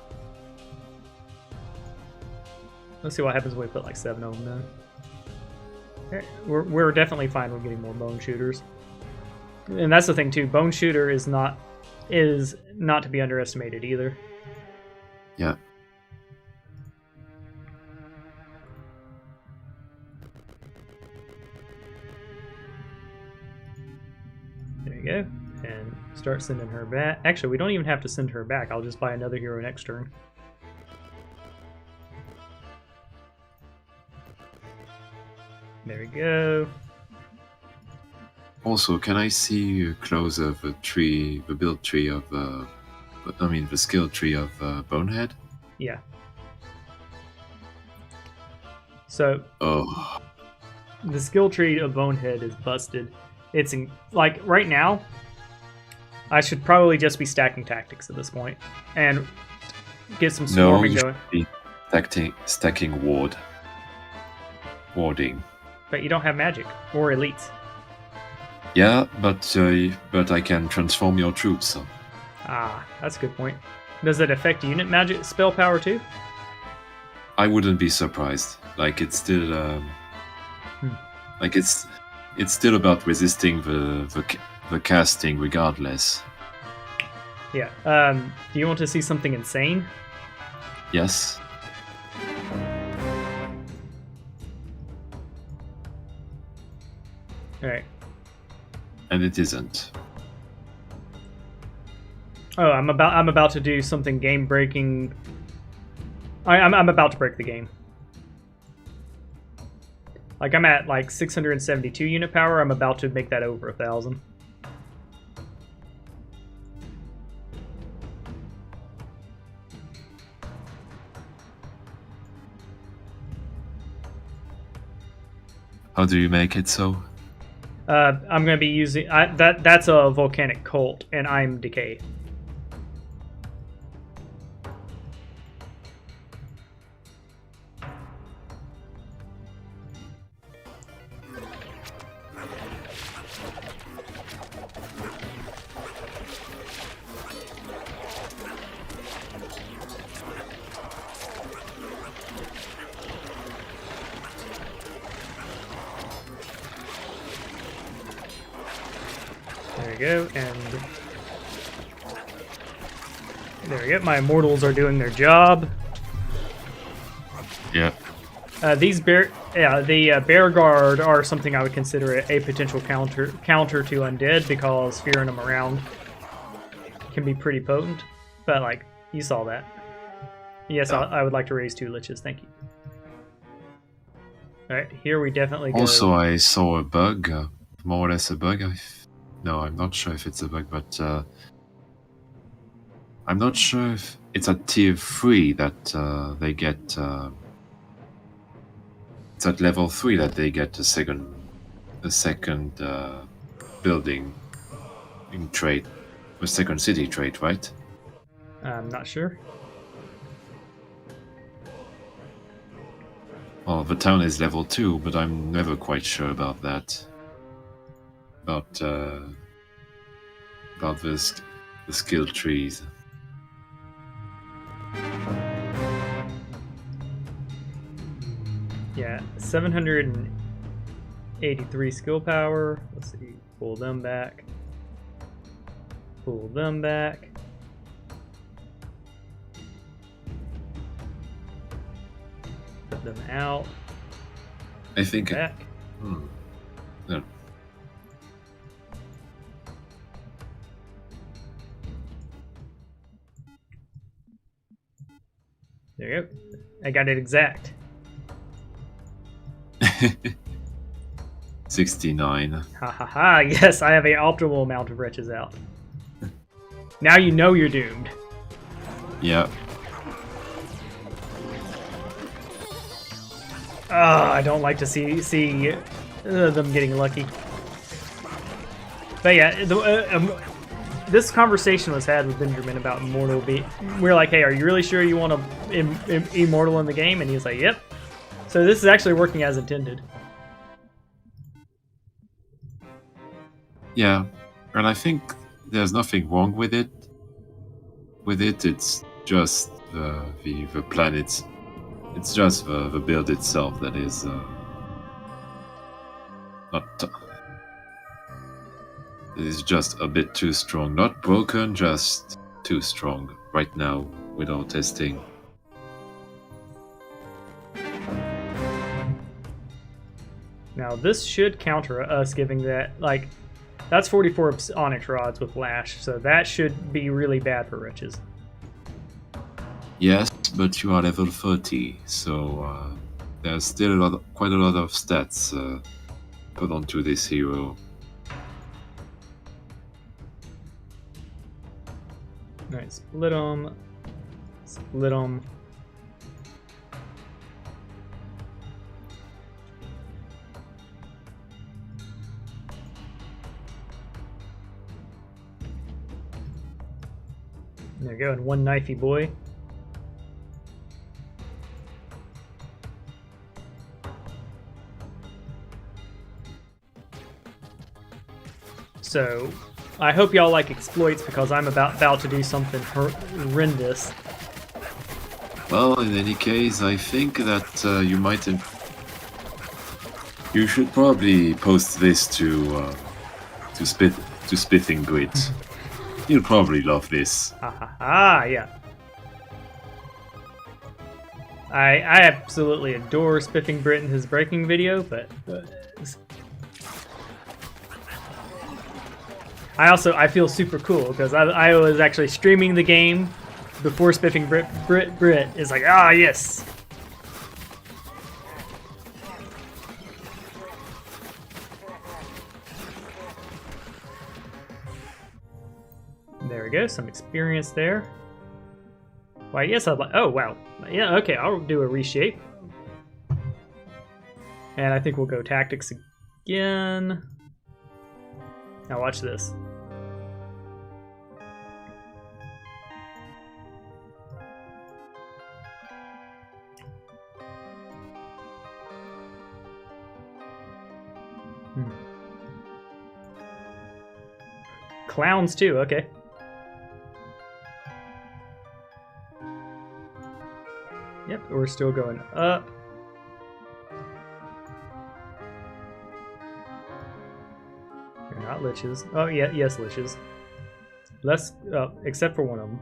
Let's see what happens when we put like 7 of them then. Okay, we're definitely fine with getting more bone shooters. And that's the thing too, bone shooter is not to be underestimated either. Yeah. There you go. And start sending her back. Actually, we don't even have to send her back. I'll just buy another hero next turn. There we go. Also, can I see a close of the tree, the build tree of, the skill tree of Bonehead? Yeah. So. Oh. The skill tree of Bonehead is busted. It's like right now, I should probably just be stacking tactics at this point and get some swarming going. Be stacking warding. But you don't have magic or elites. Yeah, but I can transform your troops. So. Ah, that's a good point. Does it affect unit magic spell power too? I wouldn't be surprised. Like it's still, it's still about resisting the casting regardless. Yeah. Do you want to see something insane? Yes. All right. And it isn't. Oh, I'm about to do something game breaking. I'm about to break the game. Like I'm at like 672 unit power. I'm about to make that over 1,000. How do you make it so? I'm going to be using that's a volcanic cult, and I'm decay. you go, and there you go. My immortals are doing their job. Yeah. The bear guard are something I would consider a potential counter to undead, because fearing them around can be pretty potent. But like, you saw that. Yes, yeah. I would like to raise 2 liches. Thank you. All right, here we definitely go. Also, I saw a bug, more or less a bug. No, I'm not sure if it's a bug, but I'm not sure if it's at tier 3 that they get. It's at level 3 that they get a second building in trait, a second city trait, right? I'm not sure. Well, the town is level 2, but I'm never quite sure about that. About the skill trees. Yeah, 783 skill power. Let's see, pull them back. Pull them back. Put them out. I think. Back. No. There you go. I got it exact. 69. Ha ha ha, yes, I have an optimal amount of wretches out. Now you know you're doomed. Yeah. I don't like to see them getting lucky. But yeah, this conversation was had with Benjamin about Immortal being... We're like, hey, are you really sure you want to Immortal in the game? And he's like, yep. So this is actually working as intended. Yeah, and I think there's nothing wrong with it. It's just the planet. It's just the build itself that is not. It is just a bit too strong. Not broken, just too strong right now without testing. Now this should counter us giving that, like, that's 44 Onyx Rods with Lash, so that should be really bad for Wretches. Yes, but you are level 30, so there's still quite a lot of stats put onto this hero. Alright, split them. Split them. There you go, and one knifey boy. So, I hope y'all like exploits, because I'm about to do something horrendous. Well, in any case, I think that you might... You should probably post this to Spithing Grid. You'll probably love this. Ha ha ha, yeah. I absolutely adore Spiffing Brit in his breaking video, but I feel super cool because I was actually streaming the game before Spiffing Brit is like, ah, yes. There we go, some experience there. Why, yes, I'd like. Oh, wow. Yeah, okay, I'll do a reshape. And I think we'll go tactics again. Now watch this. Clowns too, okay. Yep, we're still going up. We're not liches. Oh, yeah, yes, liches. Less, except for one of them.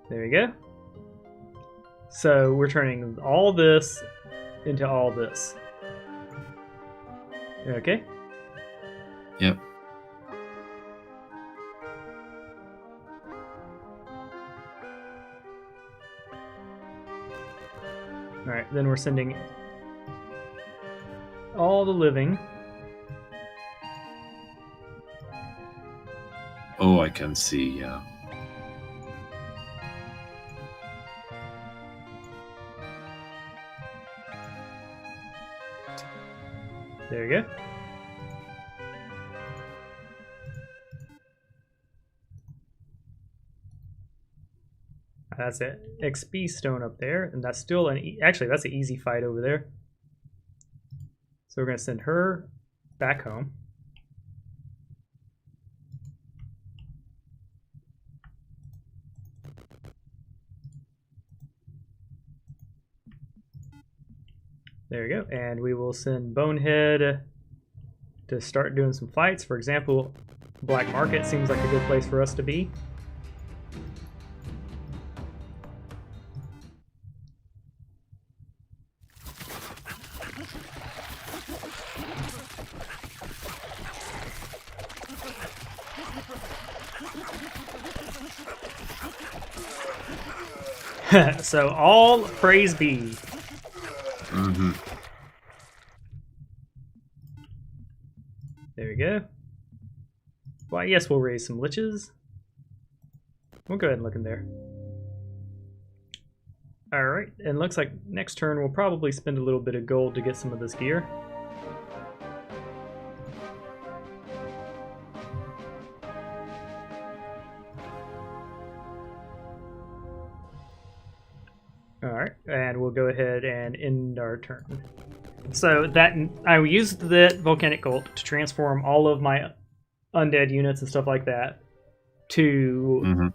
There you go. So we're turning all this into all this. Okay? Yep. Alright, then we're sending all the living. Oh, I can see, yeah. There you go. That's it. XP stone up there, and that's still actually that's an easy fight over there. So we're gonna send her back home. There you go, and we will send Bonehead to start doing some fights. For example, Black Market seems like a good place for us to be. So all praise be. Mm-hmm. There we go. Well, yes, we'll raise some liches. We'll go ahead and look in there. Alright, and looks like next turn we'll probably spend a little bit of gold to get some of this gear. Alright, and we'll go ahead and end our turn. So that I used the volcanic gold to transform all of my undead units and stuff like that to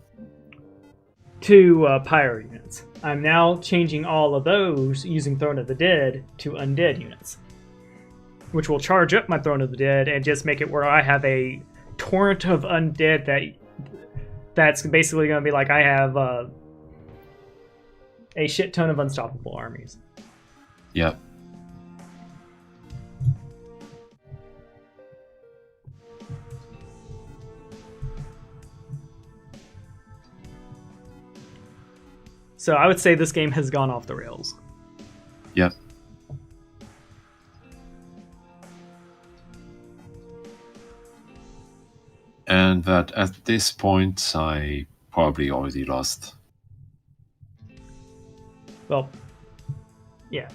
pyro units. I'm now changing all of those using Throne of the Dead to undead units, which will charge up my Throne of the Dead and just make it where I have a torrent of undead that's basically going to be like I have a shit ton of unstoppable armies. Yep. So I would say this game has gone off the rails. Yep. And that at this point, I probably already lost. Well, yeah.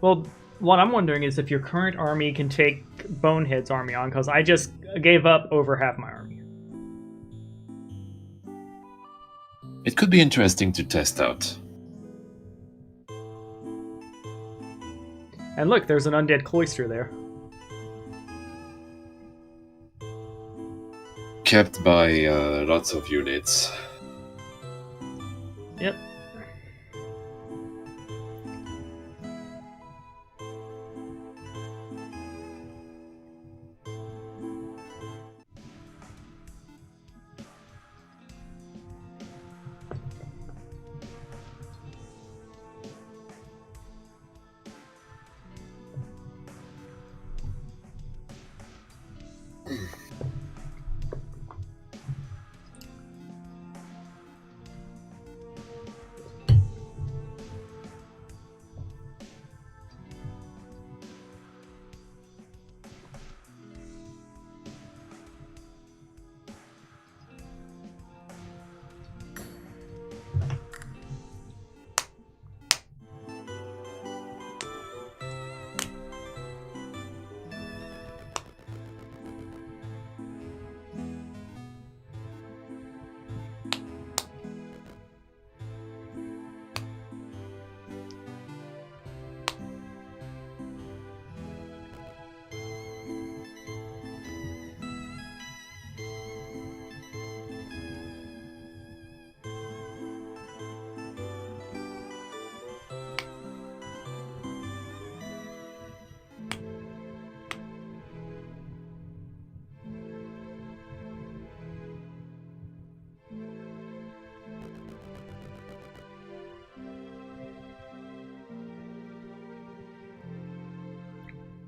Well, what I'm wondering is if your current army can take Bonehead's army on, because I just gave up over half my army. It could be interesting to test out. And look, there's an undead cloister there. Kept by lots of units. Yep.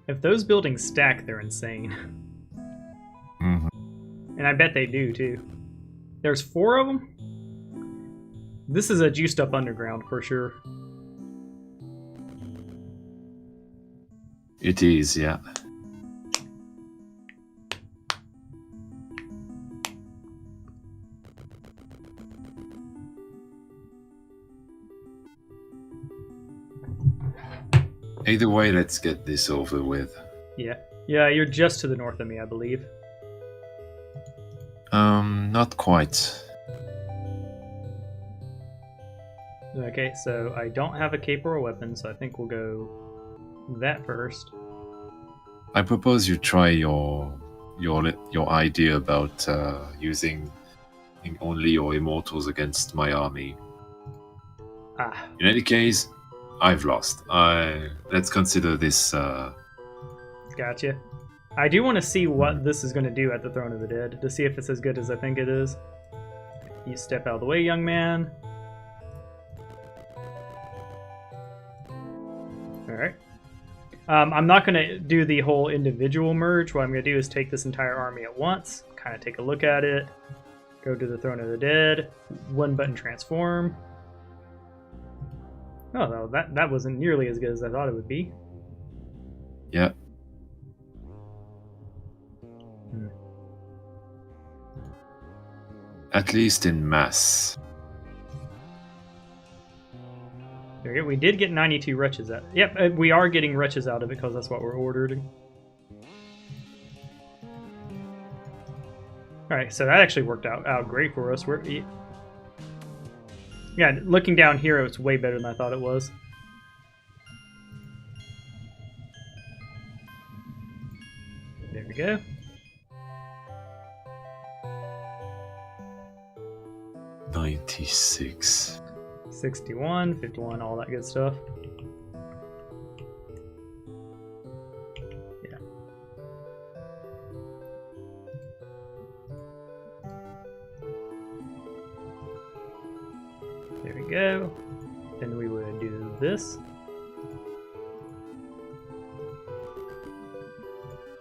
If those buildings stack, they're insane. Mm-hmm. And I bet they do, too. There's 4 of them? This is a juiced up underground, for sure. It is, yeah. Either way, let's get this over with. Yeah. Yeah, you're just to the north of me, I believe. Not quite. Okay, so I don't have a cape or a weapon, so I think we'll go that first. I propose you try your idea about using only your immortals against my army. In any case, I've lost. Let's consider this. Gotcha. I do want to see what this is going to do at the Throne of the Dead, to see if it's as good as I think it is. You step out of the way, young man. Alright. I'm not going to do the whole individual merge. What I'm going to do is take this entire army at once, kind of take a look at it, go to the Throne of the Dead, 1-button transform. Oh, no, that wasn't nearly as good as I thought it would be. Yeah. At least in mass. There we go. We did get 92 wretches out. Yep, we are getting wretches out of it because that's what we're ordered. Alright, so that actually worked out great for us. Yeah, looking down here, it's way better than I thought it was. There we go. $96. 61, 51, all that good stuff. Yeah. There we go. Then we would do this.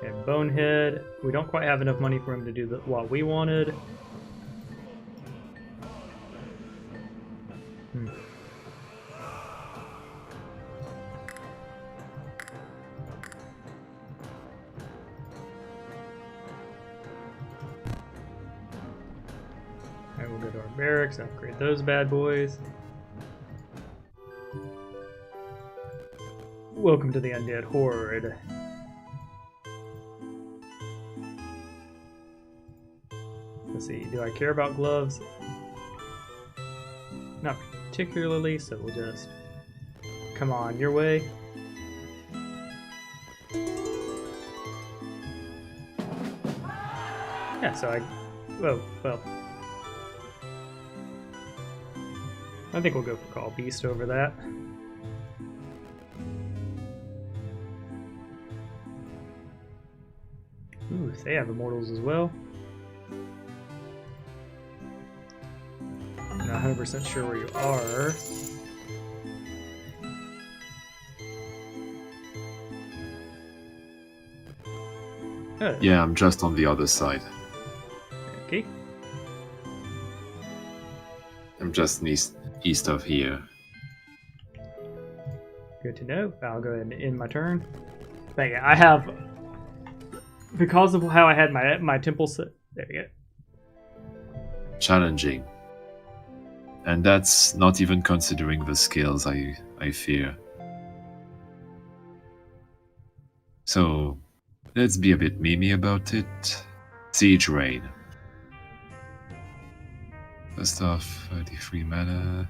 And Bonehead. We don't quite have enough money for him to do what we wanted. Alright, we'll go to our barracks, upgrade those bad boys. Welcome to the Undead Horde. Let's see, do I care about gloves? Not particularly, so we'll just come on your way. Yeah, so well, I think we'll go for Call Beast over that. Ooh, they have immortals as well. Not 100% sure where you are. Oh. Yeah, I'm just on the other side. Okay. I'm just east of here. Good to know. I'll go ahead and end my turn. But yeah, I have, because of how I had my temple set. There you go. Challenging. And that's not even considering the skills, I fear. So, let's be a bit memey about it. Siege Raid. First off, 33 mana.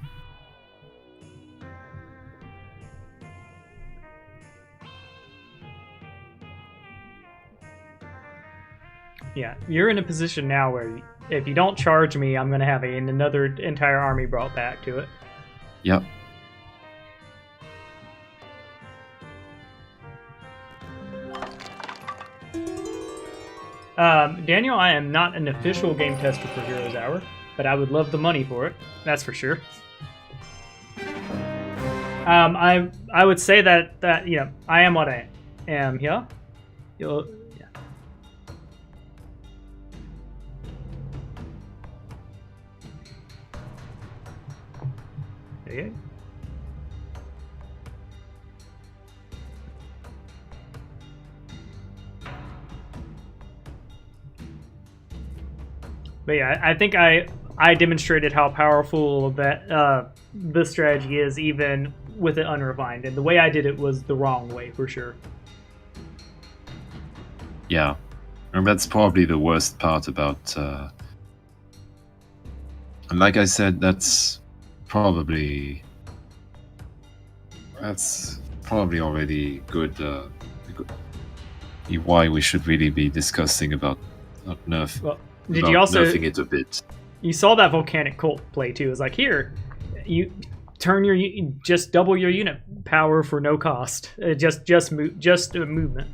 Yeah, you're in a position now where if you don't charge me, I'm going to have another entire army brought back to it. Yep. Daniel, I am not an official game tester for Heroes Hour, but I would love the money for it. That's for sure. I would say that you know, I am what I am here. Yeah. There you go. But yeah, I think I demonstrated how powerful that this strategy is, even with it unrefined. And the way I did it was the wrong way, for sure. Yeah, and that's probably the worst part about... and like I said, that's probably already good... why we should really be discussing about nerf. Well, did you also nerfing it a bit? You saw that volcanic cult play too. It's like, here, you turn just double your unit power for no cost. Just a movement.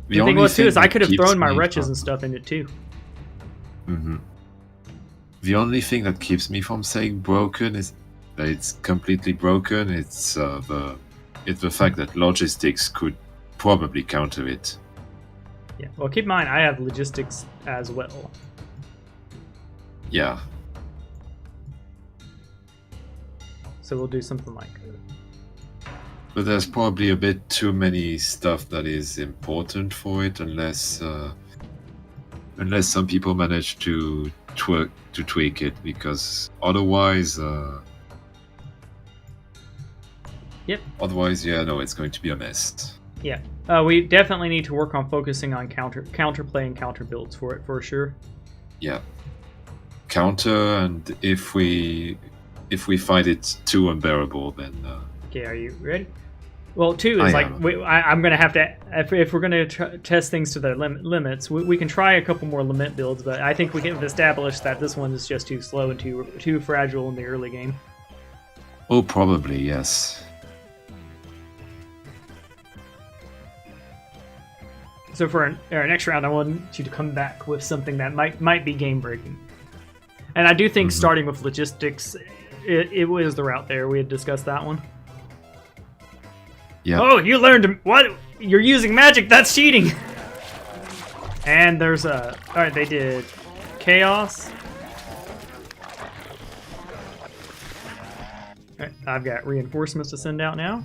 The thing was too is I could have thrown my wretches and stuff in it too. Mm-hmm. The only thing that keeps me from saying broken is that it's completely broken. It's the fact that logistics could probably counter it. Yeah, well, keep in mind, I have logistics as well. Yeah. So we'll do something like that. But there's probably a bit too many stuff that is important for it, unless some people manage to tweak it, because otherwise... Yep. Otherwise, yeah, no, it's going to be a mess. Yeah. We definitely need to work on focusing on counterplay and counter builds for it, for sure. Yeah. Counter, and if we find it too unbearable, then... Okay, are you ready? Well, two is I'm going to have to... If we're going to test things to their limits, we can try a couple more lament builds, but I think we can establish that this one is just too slow and too fragile in the early game. Oh, probably, yes. So for our next round, I want you to come back with something that might be game breaking, and I do think starting with logistics, it was the route there. We had discussed that one. Yeah. Oh, you learned what? You're using magic. That's cheating. And there's all right. They did chaos. All right, I've got reinforcements to send out now.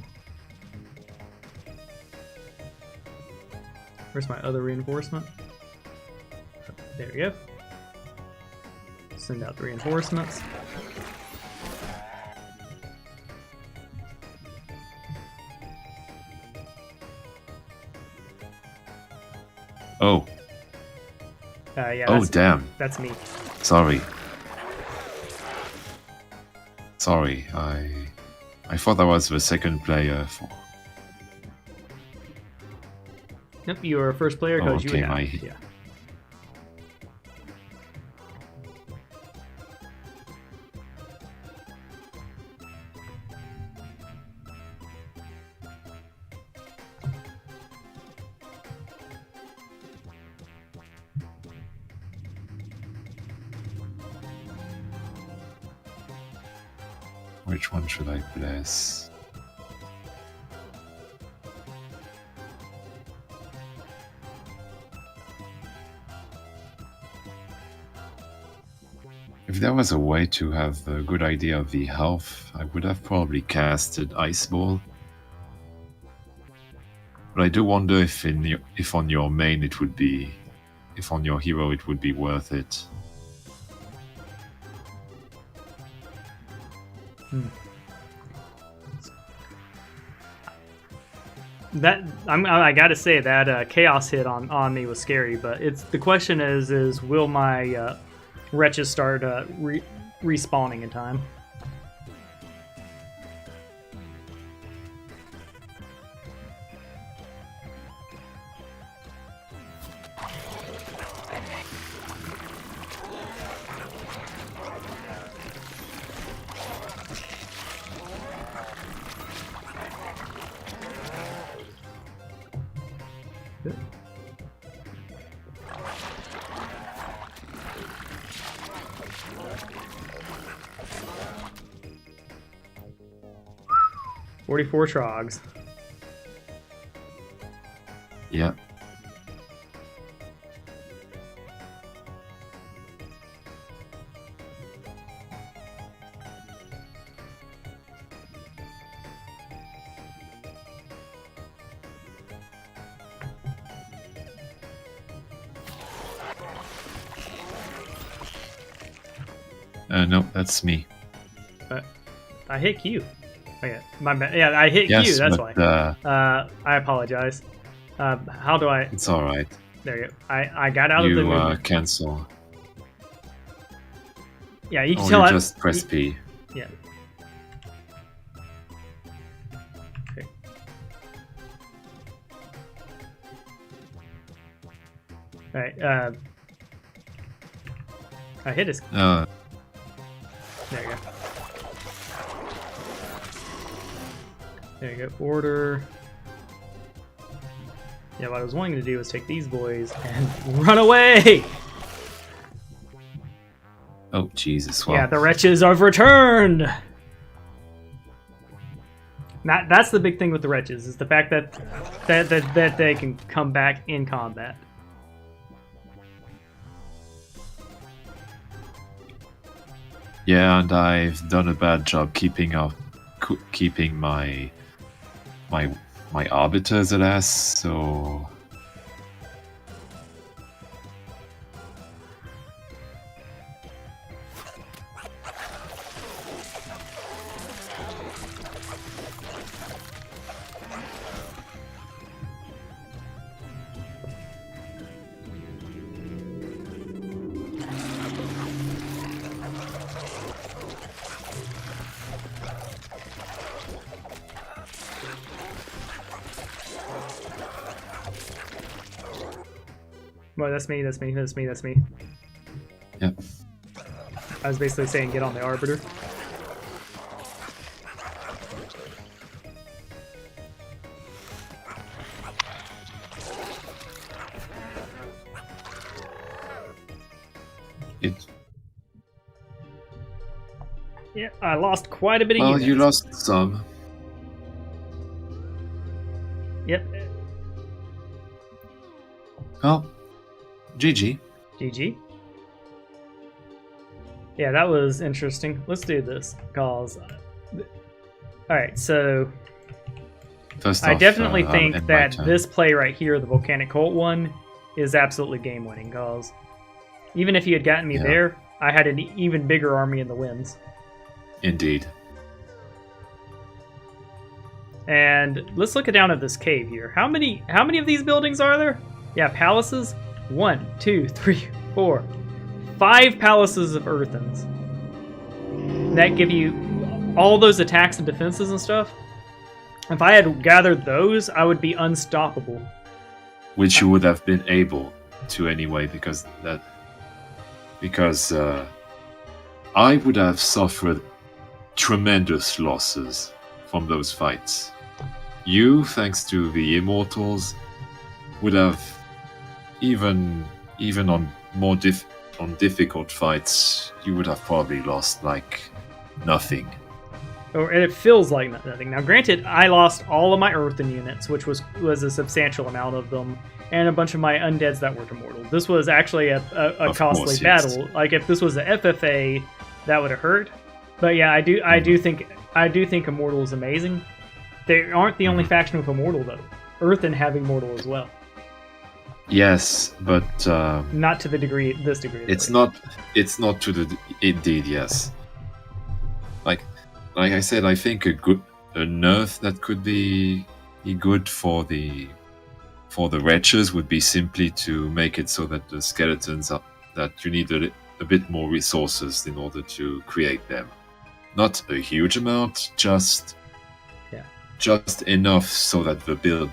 Where's my other reinforcement? There we go. Send out the reinforcements. Oh. Yeah. Oh, damn. That's me. Sorry. I thought that was the second player for... Nope, you were a first player because you have. Yeah. Which one should I bless? If there was a way to have a good idea of the health, I would have probably casted Ice Ball. But I do wonder if on your main it would be... If on your hero it would be worth it. That I gotta say that chaos hit on me was scary, but the question is will my wretches start respawning in time? Good. $44 trogs. Yeah. No, that's me. I hit Q. Okay, my bad. Yeah, I hit Q. That's why. I apologize. How do I? It's all right. There you go. I got out of the. You cancel. Yeah, you can tell. You just press P. Yeah. Okay. All right. I hit his. There you go. There you go. Order. Yeah, what I was wanting to do was take these boys and run away! Oh, Jesus. Well. Yeah, the wretches have returned! That's the big thing with the wretches, is the fact that they can come back in combat. Yeah, and I've done a bad job keeping my arbiters, alas, so... Well, that's me. Yep. I was basically saying get on the Arbiter. Yeah, I lost quite a bit of units. Well, you lost some. Yep. Well, GG. GG. Yeah, that was interesting. Let's do this, cause... Alright, so... First I off, definitely think that turn. this play right here, the Volcanic Cult one, is absolutely game-winning, cause... Even if you had gotten me there, I had an even bigger army in the winds. Indeed. And let's look down at this cave here. How many of these buildings are there? Yeah, palaces. 1, 2, 3, 4, 5 palaces of earthens. That give you all those attacks and defenses and stuff. If I had gathered those, I would be unstoppable. Which you would have been able to anyway, because I would have suffered tremendous losses from those fights. You, thanks to the immortals, would have even on more difficult fights, you would have probably lost like nothing. Or it feels like nothing. Now, granted, I lost all of my earthen units, which was a substantial amount of them, and a bunch of my undeads that were immortal. This was actually a costly battle. Like if this was the FFA, that would have hurt. But yeah, I do think immortal is amazing. They aren't the only faction with immortal though. Earthen have immortal as well. Yes, but not to the degree this degree. It's not to the indeed yes. Like I said, I think a nerf that could be good for the wretches would be simply to make it so that the skeletons that you need a bit more resources in order to create them. Not a huge amount, just enough so that the build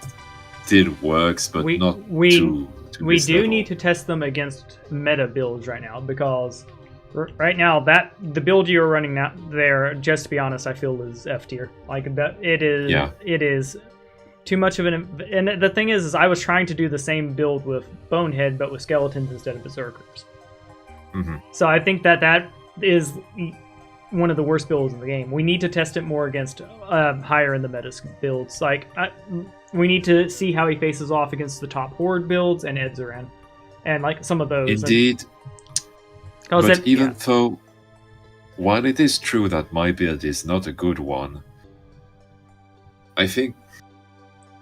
still works, but not too we do need to test them against meta builds right now, because right now the build you're running now there, just to be honest, I feel is F tier. Like that it is too much of and the thing is I was trying to do the same build with Bonehead but with skeletons instead of berserkers. Mm-hmm. So I think that is one of the worst builds in the game. We need to test it more against higher in the meta builds. Like we need to see how he faces off against the top Horde builds and Edzeran. And like some of those. Indeed. But even though, while it is true that my build is not a good one, I think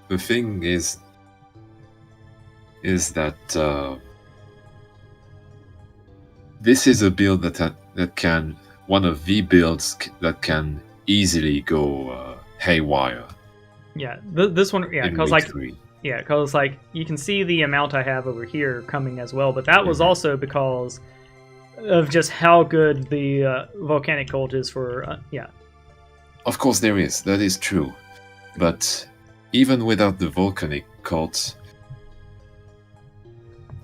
the thing is that this is a build that can, one of the builds that can easily go haywire. Yeah, this one, yeah, because like you can see the amount I have over here coming as well, but that was also because of just how good the volcanic cult is for Of course there is, that is true, but even without the volcanic cult,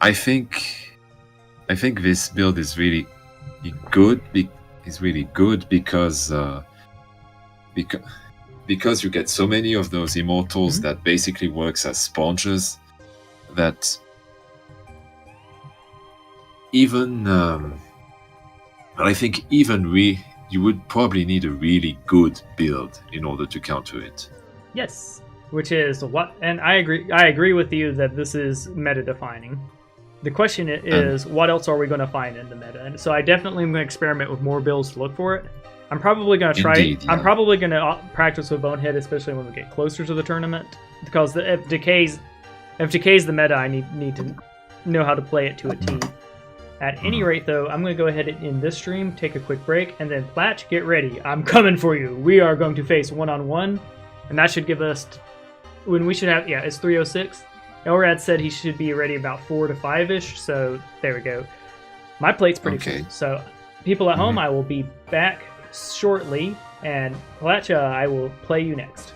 I think this build is really good. Because you get so many of those immortals that basically works as sponges, that even I think even you would probably need a really good build in order to counter it. Yes, which is what, and I agree with you that this is meta defining. The question is, what else are we going to find in the meta? And so I definitely am going to experiment with more builds to look for it. I'm probably going to try. Indeed, yeah. I'm probably going to practice with Bonehead, especially when we get closer to the tournament, because if Decay's the meta, I need to know how to play it to a T. At any rate, though, I'm going to go ahead and end this stream, take a quick break, and then Platch, get ready. I'm coming for you. We are going to face one-on-one, and that should give us when we should have. Yeah, it's 3:06. Elrad said he should be ready about 4 to 5-ish, so there we go. My plate's pretty full, so people at home, I will be back shortly, and Platcha, I will play you next.